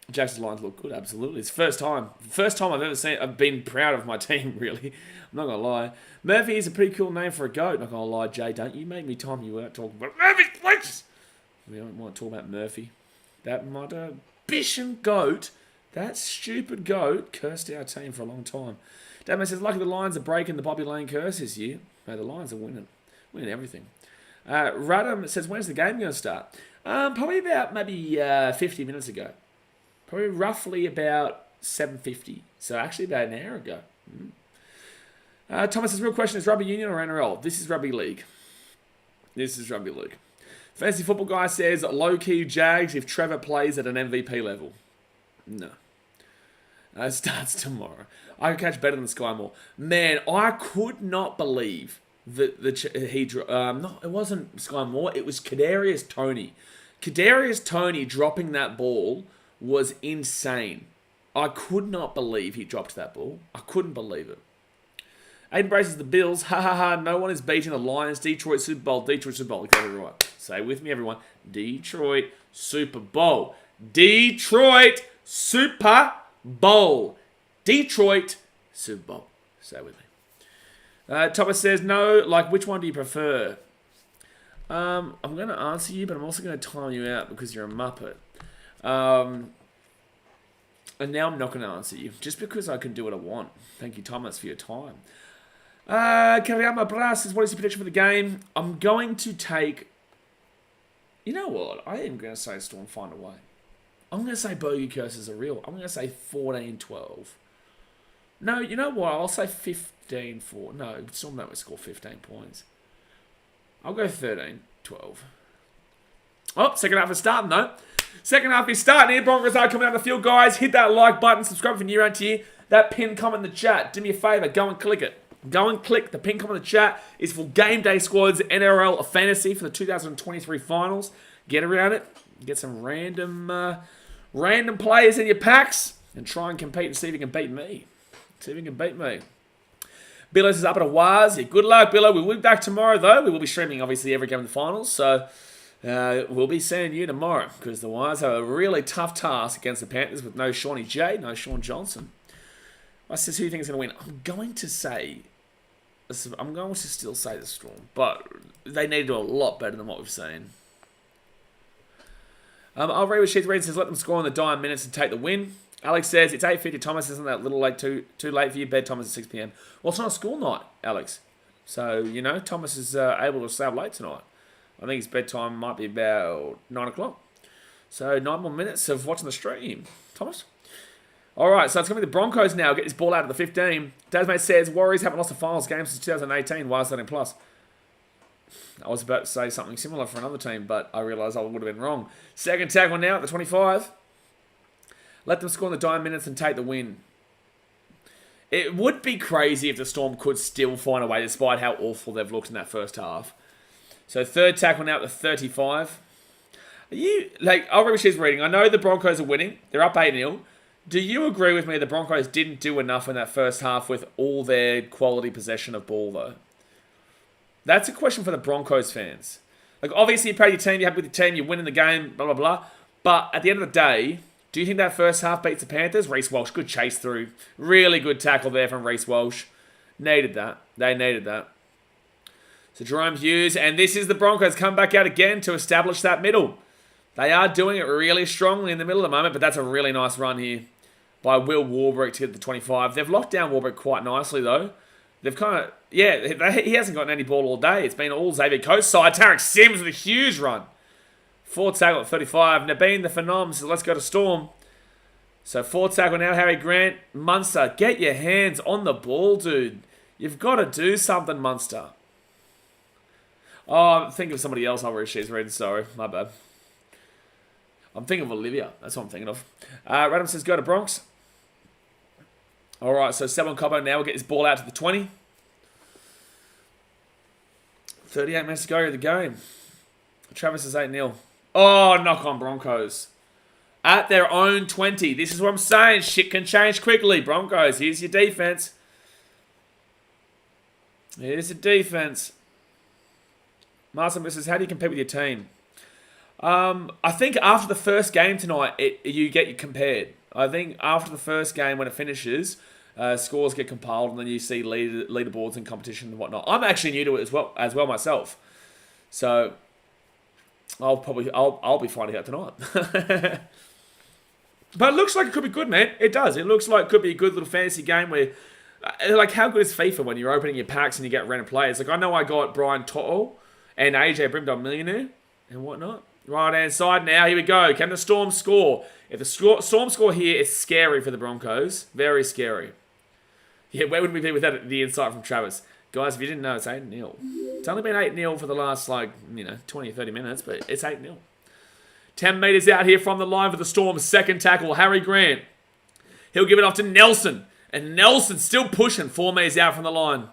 Jackson's Lions look good. Absolutely. It's the first time I've ever seen. I've been proud of my team. Really, I'm not gonna lie. Murphy is a pretty cool name for a goat. Not gonna lie, Jay. Don't you make me time you out talking about Murphy, please. We don't want to talk about Murphy. That mother bishing goat, that stupid goat, cursed our team for a long time. Damon says, lucky the Lions are breaking the Bobby Lane curse this year. No, the Lions are winning everything. Radham says, when's the game going to start? Probably about maybe 50 minutes ago. Probably roughly about 7:50. So actually about an hour ago. Thomas says, real question, is rugby union or NRL? This is rugby league. Fancy football guy says, low-key Jags if Trevor plays at an MVP level. No. It starts tomorrow. I can catch better than Sky Moore. Man, I could not believe that it wasn't Sky Moore. It was Kadarius Toney. Kadarius Toney dropping that ball was insane. I could not believe he dropped that ball. I couldn't believe it. Aiden braces the Bills. Ha ha ha. No one is beating the Lions. Detroit Super Bowl. Detroit Super Bowl. Exactly right. Say with me, everyone. Detroit Super Bowl. Detroit Super Bowl. Detroit Super Bowl. Say with me. Thomas says, no, like, which one do you prefer? I'm going to answer you, but I'm also going to time you out because you're a muppet. And now I'm not going to answer you, just because I can do what I want. Thank you, Thomas, for your time. Kariyama Brass says, what is your prediction for the game? I'm going to take... You know what? I am going to say Storm find a way. I'm going to say bogey curses are real. I'm going to say 14-12. No, you know what? I'll say 15-4. No, Storm don't score 15 points. I'll go 13-12. Oh, second half is starting, though. Second half is starting here. Broncos are coming out of the field, guys. Hit that like button. Subscribe if you're new around here. That pin comment in the chat. Do me a favour. Go and click it. Go and click. The pin comment in the chat is for GameDay Squad's NRL Fantasy for the 2023 Finals. Get around it. Get some random players in your packs. And try and compete and see if you can beat me. See if you can beat me. Billos is up at a Waz. Yeah, good luck, Billo. We will be back tomorrow, though. We will be streaming, obviously, every game in the finals. So, we'll be seeing you tomorrow. Because the Waz have a really tough task against the Panthers with no Shawnee J, no Sean Johnson. I says, who do you think is going to win? I'm going to still say the Storm. But they need to do a lot better than what we've seen. I'll read what Sheets Reed says, let them score in the dying minutes and take the win. Alex says, it's 8:50. Thomas, isn't that a little late, too late for you? Bedtime is at 6 p.m. Well, it's not a school night, Alex. So, you know, Thomas is able to stay up late tonight. I think his bedtime might be about 9 o'clock. So, 9 more minutes of watching the stream. Thomas? All right, so it's going to be the Broncos now. Get this ball out of the 15. Dasmate says, Warriors haven't lost a finals game since 2018. Why is that in plus? I was about to say something similar for another team, but I realised I would have been wrong. Second tackle now at the 25. Let them score in the dying minutes and take the win. It would be crazy if the Storm could still find a way, despite how awful they've looked in that first half. So third tackle now at the 35. I'll read what she's reading. I know the Broncos are winning. They're up 8-0. Do you agree with me the Broncos didn't do enough in that first half with all their quality possession of ball, though? That's a question for the Broncos fans. Like, obviously, you're proud of your team, you're happy with your team, you're winning the game, blah, blah, blah. But at the end of the day, do you think that first half beats the Panthers? Reece Walsh, good chase through. Really good tackle there from Reece Walsh. Needed that. They needed that. So Jerome Hughes, and this is the Broncos come back out again to establish that middle. They are doing it really strongly in the middle at the moment, but that's a really nice run here by Will Warbrick to get the 25. They've locked down Warbrick quite nicely, though. They've kind of, he hasn't gotten any ball all day. It's been all Xavier Coates side. Tarek Sims with a huge run. Fourth tackle at 35. Nabeen the Phenom says, let's go to Storm. So fourth tackle now, Harry Grant. Munster, get your hands on the ball, dude. You've got to do something, Munster. Oh, I'm thinking of somebody else. I'll read she's reading. Sorry, my bad. I'm thinking of Olivia. That's what I'm thinking of. Radham says, go to Bronx. All right, so Selwyn Cobbo now will get his ball out to the 20. 38 minutes to go of the game. Travis is 8-0. Oh, knock on Broncos. At their own 20. This is what I'm saying. Shit can change quickly. Broncos, here's your defense. Here's the defense. Martin says, how do you compete with your team? I think after the first game tonight, you get compared. I think after the first game, when it finishes, scores get compiled, and then you see leaderboards and competition and whatnot. I'm actually new to it as well myself. So I'll be finding out tonight. But it looks like it could be good, man. It does. It looks like it could be a good little fantasy game where, like, how good is FIFA when you're opening your packs and you get random players? Like, I know I got Brian To'o and AJ Brimdon Millionaire and whatnot. Right hand side now. Here we go. Can the Storm score? If the Storm score here, it's scary for the Broncos. Very scary. Yeah, where would we be without the insight from Travis? Guys, if you didn't know, it's 8-0. It's only been 8-0 for the last, 20 or 30 minutes, but it's 8-0. 10 metres out here from the line for the Storm. Second tackle, Harry Grant. He'll give it off to Nelson. And Nelson still pushing 4 metres out from the line.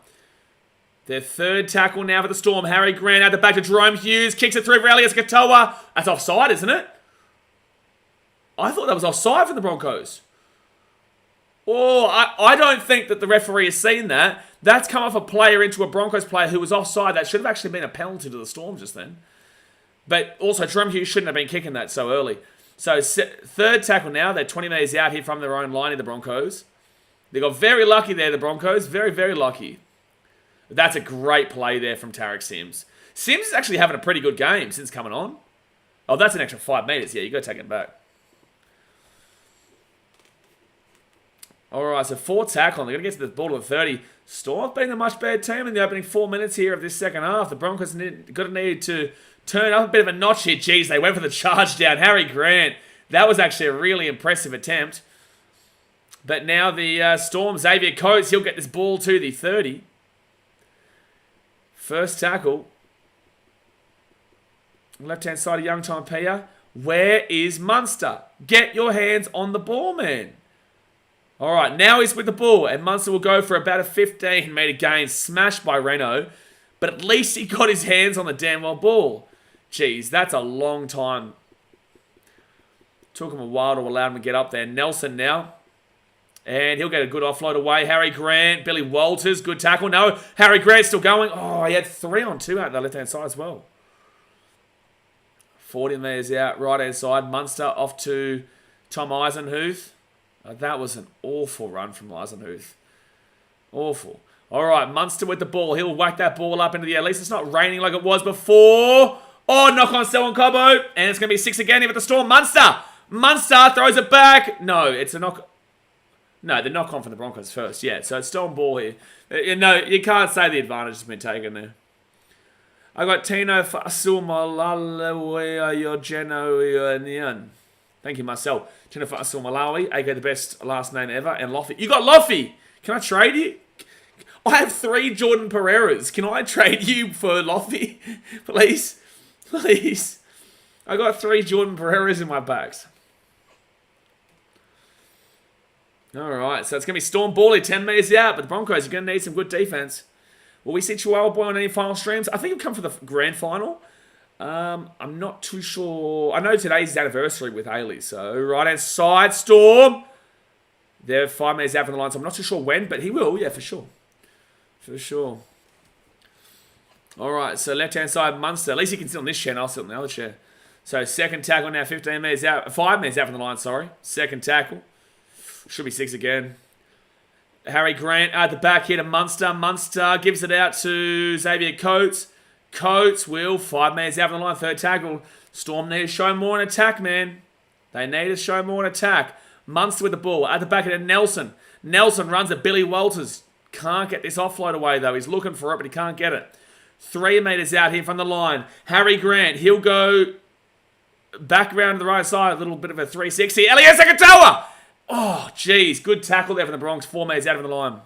Their third tackle now for the Storm. Harry Grant out the back to Jerome Hughes. Kicks it through for Elias Katoa. That's offside, isn't it? I thought that was offside for the Broncos. Oh, I don't think that the referee has seen that. That's come off a player into a Broncos player who was offside. That should have actually been a penalty to the Storm just then. But also, Jerome Hughes shouldn't have been kicking that so early. So, third tackle now. They're 20 metres out here from their own line in the Broncos. They got very lucky there, the Broncos. Very, very lucky. That's a great play there from Tarek Sims. Sims is actually having a pretty good game since coming on. Oh, that's an extra 5 metres. Yeah, you got to take it back. All right, so 4 tackle. They're going to get to the ball to the 30. Storm being a much better team in the opening 4 minutes here of this second half. The Broncos going to need to turn up a bit of a notch here. Jeez, they went for the charge down. Harry Grant. That was actually a really impressive attempt. But now the Storm, Xavier Coates, he'll get this ball to the 30. First tackle. Left-hand side of Young Time Pia. Where is Munster? Get your hands on the ball, man. All right, now he's with the ball, and Munster will go for about a 15-metre gain, smashed by Reno, but at least he got his hands on the damn well ball. Jeez, that's a long time. Took him a while to allow him to get up there. Nelson now, and he'll get a good offload away. Harry Grant, Billy Walters, good tackle. No, Harry Grant still going. Oh, he had 3-on-2 out the left-hand side as well. 40 metres out, right-hand side. Munster off to Tom Eisenhuth. That was an awful run from Eisenhuth. Awful. All right, Munster with the ball. He'll whack that ball up into the air. At least it's not raining like it was before. Oh, knock on Selwyn Cobbo. And it's going to be 6 again here with the Storm. Munster throws it back. No, it's a knock. No, the knock on from the Broncos first. Yeah, so it's Storm ball here. No, you can't say the advantage has been taken there. I got Tino Fasumalalawe Yogeno. Thank you, Marcel. Tino Fasumalalawe, aka the best last name ever, and Loffy. You got Loffy! Can I trade you? I have 3 Jordan Pereiras. Can I trade you for Loffy? Please? Please. I got 3 Jordan Pereiras in my bags. Alright, so it's going to be Storm Bally, 10 metres out, but the Broncos are going to need some good defence. Will we see Chihuahua Boy on any final streams? I think he'll come for the grand final. I'm not too sure. I know today's his anniversary with Ailey, so right-hand side, Storm. They're 5 minutes out from the line, so I'm not too sure when, but he will, yeah, for sure. For sure. All right, so left-hand side, Munster. At least he can sit on this chair, and I'll sit on the other chair. So second tackle now, 15 minutes out, 5 minutes out from the line, sorry. Second tackle. Should be 6 again. Harry Grant at the back here to Munster. Munster gives it out to Xavier Coates. Coates will 5 minutes out from the line. Third tackle. Storm need to show more in attack, man. They need to show more in attack. Munster with the ball. At the back of Nelson. Nelson runs at Billy Walters. Can't get this offload away, though. He's looking for it, but he can't get it. 3 metres out here from the line. Harry Grant. He'll go back around to the right side. A little bit of a 360. Elliot Sakatoa! Oh, jeez. Good tackle there from the Bronx. 4 metres out of the line.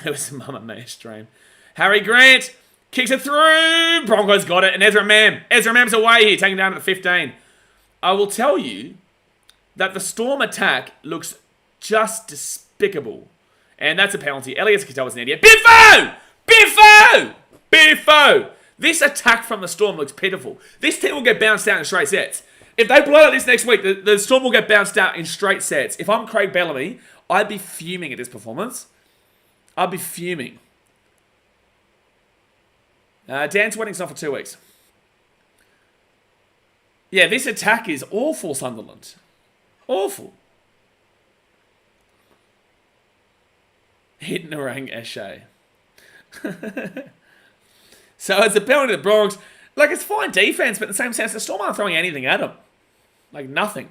It was a Mamma Mia stream. Harry Grant kicks it through. Broncos got it. And Ezra Mam. Ezra Mam's away here. Taking down to the 15. I will tell you that the Storm attack looks just despicable. And that's a penalty. Elliot Sakatoa was an idiot. Biffo! Biffo! Biffo! This attack from the Storm looks pitiful. This team will get bounced out in straight sets. If they blow out this next week, the Storm will get bounced out in straight sets. If I'm Craig Bellamy, I'd be fuming at this performance. I'd be fuming. Dan's wedding's not for 2 weeks. Yeah, this attack is awful, Sunderland. Awful. Hit Narang Eshe. So it's a penalty to the Bronx. Like, it's fine defense, but in the same sense, the Storm aren't throwing anything at them. Like, nothing.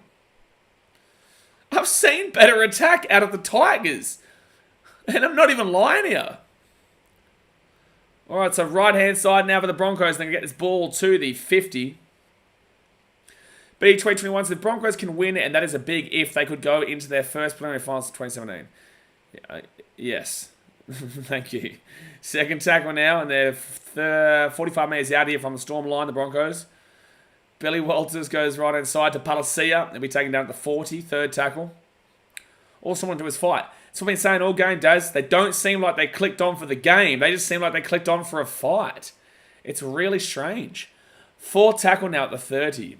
I've seen better attack out of the Tigers. And I'm not even lying here. Alright, so right-hand side now for the Broncos. They're going to get this ball to the 50. B2021 says the Broncos can win, and that is a big if. They could go into their first preliminary finals of 2017. Yeah, yes. Thank you. Second tackle now, and they're 45 metres out here from the Storm line, the Broncos. Billy Walters goes right inside to Palacia. They'll be taken down to the 40. Third tackle. All someone to his fight. That's what I've been saying all game, Daz. They don't seem like they clicked on for the game. They just seem like they clicked on for a fight. It's really strange. Fourth tackle now at the 30.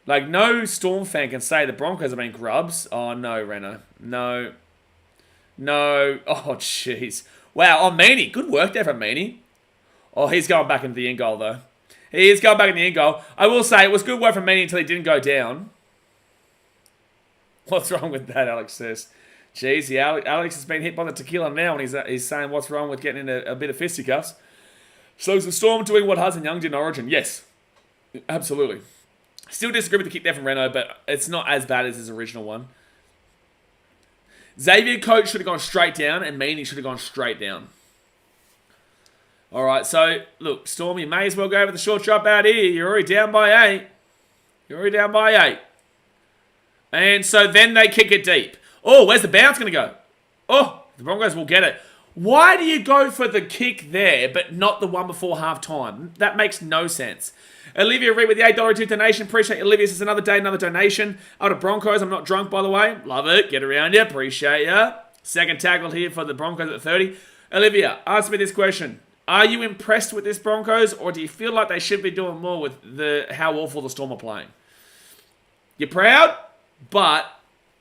Like, no Storm fan can say the Broncos have been grubs. Oh, no, Reno. No. No. Oh, jeez. Wow. Oh, Meany. Good work there from Meany. Oh, he's going back into the end goal, though. He is going back in the end goal. I will say, it was good work from Meany until he didn't go down. What's wrong with that, Alex says? Jeez, Alex has been hit by the tequila now, and he's saying what's wrong with getting in a bit of fisticuffs. So is the Storm doing what Hudson Young did in Origin? Yes, absolutely. Still disagree with the kick there from Renault, but it's not as bad as his original one. Xavier Coates should have gone straight down, and Meany should have gone straight down. All right, so, look, Storm, you may as well go with the short drop out here. You're already down by 8. And so then they kick it deep. Oh, where's the bounce going to go? Oh, the Broncos will get it. Why do you go for the kick there, but not the one before halftime? That makes no sense. Olivia Reed with the $8 donation. Appreciate you, Olivia. This is another day, another donation. Out of Broncos. I'm not drunk, by the way. Love it. Get around you. Appreciate you. Second tackle here for the Broncos at 30. Olivia, ask me this question. Are you impressed with this Broncos, or do you feel like they should be doing more with how awful the Storm are playing? You're proud, but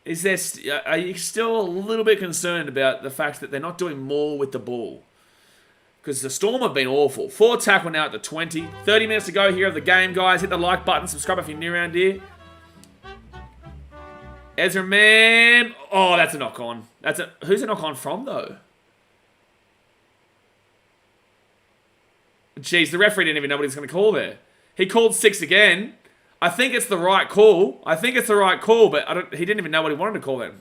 are you still a little bit concerned about the fact that they're not doing more with the ball? Because the Storm have been awful. 4 tackle now at the 20. 30 minutes to go here of the game, guys. Hit the like button. Subscribe if you're new around here. Ezra Man. Oh, that's a knock on. Who's a knock on from, though? Jeez, the referee didn't even know what he was going to call there. He called 6 again. I think it's the right call. But he didn't even know what he wanted to call them.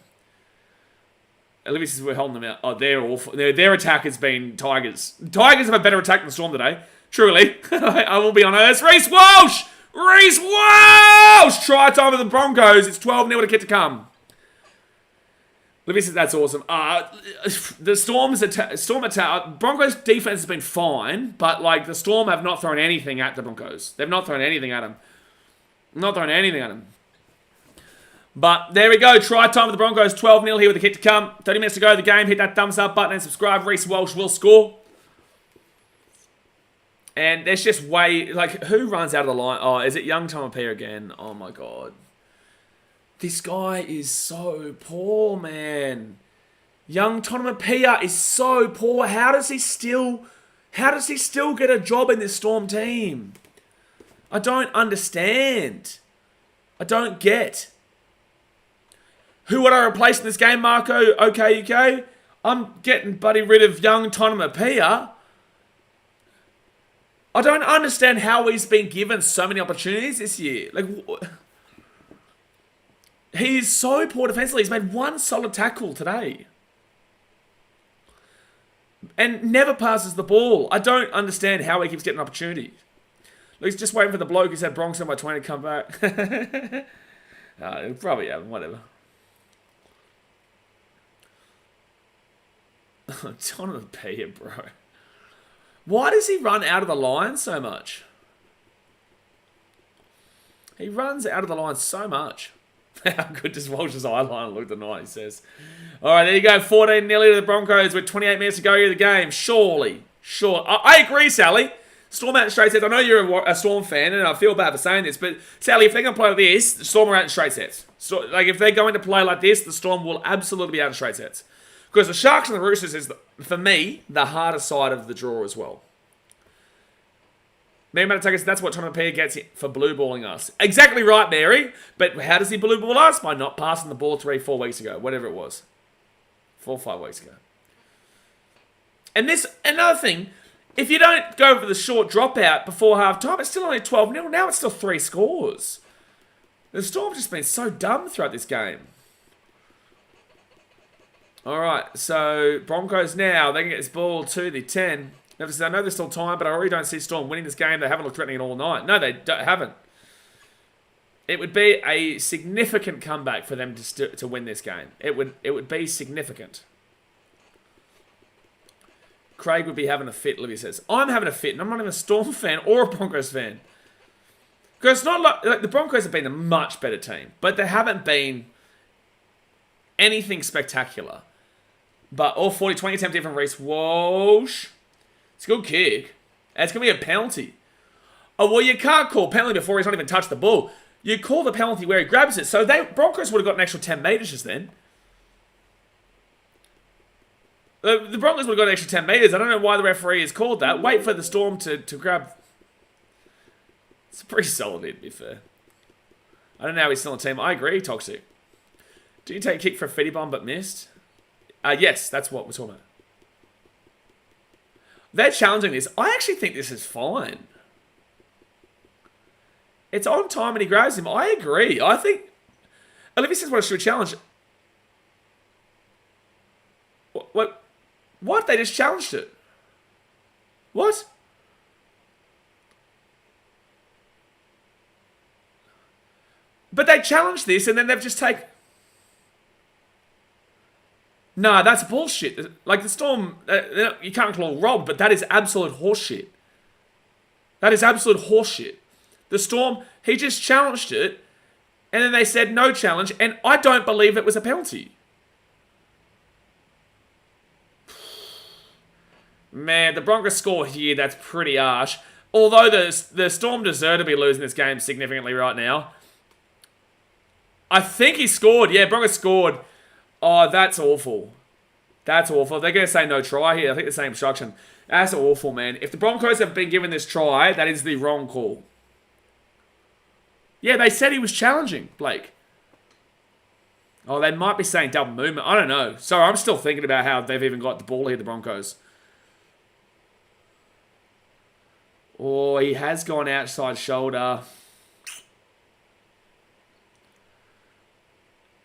Olivia says we're holding them out. Oh, they're awful. Their attack has been Tigers. Tigers have a better attack than the Storm today. Truly. I will be honest. Reece Walsh! Try time of the Broncos. It's 12-0 to get to come. Olivia says that's awesome. The Storm attack. Broncos defense has been fine, but like the Storm have not thrown anything at the Broncos. They've not thrown anything at them. But there we go. Try time for the Broncos. 12-0 here with the kick to come. 30 minutes to go of the game. Hit that thumbs up button and subscribe. Reece Walsh will score. And there's just who runs out of the line? Oh, is it young Tomapia again? Oh my God. This guy is so poor, man. Young Tomapia is so poor. How does he still get a job in this Storm team? I don't understand. I don't get. Who would I replace in this game, Marco? Okay, UK. I'm getting rid of young Tonamapia. I don't understand how he's been given so many opportunities this year. He is so poor defensively. He's made 1 solid tackle today. And never passes the ball. I don't understand how he keeps getting opportunities. He's just waiting for the bloke who said Broncos by 20 to come back. He'll probably have him, whatever. Jonathan P, bro. Why does he run out of the line so much? He runs out of the line so much. How good does Walsh's eyeliner look tonight, he says. All right, there you go. 14 nearly to the Broncos with 28 minutes to go here in the game. Surely. I agree, Sally. Storm out in straight sets. I know you're a Storm fan, and I feel bad for saying this, but Sally, if they're going to play like this, the Storm are out in straight sets. So, if they're going to play like this, the Storm will absolutely be out in straight sets. Because the Sharks and the Roosters is, for me, the harder side of the draw as well. Mary Matatakas, that's what Tonapia gets for blue balling us. Exactly right, Mary. But how does he blue ball us? By not passing the ball 3-4 weeks ago. Whatever it was. 4 or 5 weeks ago. And another thing, if you don't go for the short dropout before half-time, it's still only 12-0. Now it's still 3 scores. The Storm's just been so dumb throughout this game. Alright, so Broncos now, they can get this ball to the 10. I know there's still time, but I already don't see Storm winning this game. They haven't looked threatening all night. No, they haven't. It would be a significant comeback for them to win this game. It would be significant. Craig would be having a fit, Livy says. I'm having a fit, and I'm not even a Storm fan or a Broncos fan. Because it's not like the Broncos have been a much better team, but they haven't been anything spectacular. But all 40-20 attempt here from Reece Walsh. It's a good kick. And it's going to be a penalty. Oh, well, you can't call penalty before he's not even touched the ball. You call the penalty where he grabs it. So Broncos would have got an extra 10 metres just then. The Broncos would have got an extra 10 metres. I don't know why the referee has called that. Wait for the Storm to grab. It's pretty solid here, to be fair. I don't know how he's still on the team. I agree, Toxic. Did you take a kick for a fitty bomb but missed? Yes, that's what we're talking about. They're challenging this. I actually think this is fine. It's on time and he grabs him. I agree. I think... Olivia says what a should challenge. What? They just challenged it. What? But they challenged this and then they've just taken... Nah, that's bullshit. Like the Storm, you can't call it robbed, but that is absolute horseshit. That is absolute horseshit. The Storm, he just challenged it, and then they said no challenge, and I don't believe it was a penalty. Man, the Broncos score here, that's pretty harsh. Although the Storm deserve to be losing this game significantly right now. I think he scored. Yeah, Broncos scored. Oh, that's awful. That's awful. They're going to say no try here. I think the same instruction. That's awful, man. If the Broncos have been given this try, that is the wrong call. Yeah, they said he was challenging, Blake. Oh, they might be saying double movement. I don't know. Sorry, I'm still thinking about how they've even got the ball here, the Broncos. Oh, he has gone outside shoulder.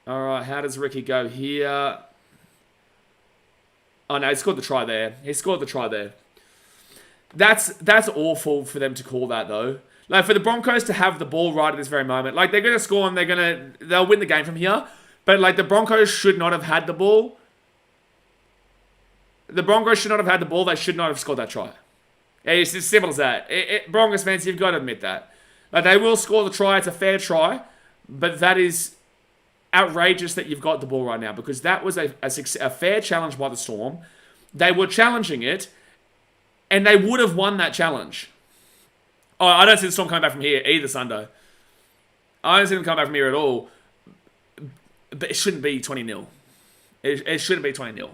All right, how does Ricky go here? Oh, no, he scored the try there. He scored the try there. That's awful for them to call that, though. Like, for the Broncos to have the ball right at this very moment. Like, they're going to score and they'll win the game from here. But, like, the Broncos should not have had the ball. The Broncos should not have had the ball. They should not have scored that try. It's as simple as that. Broncos fans, you've got to admit that. Like, they will score the try. It's a fair try. But that is outrageous that you've got the ball right now, because that was a fair challenge by the Storm. They were challenging it, and they would have won that challenge. Oh, I don't see the Storm coming back from here either, Sunday. I don't see them coming back from here at all. But it shouldn't be 20-0. It shouldn't be 20-0.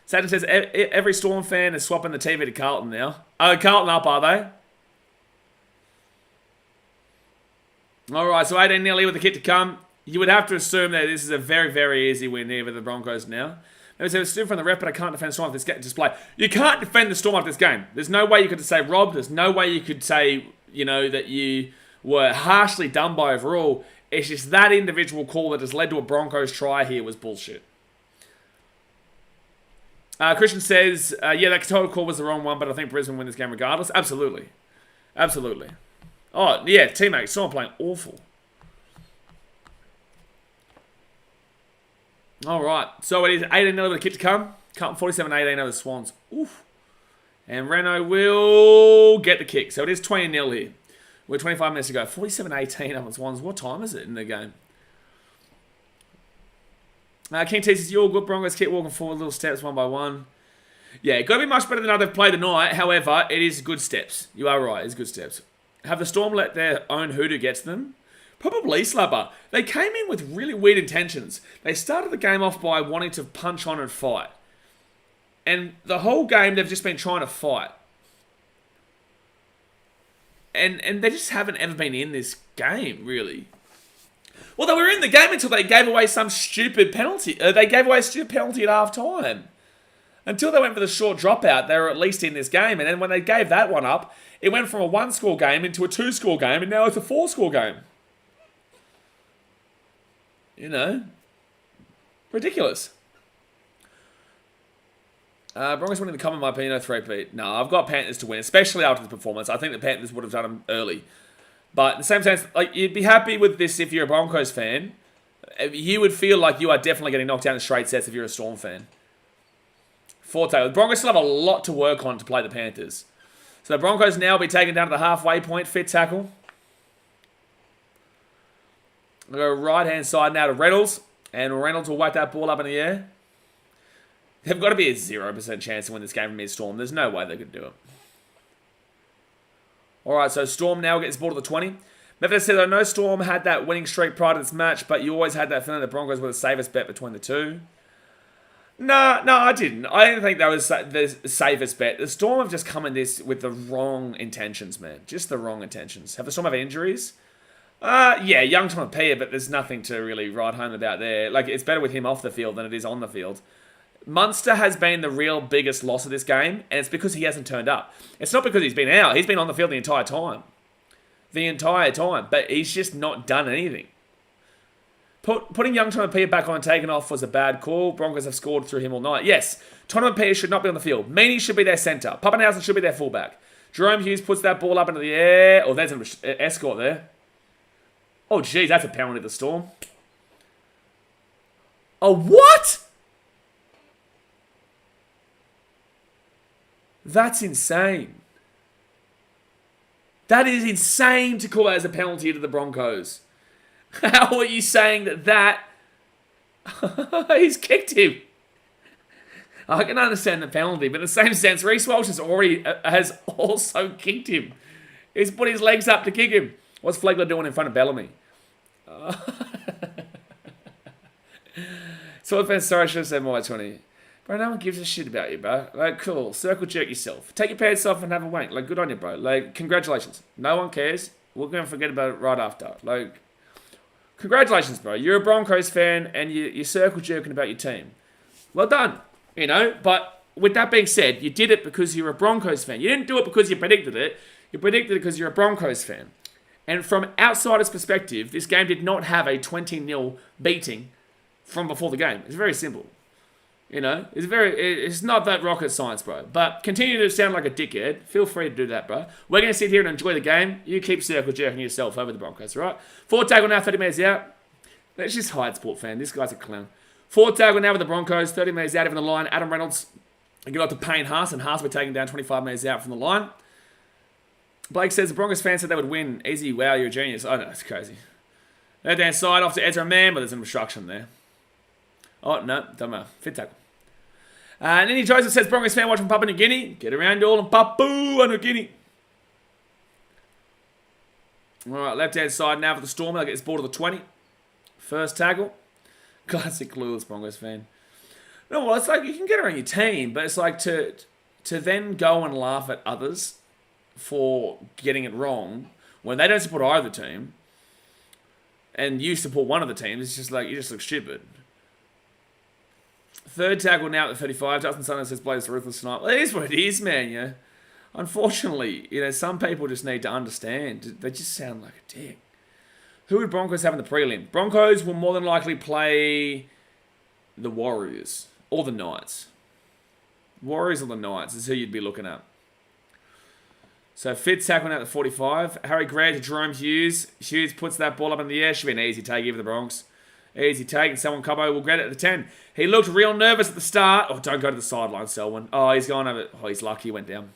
Saturn says every Storm fan is swapping the TV to Carlton now. Carlton up, are they? Alright, so 18-0 here with the kick to come. You would have to assume that this is a very, very easy win here for the Broncos now. Maybe say, still from the rep, but I can't defend the Storm after this display. You can't defend the Storm after this game. There's no way you could say robbed. There's no way you could say, you know, that you were harshly done by overall. It's just that individual call that has led to a Broncos try here was bullshit. Christian says, yeah, that total call was the wrong one, but I think Brisbane win this game regardless. Absolutely. Absolutely. Oh, yeah, teammates. Storm playing awful. All right. So it is 18-0 with the kick to come. Carlton 47-18 over the Swans. Oof. And Renault will get the kick. So it is 20-0 here. We're 25 minutes to go. 47-18 over the Swans. What time is it in the game? King T says, you're good. Broncos keep walking forward little steps one by one. Yeah, got to be much better than how they've played tonight. However, it is good steps. You are right. It's good steps. Have the Storm let their own hoodoo get to them? Probably, Slapper. They came in with really weird intentions. They started the game off by wanting to punch on and fight. And the whole game, they've just been trying to fight. And they just haven't ever been in this game, really. Well, they were in the game until they gave away some stupid penalty. They gave away a stupid penalty at half-time. Until they went for the short dropout, they were at least in this game. And then when they gave that one up, it went from a one-score game into a two-score game, and now it's a four-score game. You know? Ridiculous. Broncos winning the common, in my opinion, no three-peat. No, I've got Panthers to win, especially after the performance. I think the Panthers would have done them early. But in the same sense, like, you'd be happy with this if you're a Broncos fan. You would feel like you are definitely getting knocked down in straight sets if you're a Storm fan. Forte. The Broncos still have a lot to work on to play the Panthers. So the Broncos now will be taken down to the halfway point. Fit tackle. We'll go right-hand side now to Reynolds. And Reynolds will whack that ball up in the air. They've got to be a 0% chance to win this game from mid-Storm. There's no way they could do it. Alright, so Storm now gets the ball to the 20. Memphis said, I know Storm had that winning streak prior to this match, but you always had that feeling the Broncos were the safest bet between the two. No, I didn't. I didn't think that was the safest bet. The Storm have just come in this with the wrong intentions, man. Just the wrong intentions. Have the Storm have injuries? Yeah, young Tomapeia, but there's nothing to really write home about there. Like, it's better with him off the field than it is on the field. Munster has been the real biggest loss of this game, and it's because he hasn't turned up. It's not because he's been out. He's been on the field the entire time. But he's just not done anything. Putting young Tomapeia back on and taking off was a bad call. Broncos have scored through him all night. Yes, Tomapeia should not be on the field. Meany should be their centre. Pappenhausen should be their fullback. Jerome Hughes puts that ball up into the air. Oh, there's an escort there. Oh, jeez, that's a penalty to the Storm. Oh, what? That's insane. That is insane to call that as a penalty to the Broncos. How are you saying that he's kicked him? I can understand the penalty, but in the same sense, Reece Walsh has also kicked him. He's put his legs up to kick him. What's Flegler doing in front of Bellamy? So if sorry, I should have said more 20. Bro, no one gives a shit about you, bro. Like, cool. Circle jerk yourself. Take your pants off and have a wank. Like, good on you, bro. Like, congratulations. No one cares. We're going to forget about it right after. Like, congratulations, bro. You're a Broncos fan and you're circle jerking about your team. Well done. You know, but with that being said, you did it because you're a Broncos fan. You didn't do it because you predicted it. You predicted it because you're a Broncos fan. And from outsider's perspective, this game did not have a 20-0 beating from before the game. It's very simple. You know, it's not that rocket science, bro. But continue to sound like a dickhead. Feel free to do that, bro. We're going to sit here and enjoy the game. You keep circle jerking yourself over the Broncos, right? Forward tackle now, 30 metres out. Let's just hide, sport fan. This guy's a clown. Forward tackle now with the Broncos, 30 metres out of the line. Adam Reynolds, and get out to Payne Haas, and Haas will be taken down 25 metres out from the line. Blake says the Broncos fans said they would win. Easy, wow, you're a genius. I know, it's crazy. Left hand side off to Ezra Mann, but there's an obstruction there. Oh, no, don't matter. Fit tackle. Ninny Joseph says, Broncos fan watching Papua New Guinea. Get around all in Papua New Guinea. All right, left-hand side now for the Storm. They'll get this ball to the 20. First tackle. Classic clueless Broncos fan. No, well, it's like you can get around your team, but it's like to then go and laugh at others for getting it wrong when they don't support either team and you support one of the teams. It's just like, you just look stupid. Third tackle now at the 35. Justin Sanders says, Blaze ruthless tonight. Well, it is what it is, man, yeah. Unfortunately, you know, some people just need to understand. They just sound like a dick. Who would Broncos have in the prelim? Broncos will more than likely play the Warriors or the Knights. Warriors or the Knights is who you'd be looking at. So Fitz tackling out at 45. Harry Grant to Jerome Hughes. Hughes puts that ball up in the air. Should be an easy take here for the Bronx. Easy take, and Selwyn Cobbo will get it at the 10. He looked real nervous at the start. Oh, don't go to the sideline, Selwyn. Oh, he's going over. Oh, he's lucky he went down.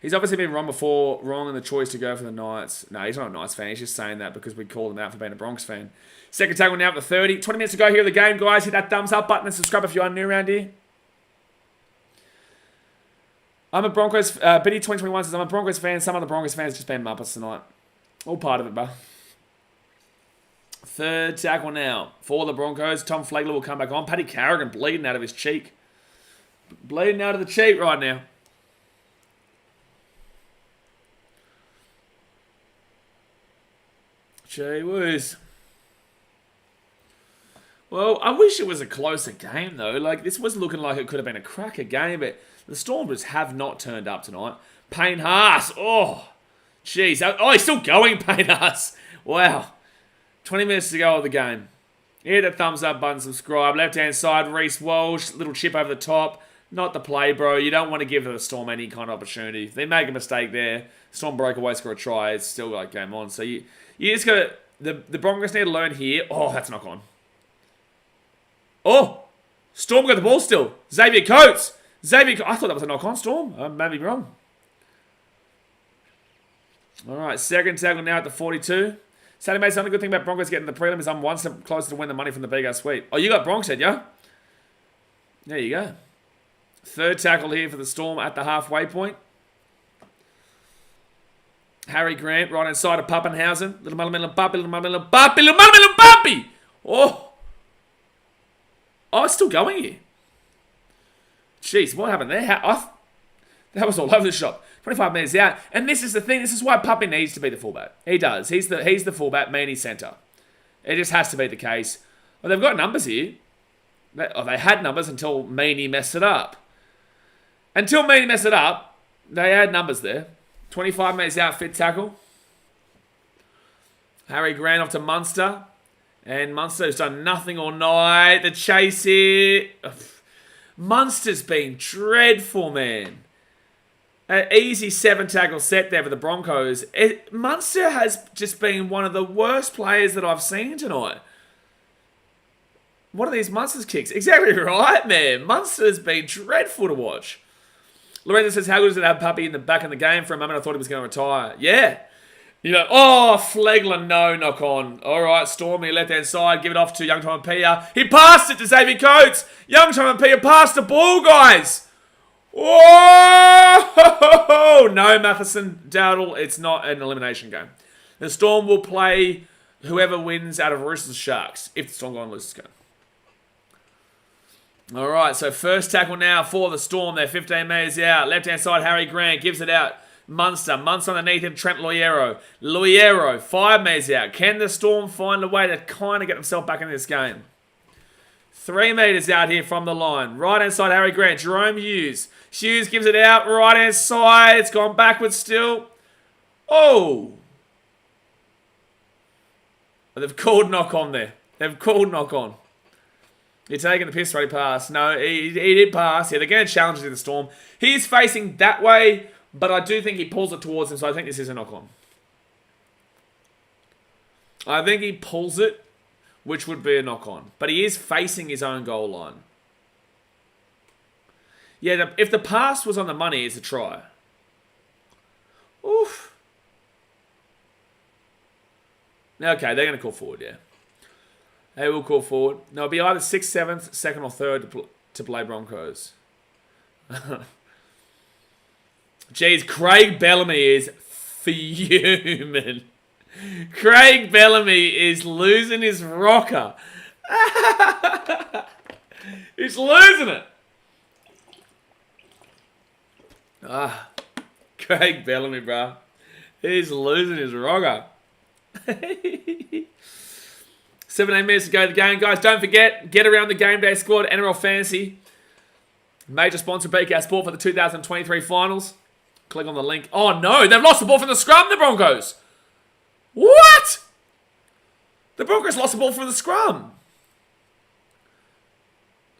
He's obviously been wrong before, wrong in the choice to go for the Knights. No, he's not a Knights fan. He's just saying that because we called him out for being a Bronx fan. Second tackle now at the 30. 20 minutes to go here in the game, guys. Hit that thumbs up button and subscribe if you're new around here. I'm a Broncos... Biddy 2021 says, I'm a Broncos fan. Some other Broncos fans just been Muppets tonight. All part of it, bro. Third tackle now for the Broncos. Tom Flegler will come back on. Paddy Carrigan bleeding out of his cheek. Bleeding out of the cheek right now. Gee whiz. Well, I wish it was a closer game, though. Like, this was looking like it could have been a cracker game, but the Stormers have not turned up tonight. Payne Haas. Oh, jeez. Oh, he's still going, Payne Haas. Wow. 20 minutes to go of the game. Hit the thumbs up button, subscribe. Left-hand side, Reece Walsh. Little chip over the top. Not the play, bro. You don't want to give the Storm any kind of opportunity. If they make a mistake there, Storm break away, score a try. It's still like game on. So you just got to... The Broncos need to learn here. Oh, that's knock on. Oh! Storm got the ball still. Xavier Coates. I thought that was a knock on, Storm. I may be wrong. All right, second tackle now at the 42. Saturday, mate, the only good thing about Broncos getting the prelim is I'm one step closer to win the money from the BKRmy sweep. Oh, you got Bronx, did you? There you go. Third tackle here for the Storm at the halfway point. Harry Grant, right inside of Pappenhausen. Little Pappy. Oh. Oh, it's still going here. Jeez, what happened there? That was all over the shop. 25 metres out. And this is the thing. This is why Puppy needs to be the fullback. He does. He's the fullback, Meany centre. It just has to be the case. Well, they've got numbers here. They had numbers until Meany messed it up. Until Meany messed it up, they had numbers there. 25 metres out, fit tackle. Harry Grant off to Munster. And Munster's done nothing all night. The chase here. Munster's been dreadful, man. An easy 7 tackle set there for the Broncos. Munster has just been one of the worst players that I've seen tonight. What are these Munster's kicks? Exactly right, man. Munster's been dreadful to watch. Lorenzo says, how good is it to have Puppy in the back in the game? For a moment, I thought he was going to retire. Yeah. You know, oh, Flegler, no, knock on. All right, Stormy, left-hand side, give it off to Young Tomampia. He passed it to Xavier Coates. Young Tomampia passed the ball, guys. Oh, no, Matheson, Dowdle, it's not an elimination game. The Storm will play whoever wins out of Roosters Sharks, if the Storm go on loses game. All right, so first tackle now for the Storm. They're 15 metres out. Left-hand side, Harry Grant gives it out. Munster underneath him, Trent Loiero, 5 metres out. Can the Storm find a way to kind of get themselves back in this game? 3 metres out here from the line. Right-hand side, Harry Grant, Jerome Hughes. Hughes gives it out, right-hand side. It's gone backwards still. Oh! They've called knock on there. They've called knock on. You're taking the piss right pass. No, he did pass. Yeah, they're going to challenge the Storm. He's facing that way, but I do think he pulls it towards him, so I think this is a knock-on. I think he pulls it, which would be a knock-on. But he is facing his own goal line. Yeah, if the pass was on the money, it's a try. Oof. Okay, they're going to call forward, yeah. They will call forward. No, it'll be either 6th, 7th, 2nd or 3rd to play Broncos. Jeez, Craig Bellamy is fuming. Craig Bellamy is losing his rocker. He's losing it. Craig Bellamy, bro. He's losing his rocker. 17 minutes to go to the game. Guys, don't forget, get around the GameDay Squad, NRL Fantasy. Major sponsor, BKR Sport for the 2023 Finals. Click on the link. Oh, no. They've lost the ball from the scrum, the Broncos. What? The Broncos lost the ball from the scrum.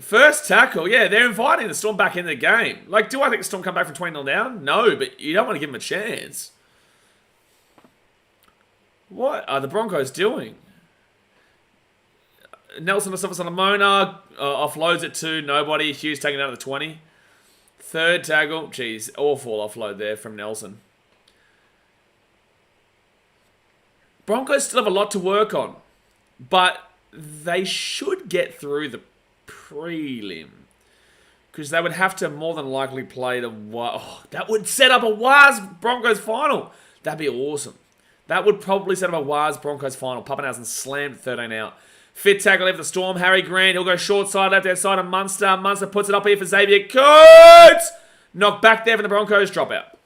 First tackle. Yeah, they're inviting the Storm back in the game. Like, do I think the Storm come back from 20-0 down? No, but you don't want to give them a chance. What are the Broncos doing? Nelson or Solomona offloads it to nobody. Hughes taking it out of the 20. Third tackle. Jeez, awful offload there from Nelson. Broncos still have a lot to work on. But they should get through the prelim. Because they would have to more than likely play the... Oh, that would set up a Waz Broncos final. That'd be awesome. That would probably set up a Waz Broncos final. Pappenhausen slammed 13 out. Fit tackle over the Storm. Harry Grant. He'll go short side, left-hand side of Munster. Munster puts it up here for Xavier Coates. Knocked back there for the Broncos. Drop out.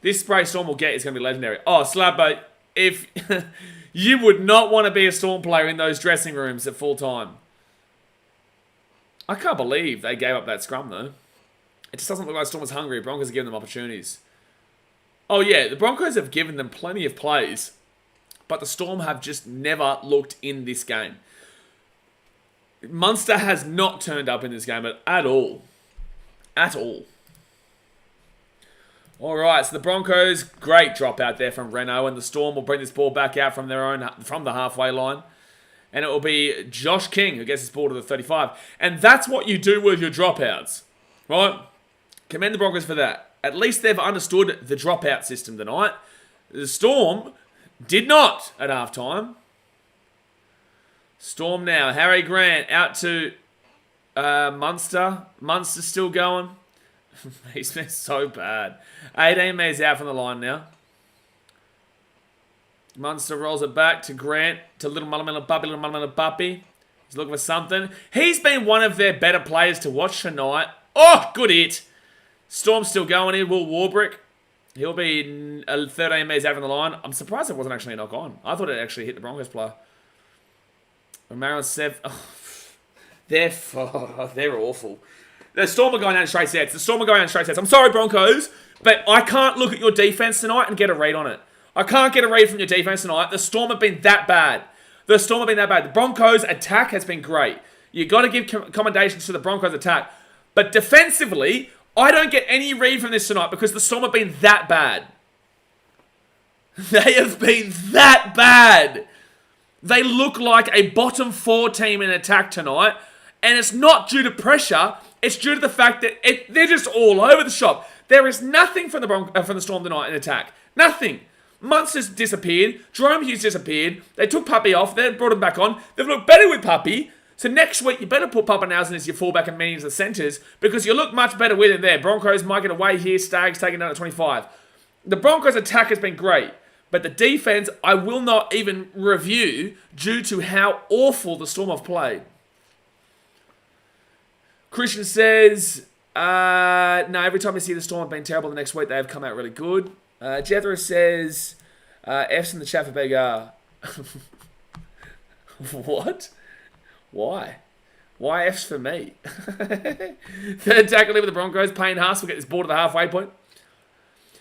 This spray Storm will get is going to be legendary. Oh, Slabbo, if you would not want to be a Storm player in those dressing rooms at full time. I can't believe they gave up that scrum, though. It just doesn't look like Storm was hungry. Broncos are giving them opportunities. Oh, yeah, the Broncos have given them plenty of plays. But the Storm have just never looked in this game. Munster has not turned up in this game at all. At all. All right, so the Broncos, great drop out there from Renault, and the Storm will bring this ball back out from the halfway line. And it will be Josh King who gets this ball to the 35. And that's what you do with your dropouts, right? Commend the Broncos for that. At least they've understood the dropout system tonight. The Storm did not at halftime. Storm now. Harry Grant out to Munster. Munster's still going. He's been so bad. 18 metres out from the line now. Munster rolls it back to Grant. To little Malamela Puppy. He's looking for something. He's been one of their better players to watch tonight. Oh, good hit. Storm's still going here. Will Warbrick. He'll be 13 metres out from the line. I'm surprised it wasn't actually a knock on. I thought it actually hit the Broncos player. Marilyn Sev. Oh, they're awful. The Storm are going down straight sets. I'm sorry, Broncos, but I can't look at your defense tonight and get a read on it. I can't get a read from your defense tonight. The Storm have been that bad. The Broncos' attack has been great. You got to give commendations to the Broncos' attack. But defensively, I don't get any read from this tonight because the Storm have been that bad. They have been that bad. They look like a bottom 4 team in attack tonight. And it's not due to pressure. It's due to the fact that they're just all over the shop. There is nothing from the Storm tonight in attack. Nothing. Munster's disappeared. Jerome Hughes disappeared. They took Puppy off. They brought him back on. They've looked better with Puppy. So next week, you better put Pappenhausen as your fullback and Meany as the centres because you look much better with him there. Broncos might get away here. Stags taking down at 25. The Broncos' attack has been great. But the defense, I will not even review due to how awful the Storm have played. Christian says, no, every time I see the Storm have been terrible the next week, they have come out really good. Jethro says, F's in the chat for Big R. What? Why? Why F's for me? Third tackle with the Broncos. Payne Haas will get this ball to the halfway point.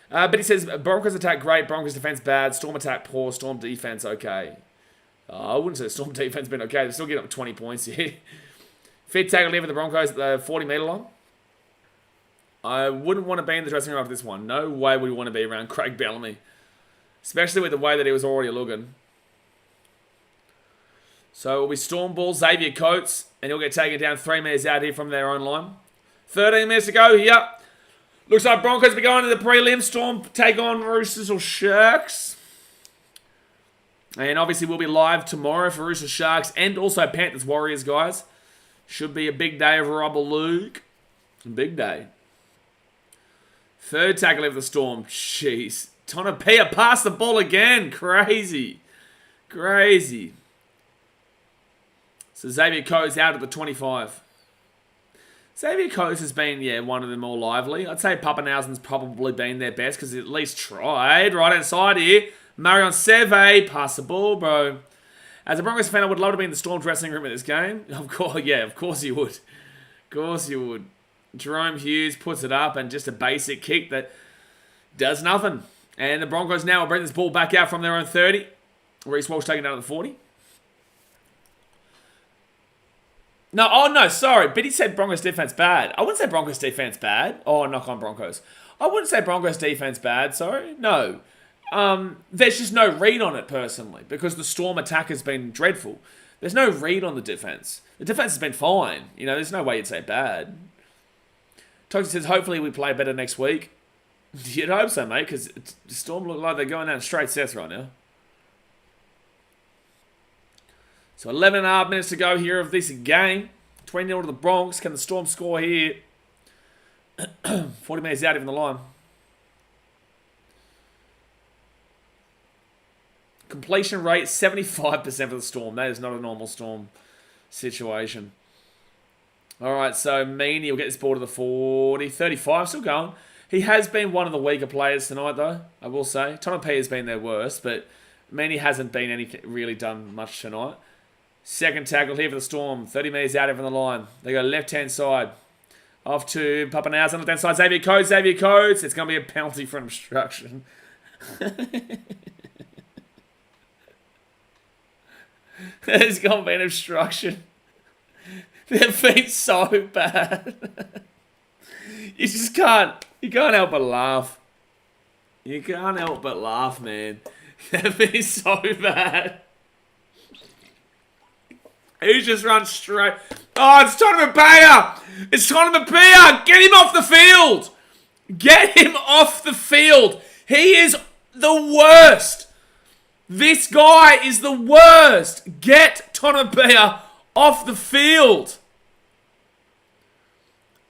But he says, Broncos attack great, Broncos defense bad, Storm attack poor, Storm defense okay. I wouldn't say Storm defense been okay. They're still getting up 20 points here. Fifth tackle here for the Broncos at the 40-metre line. I wouldn't want to be in the dressing room after this one. No way would we want to be around Craig Bellamy. Especially with the way that he was already looking. So it will be Storm ball, Xavier Coates, and he'll get taken down 3 metres out here from their own line. 13 minutes to go here. Looks like Broncos will be going to the prelim. Storm take on Roosters or Sharks. And obviously we'll be live tomorrow for Roosters Sharks and also Panthers Warriors, guys. Should be a big day of Rubber Luke. Big day. Third tackle of the Storm. Jeez. Tonapia passed the ball again. Crazy. Crazy. So Xavier Coates out at the 25. Xavier Coates has been, one of the more lively. I'd say Pappenhausen's probably been their best because he at least tried. Right inside here. Marion Seve. Pass the ball, bro. As a Broncos fan, I would love to be in the Storm dressing room at this game. Of course you would. Of course you would. Jerome Hughes puts it up and just a basic kick that does nothing. And the Broncos now will bring this ball back out from their own 30. Reece Walsh taking down at the 40. No, sorry. But he said Broncos defense bad. I wouldn't say Broncos defense bad. Oh, knock on Broncos. I wouldn't say Broncos defense bad, sorry. No. There's just no read on it, personally, because the Storm attack has been dreadful. There's no read on the defense. The defense has been fine. There's no way you'd say bad. Toxie says, hopefully we play better next week. You'd hope so, mate, because the Storm look like they're going down straight sets right now. So 11 and a half minutes to go here of this game. 20-0 to the Bronx. Can the Storm score here? 40 minutes out even the line. Completion rate, 75% for the Storm. That is not a normal Storm situation. All right, so Meany will get this ball to the 40. 35, still going. He has been one of the weaker players tonight, though, I will say. Tonapia has been their worst, but Meany hasn't been really done much tonight. Second tackle here for the Storm. 30 metres out from the line. They go left-hand side. Off to Pappenhausen. Left-hand side, Xavier Coates. It's going to be a penalty for obstruction. There's going to be an obstruction. They've been so bad. You just can't. You can't help but laugh. You can't help but laugh, man. They've been so bad. He's just run straight. Oh, it's Tonapia! It's Tonapia! Get him off the field! Get him off the field! He is the worst! This guy is the worst! Get Tonapia off the field!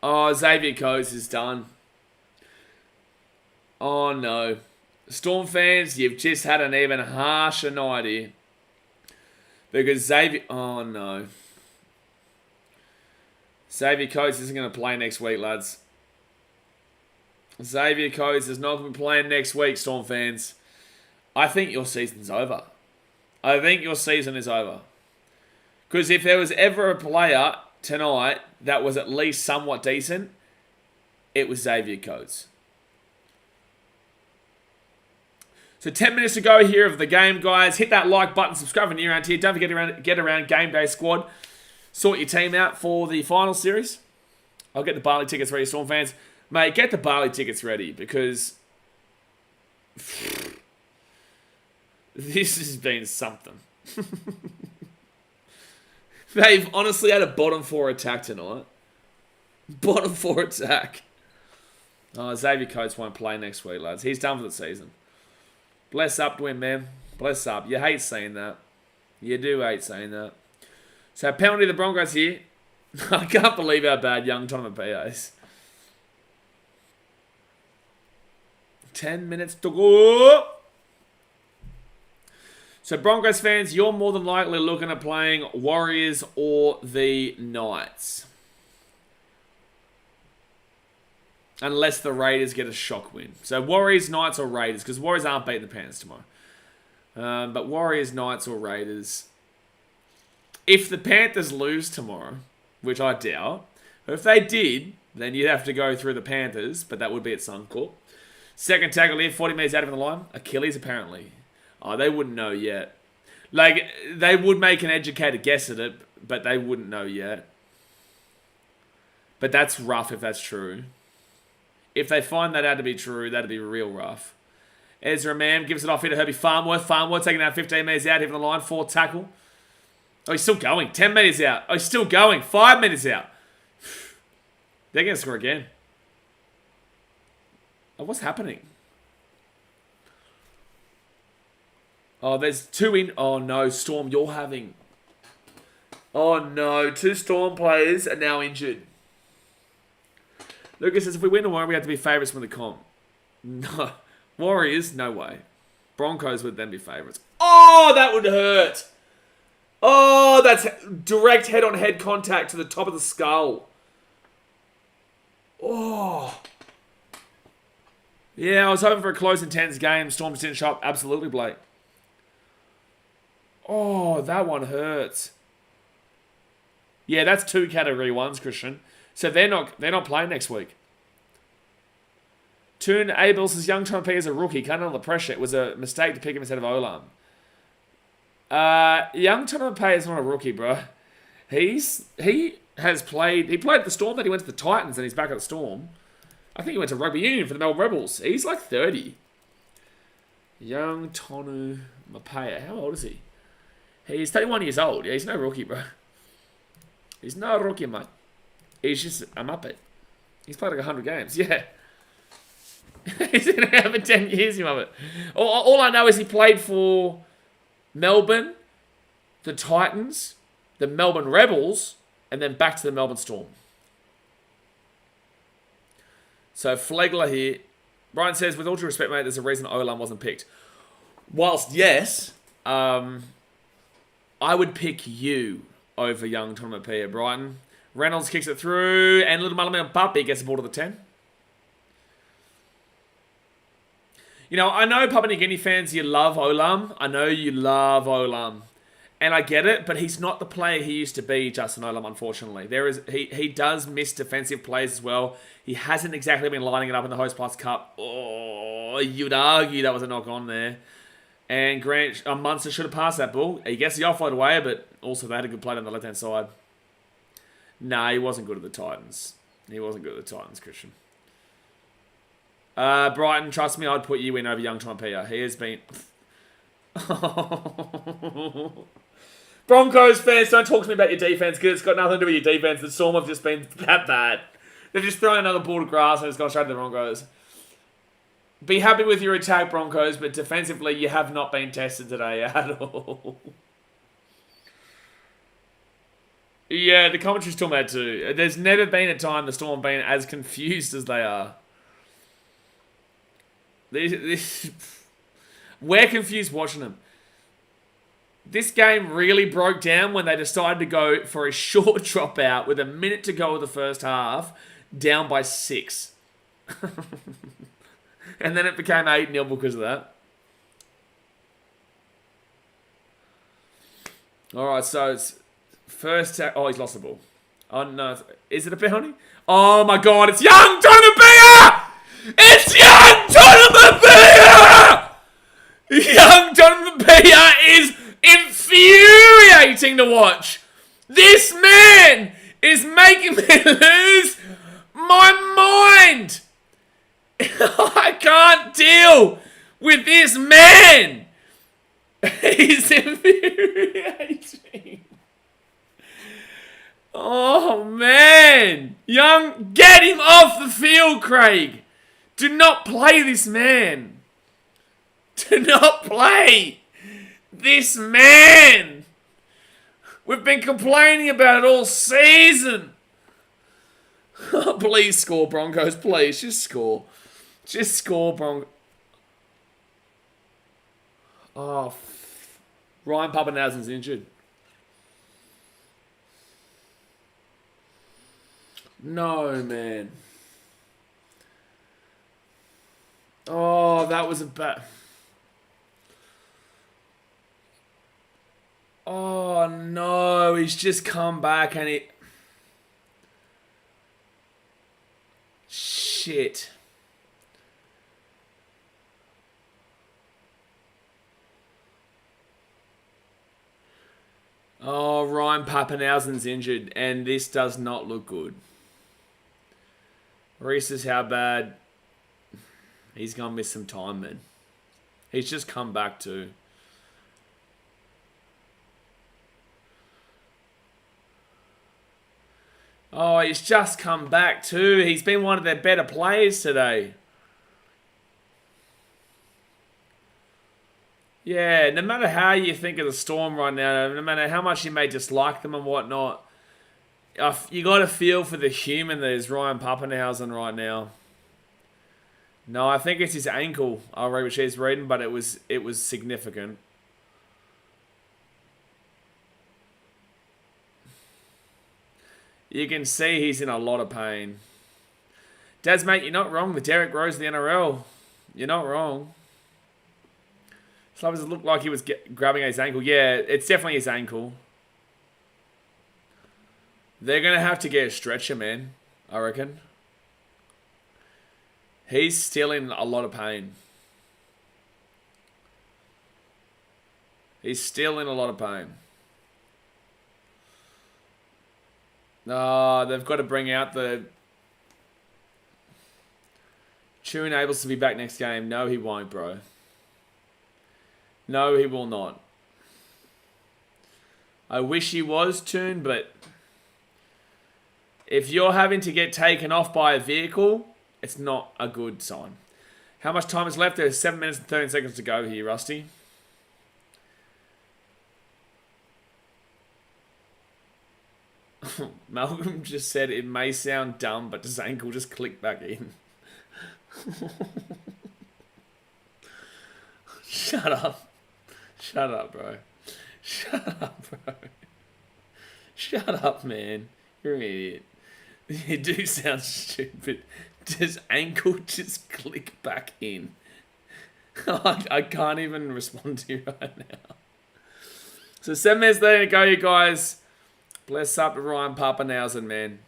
Oh, Xavier Coates is done. Oh, no. Storm fans, you've just had an even harsher night here. Because Xavier... Oh, no. Xavier Coates isn't going to play next week, lads. Xavier Coates is not going to be playing next week, Storm fans. I think your season's over. I think your season is over. Because if there was ever a player tonight that was at least somewhat decent, it was Xavier Coates. So 10 minutes to go here of the game, guys. Hit that like button, subscribe if you're new around here. Don't forget to get around GameDay Squad. Sort your team out for the final series. I'll get the Barley tickets ready, Storm fans. Mate, get the Barley tickets ready because this has been something. They've honestly had a bottom 4 attack tonight. Bottom 4 attack. Oh, Xavier Coates won't play next week, lads. He's done for the season. Bless up to him, man. Bless up. You hate saying that. You do hate saying that. So, penalty to the Broncos here. I can't believe how bad young Tonomapi is. 10 minutes to go. So, Broncos fans, you're more than likely looking at playing Warriors or the Knights. Unless the Raiders get a shock win. So, Warriors, Knights, or Raiders. Because Warriors aren't beating the Panthers tomorrow. But Warriors, Knights, or Raiders. If the Panthers lose tomorrow, which I doubt, if they did, then you'd have to go through the Panthers. But that would be at Suncorp. Second tackle here, 40 metres out of the line. Achilles, apparently. Oh, they wouldn't know yet. Like, they would make an educated guess at it, but they wouldn't know yet. But that's rough if that's true. If they find that out to be true, that'd be real rough. Ezra Mam gives it off here to Herbie Farnworth. Farnworth taking out 15 metres out, hitting the line, 4 tackle. Oh, he's still going. 10 metres out. Oh, he's still going. 5 metres out. They're going to score again. Oh, what's happening? Oh, there's 2 in... Oh, no. Storm, you're having... Oh, no. 2 Storm players are now injured. Lucas says, if we win tomorrow, we have to be favourites from the comp. No. Warriors, no way. Broncos would then be favourites. Oh, that would hurt. Oh, that's direct head-on-head contact to the top of the skull. Oh. Yeah, I was hoping for a close and tense game. Storm didn't show up. Absolutely, Blake. Oh, that one hurts. Yeah, that's 2 category 1s, Christian. So they're not playing next week. Toon Abel says young Tonomapi is a rookie. Can't handle the pressure. It was a mistake to pick him instead of Olam. Young Tonomapi is not a rookie, bro. He played at the Storm, then he went to the Titans, and he's back at the Storm. I think he went to rugby union for the Melbourne Rebels. He's like 30. Young Tonomapi. How old is he? He's 31 years old. Yeah, he's no rookie, bro. He's no rookie, mate. He's just a muppet. He's played like 100 games. Yeah. He's going to have it 10 years, you muppet. All I know is he played for Melbourne, the Titans, the Melbourne Rebels, and then back to the Melbourne Storm. So, Flegler here. Brian says, with all due respect, mate, there's a reason Olam wasn't picked. Whilst, yes, I would pick you over young Tonomapi at Brighton. Reynolds kicks it through, and little Malameo Puppy gets the ball to the 10. You know, I know Papua New Guinea fans, you love Olam. I know you love Olam. And I get it, but he's not the player he used to be, Justin Olam, unfortunately. He does miss defensive plays as well. He hasn't exactly been lining it up in the Host Plus Cup. Oh, you'd argue that was a knock on there. And Grant Munster should have passed that ball. He gets the offload away, but also they had a good play on the left-hand side. Nah, he wasn't good at the Titans. He wasn't good at the Titans, Christian. Brighton, trust me, I'd put you in over young Tonomapi. He has been... Broncos fans, don't talk to me about your defense because it's got nothing to do with your defense. The Storm have just been that bad. They've just thrown another ball to grass and it's gone straight to the Broncos. Be happy with your attack, Broncos, but defensively, you have not been tested today at all. Yeah, the commentary's talking about it too. There's never been a time the Storm have been as confused as they are. We're confused watching them. This game really broke down when they decided to go for a short dropout with a minute to go of the first half, down by 6. And then it became 8-0 because of that. Alright, so it's first... Oh, he's lost the ball. Oh, no. Is it a penalty? Oh, my God. It's young Jonathan Beer! It's young Jonathan Beer! Young Jonathan Beer is infuriating to watch. This man is making me lose my mind. I can't deal with this man. He's infuriating. Oh, man. Young, get him off the field, Craig. Do not play this man. Do not play this man. We've been complaining about it all season. Oh, please score, Broncos. Please, just score. Just score, Broncos. Oh, Ryan Papenhuyzen's injured. No, man. Oh, that was a bad... Oh, no. He's just come back and he... Shit. Oh, Ryan Papenhuyzen's injured, and this does not look good. Reese is how bad. He's going to miss some time, man. He's just come back too. Oh, he's just come back too. He's been one of their better players today. Yeah, no matter how you think of the Storm right now, no matter how much you may dislike them and whatnot, you got to feel for the human that is Ryan Papenhuyzen right now. No, I think it's his ankle. I'll read what she's reading, but it was significant. You can see he's in a lot of pain. Daz, mate, you're not wrong. The Derek Rose of the NRL. You're not wrong. Sometimes it looked like he was grabbing his ankle. Yeah, it's definitely his ankle. They're going to have to get a stretcher, man, I reckon. He's still in a lot of pain. He's still in a lot of pain. They've got to bring out the... Tune Abels to be back next game. No, he won't, bro. No, he will not. I wish he was, Tune, but if you're having to get taken off by a vehicle, it's not a good sign. How much time is left? There's 7 minutes and 13 seconds to go here, Rusty. Malcolm just said it may sound dumb, but does ankle just click back in? Shut up. Shut up, bro. Shut up, bro. Shut up, man. You're an idiot. You do sound stupid. Does ankle just click back in? I can't even respond to you right now. So 7 minutes there to go, you guys. Bless up to Ryan Papenhuyzen, man.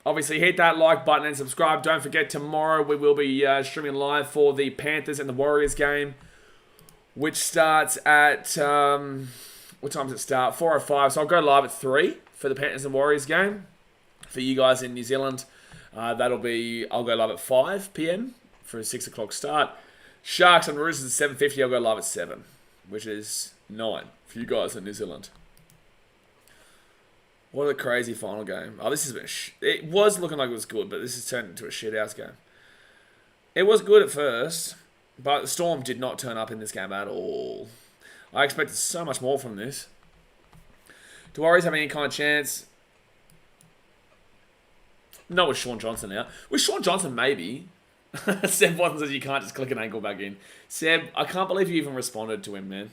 Obviously, hit that like button and subscribe. Don't forget, tomorrow we will be streaming live for the Panthers and the Warriors game, which starts at... what time does it start? 4:05. So I'll go live at 3 for the Panthers and Warriors game. For you guys in New Zealand, that'll be... I'll go live at 5 p.m. for a 6 o'clock start. Sharks and Roosters at 7:50. I'll go live at 7, which is 9 for you guys in New Zealand. What a crazy final game. Oh, this has been... It was looking like it was good, but this has turned into a shithouse game. It was good at first, but the Storm did not turn up in this game at all. I expected so much more from this. Do Warriors have any kind of chance? Not with Sean Johnson now. With Sean Johnson, maybe. Seb Watson says you can't just click an ankle back in. Seb, I can't believe you even responded to him, man.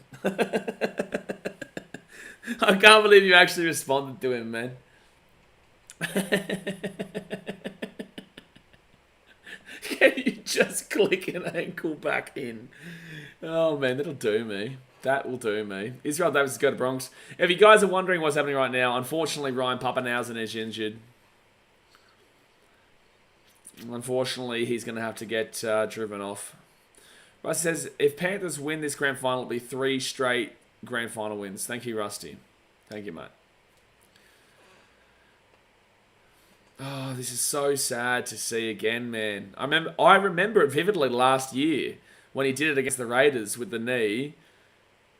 I can't believe you actually responded to him, man. Can you just click an ankle back in? Oh, man, that'll do me. That will do me. Israel Davis is go to Bronx. If you guys are wondering what's happening right now, unfortunately, Ryan Pappenhausen is injured. Unfortunately, he's going to have to get driven off. Rusty says, if Panthers win this grand final, it'll be 3 straight grand final wins. Thank you, Rusty. Thank you, mate. Oh, this is so sad to see again, man. I remember it vividly last year when he did it against the Raiders with the knee.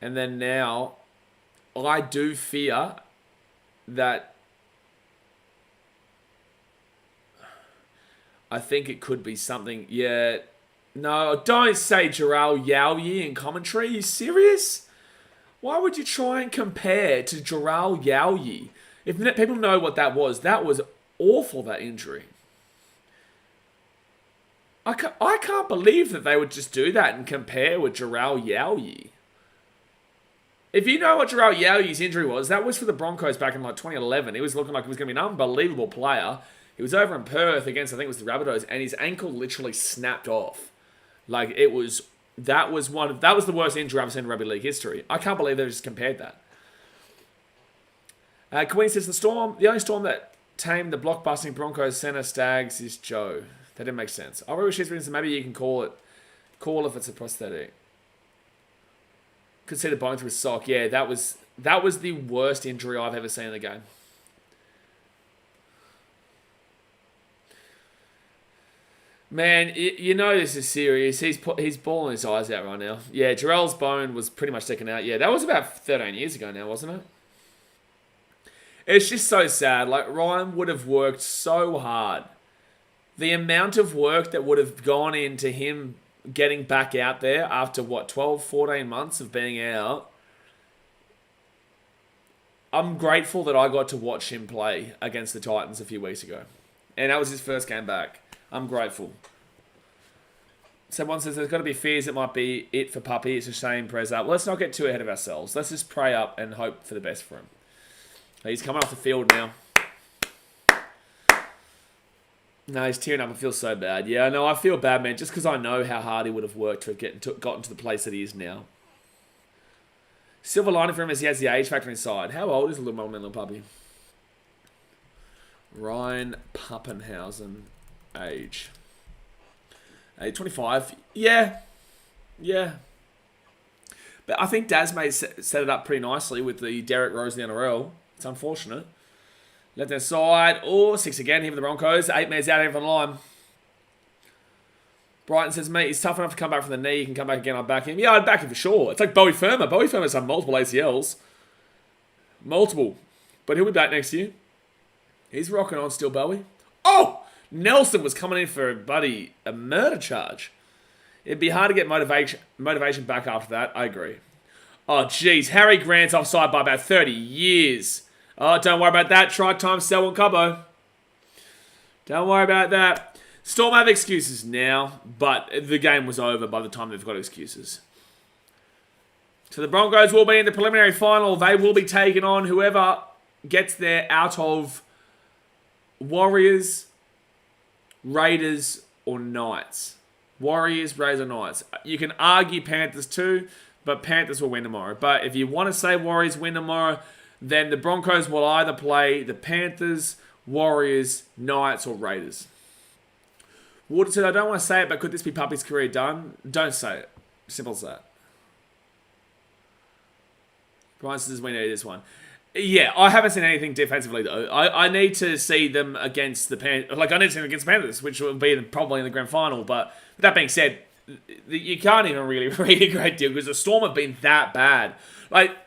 And then now, I do fear that I think it could be something. Yeah, no, don't say Jarrell Yowie in commentary. Are you serious? Why would you try and compare to Jarrell Yowie? If people know what that was awful, that injury. I can't believe that they would just do that and compare with Jarrell Yowie. If you know what Jarrell Yowie's injury was, that was for the Broncos back in like 2011. He was looking like he was going to be an unbelievable player. He was over in Perth against, I think it was the Rabbitohs, and his ankle literally snapped off. Like, that was the worst injury I've seen in rugby league history. I can't believe they just compared that. Queen says, the only Storm that tamed the blockbusting Broncos center Stags is Joe. That didn't make sense. I wish she's maybe you can call if it's a prosthetic. Could see the bone through his sock. Yeah, that was the worst injury I've ever seen in the game. Man, you know this is serious. He's bawling his eyes out right now. Yeah, Jarrell's bone was pretty much taken out. Yeah, that was about 13 years ago now, wasn't it? It's just so sad. Like, Ryan would have worked so hard. The amount of work that would have gone into him getting back out there after, 12, 14 months of being out. I'm grateful that I got to watch him play against the Titans a few weeks ago. And that was his first game back. I'm grateful. Someone says there's got to be fears it might be it for Puppy. It's a shame, press up. Let's not get too ahead of ourselves. Let's just pray up and hope for the best for him. He's coming off the field now. No, he's tearing up. I feel so bad. Yeah, no, I feel bad, man, just because I know how hard he would have worked to have gotten to the place that he is now. Silver lining for him is he has the age factor inside. How old is the little puppy? Ryan Pappenhausen. Age 25. Yeah. But I think Dasmay set it up pretty nicely with the Derek Rose in the NRL. It's unfortunate. Left hand side. Oh, 6 again here for the Broncos. 8 minutes out here from the line. Brighton says, mate, he's tough enough to come back from the knee. He can come back again. I'd back him. Yeah, I'd back him for sure. It's like Bowie Firma. Bowie Firma's had multiple ACLs. Multiple. But he'll be back next year. He's rocking on still, Bowie. Oh! Nelson was coming in for a murder charge. It'd be hard to get motivation back after that. I agree. Oh, jeez. Harry Grant's offside by about 30 years. Oh, don't worry about that. Try time, Selwyn Cubbo. Don't worry about that. Storm have excuses now, but the game was over by the time they've got excuses. So the Broncos will be in the preliminary final. They will be taking on whoever gets there out of Warriors, Raiders, or Knights. Warriors, Raiders, or Knights. You can argue Panthers too, but Panthers will win tomorrow. But if you want to say Warriors win tomorrow, then the Broncos will either play the Panthers, Warriors, Knights, or Raiders. Water said, I don't want to say it, but could this be Puppy's career done? Don't say it. Simple as that. Brian says we need this one. Yeah, I haven't seen anything defensively, though. I need to see them against the Panthers. I need to see them against the Panthers, which will be probably in the grand final. But with that being said, you can't even really read a great deal because the Storm have been that bad.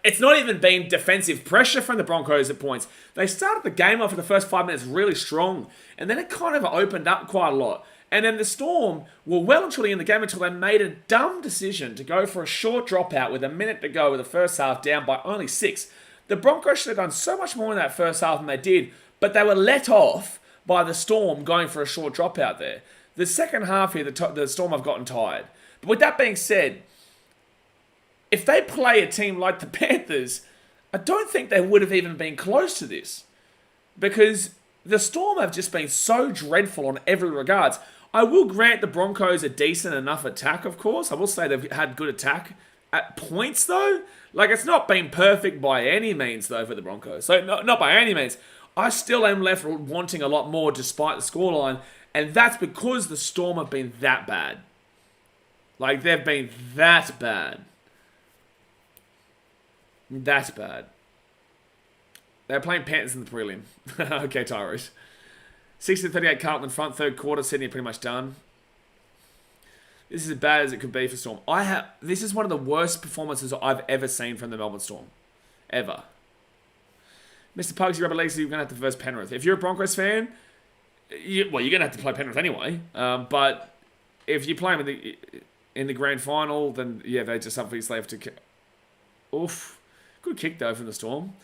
It's not even been defensive pressure from the Broncos at points. They started the game off in the first 5 minutes really strong, and then it kind of opened up quite a lot. And then the Storm were well and truly in the game until they made a dumb decision to go for a short dropout with a minute to go with the first half down by only 6. The Broncos should have done so much more in that first half than they did, but they were let off by the Storm going for a short dropout there. The second half here, the Storm have gotten tired. But with that being said, if they play a team like the Panthers, I don't think they would have even been close to this. Because the Storm have just been so dreadful on every regards. I will grant the Broncos a decent enough attack, of course. I will say they've had good attack at points, though. Like, it's not been perfect by any means, though, for the Broncos. So, not by any means. I still am left wanting a lot more despite the scoreline, and that's because the Storm have been that bad. Like, they've been that bad. That's bad. They're playing Panthers in the prelim. Okay, Tyrese. 60-38 Carlton in front, third quarter. Sydney are pretty much done. This is as bad as it could be for Storm. This is one of the worst performances I've ever seen from the Melbourne Storm. Ever. Mr. Pugsy Rubber Leagues, you're going to have to verse Penrith. If you're a Broncos fan, you're going to have to play Penrith anyway. But if you play them in the grand final, then yeah, they just obviously have to... Oof. Good kick, though, from the Storm.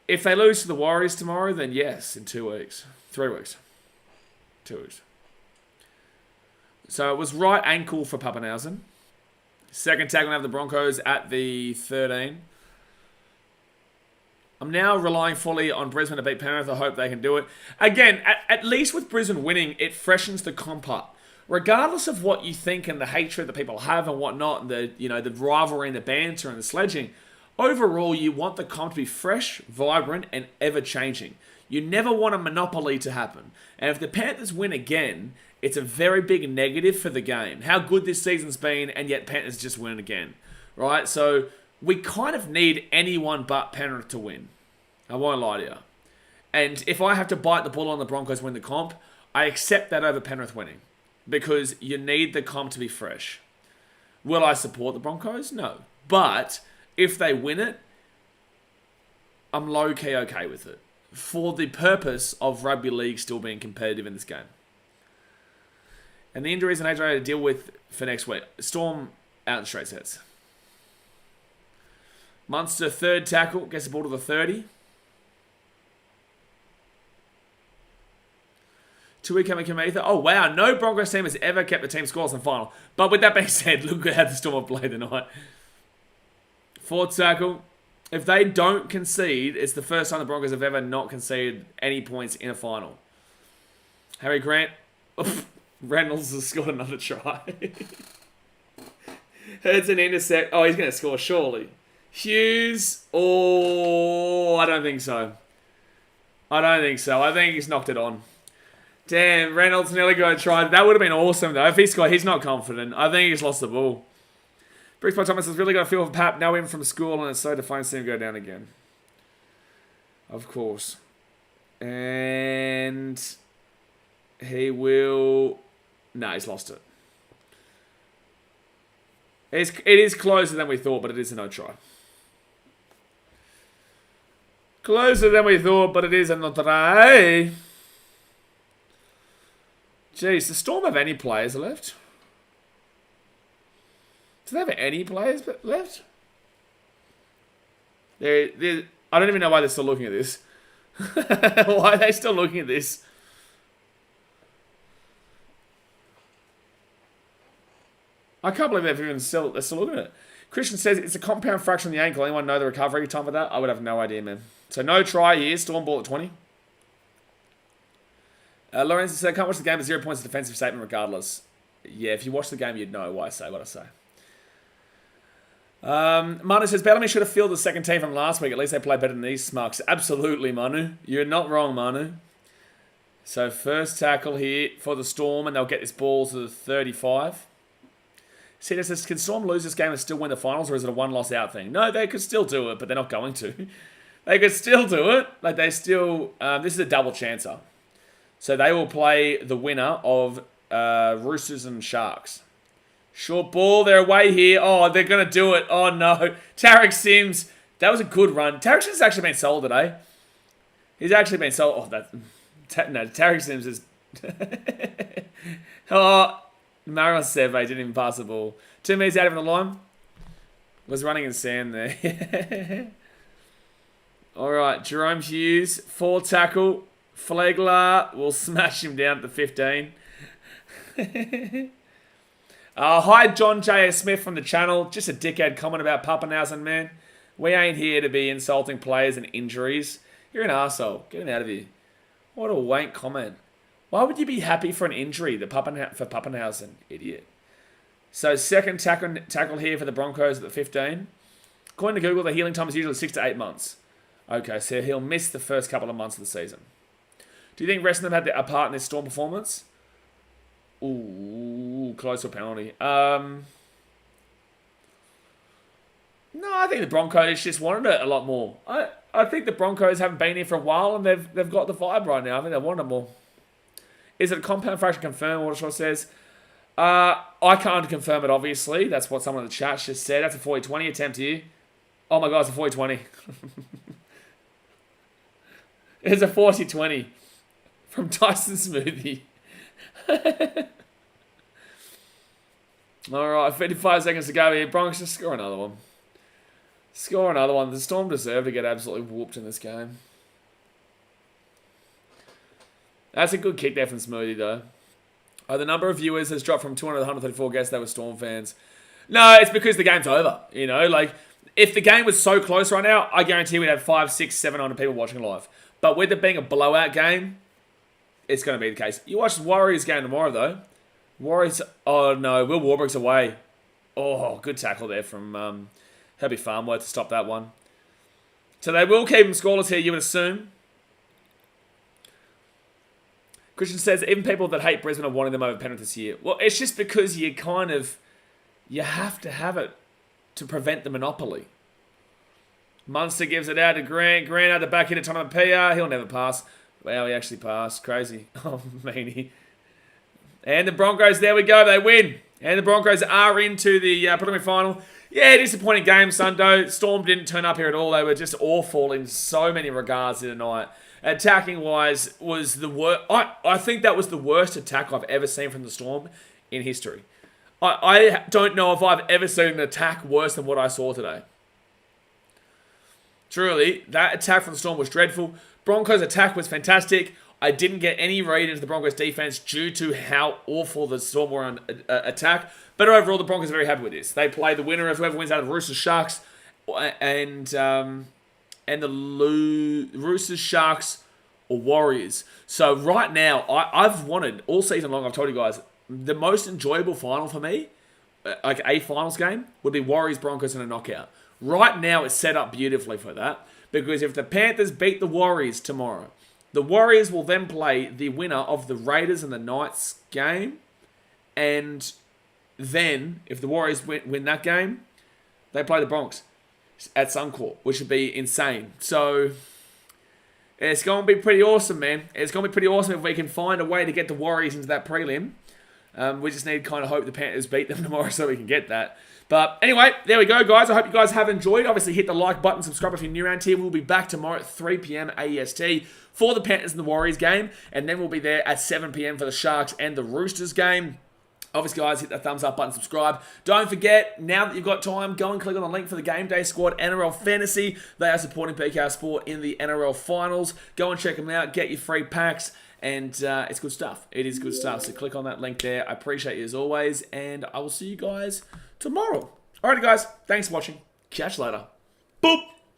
If they lose to the Warriors tomorrow, then yes, in 2 weeks. 3 weeks. 2 weeks. So it was right ankle for Pappenhausen. Second tackle of the Broncos at the 13. I'm now relying fully on Brisbane to beat Penrith. I hope they can do it. Again, at least with Brisbane winning, it freshens the comp up. Regardless of what you think and the hatred that people have and whatnot, and the rivalry and the banter and the sledging, overall, you want the comp to be fresh, vibrant, and ever-changing. You never want a monopoly to happen. And if the Panthers win again, it's a very big negative for the game. How good this season's been, and yet Panthers just win again. Right? So we kind of need anyone but Penrith to win. I won't lie to you. And if I have to bite the bullet on the Broncos win the comp, I accept that over Penrith winning. Because you need the comp to be fresh. Will I support the Broncos? No. But if they win it, I'm low-key okay with it. For the purpose of rugby league still being competitive in this game. And the injuries and AJ to deal with for next week. Storm out in straight sets. Munster, third tackle, gets the ball to the 30. Tuika Kamitha. Oh, wow. No Broncos team has ever kept the team scoreless in the final. But with that being said, look at how the Storm have played tonight. Fourth tackle. If they don't concede, it's the first time the Broncos have ever not conceded any points in a final. Harry Grant. Reynolds has scored another try. It's an intercept. Oh, he's going to score, surely. Hughes. Oh, I don't think so. I think he's knocked it on. Damn, Reynolds nearly got a try. That would have been awesome, though. If he scored, he's not confident. I think he's lost the ball. Bruce Thomas has really got a feel for Pap. Now in from school, and it's so defined to see him go down again. Of course. And he will... No, he's lost it. It is closer than we thought, but it is a no try. Closer than we thought, but it is a no try. Jeez, the Storm have any players left? Do they have any players left? I don't even know why they're still looking at this. Why are they still looking at this? I can't believe they're still looking at it. Christian says it's a compound fracture in the ankle. Anyone know the recovery time for that? I would have no idea, man. So no try here. Storm ball at 20. Lorenzo said, I can't watch the game at 0 points of defensive statement regardless. Yeah, if you watch the game, you'd know why I say what I say. Manu says, Bellamy should have fielded the second team from last week. At least they played better than these smucks. Absolutely, Manu. You're not wrong, Manu. So first tackle here for the Storm, and they'll get this ball to the 35. Cedar says, can Storm lose this game and still win the finals, or is it a one-loss out thing? No, they could still do it, but they're not going to. They could still do it. Like, they still... this is a double chancer. So they will play the winner of Roosters and Sharks. Short ball, they're away here. Oh, they're going to do it. Oh, no. Tarek Sims, that was a good run. Tarek Sims has actually been sold today. He's actually been sold. Oh, no, Tarek Sims is... Oh, Maron Seve didn't even pass the ball. 2 meters out of the line. Was running in sand there. All right, Jerome Hughes, 4 tackle. Flegler will smash him down at the 15. Hi, John J.A. Smith from the channel. Just a dickhead comment about Pappenhausen, man. We ain't here to be insulting players and injuries. You're an arsehole. Get him out of here. What a wank comment. Why would you be happy for an injury for Pappenhausen, idiot? So second tackle here for the Broncos at the 15. According to Google, the healing time is usually 6 to 8 months. Okay, so he'll miss the first couple of months of the season. Do you think the rest of them had a part in this Storm performance? Ooh, close to a penalty. No, I think the Broncos just wanted it a lot more. I think the Broncos haven't been here for a while and they've got the vibe right now. I think they want it more. Is it a compound fraction confirmed? Watershaw says. I can't confirm it, obviously. That's what someone in the chat just said. That's a 40-20 attempt here. Oh my god, it's a 40-20. It's a 40-20 from Tyson Smoothie. Alright, 55 seconds to go here. Broncos just score another one. Score another one. The Storm deserve to get absolutely whooped in this game. That's a good kick there from Smoothie, though. The number of viewers has dropped from 200 to 134 guests that were Storm fans. No, it's because the game's over. You know, like, if the game was so close right now, I guarantee we'd have 500, 600, 700 people watching live. But with it being a blowout game, it's going to be the case. You watch the Warriors game tomorrow, though. Warriors, oh no, Will Warbrick's away. Oh, good tackle there from Herbie Farmworth to stop that one. So they will keep him scoreless here, you would assume. Christian says, even people that hate Brisbane are wanting them over Penrith this year. Well, it's just because you have to have it to prevent the monopoly. Munster gives it out to Grant. Grant out the back into Tonham PR. He'll never pass. Wow, he actually passed. Crazy. Oh, meanie. And the Broncos, there we go. They win. And the Broncos are into the preliminary final. Yeah, disappointing game, Sundo. Storm didn't turn up here at all. They were just awful in so many regards tonight. Attacking-wise, was the worst. I think that was the worst attack I've ever seen from the Storm in history. I don't know if I've ever seen an attack worse than what I saw today. Truly, that attack from the Storm was dreadful. Broncos' attack was fantastic. I didn't get any read into the Broncos' defense due to how awful the Storm were on attack. But overall, the Broncos are very happy with this. They play the winner of whoever wins out of Roosters, Sharks, and the Roosters, Sharks, or Warriors. So right now, I've wanted, all season long, I've told you guys, the most enjoyable final for me, like a finals game, would be Warriors, Broncos, and a knockout. Right now, it's set up beautifully for that. Because if the Panthers beat the Warriors tomorrow, the Warriors will then play the winner of the Raiders and the Knights game. And then, if the Warriors win that game, they play the Bronx at Suncorp, which would be insane. So, it's going to be pretty awesome, man. It's going to be pretty awesome if we can find a way to get the Warriors into that prelim. We just need to kind of hope the Panthers beat them tomorrow so we can get that. But anyway, there we go, guys. I hope you guys have enjoyed. Obviously, hit the like button, subscribe if you're new around here. We'll be back tomorrow at 3 p.m. AEST for the Panthers and the Warriors game. And then we'll be there at 7 p.m. for the Sharks and the Roosters game. Obviously, guys, hit the thumbs up button, subscribe. Don't forget, now that you've got time, go and click on the link for the GameDay Squad NRL Fantasy. They are supporting BKR Sport in the NRL Finals. Go and check them out. Get your free packs. And it's good stuff. It is good stuff. So click on that link there. I appreciate you as always. And I will see you guys tomorrow. Alrighty, guys. Thanks for watching. Catch you later. Boop.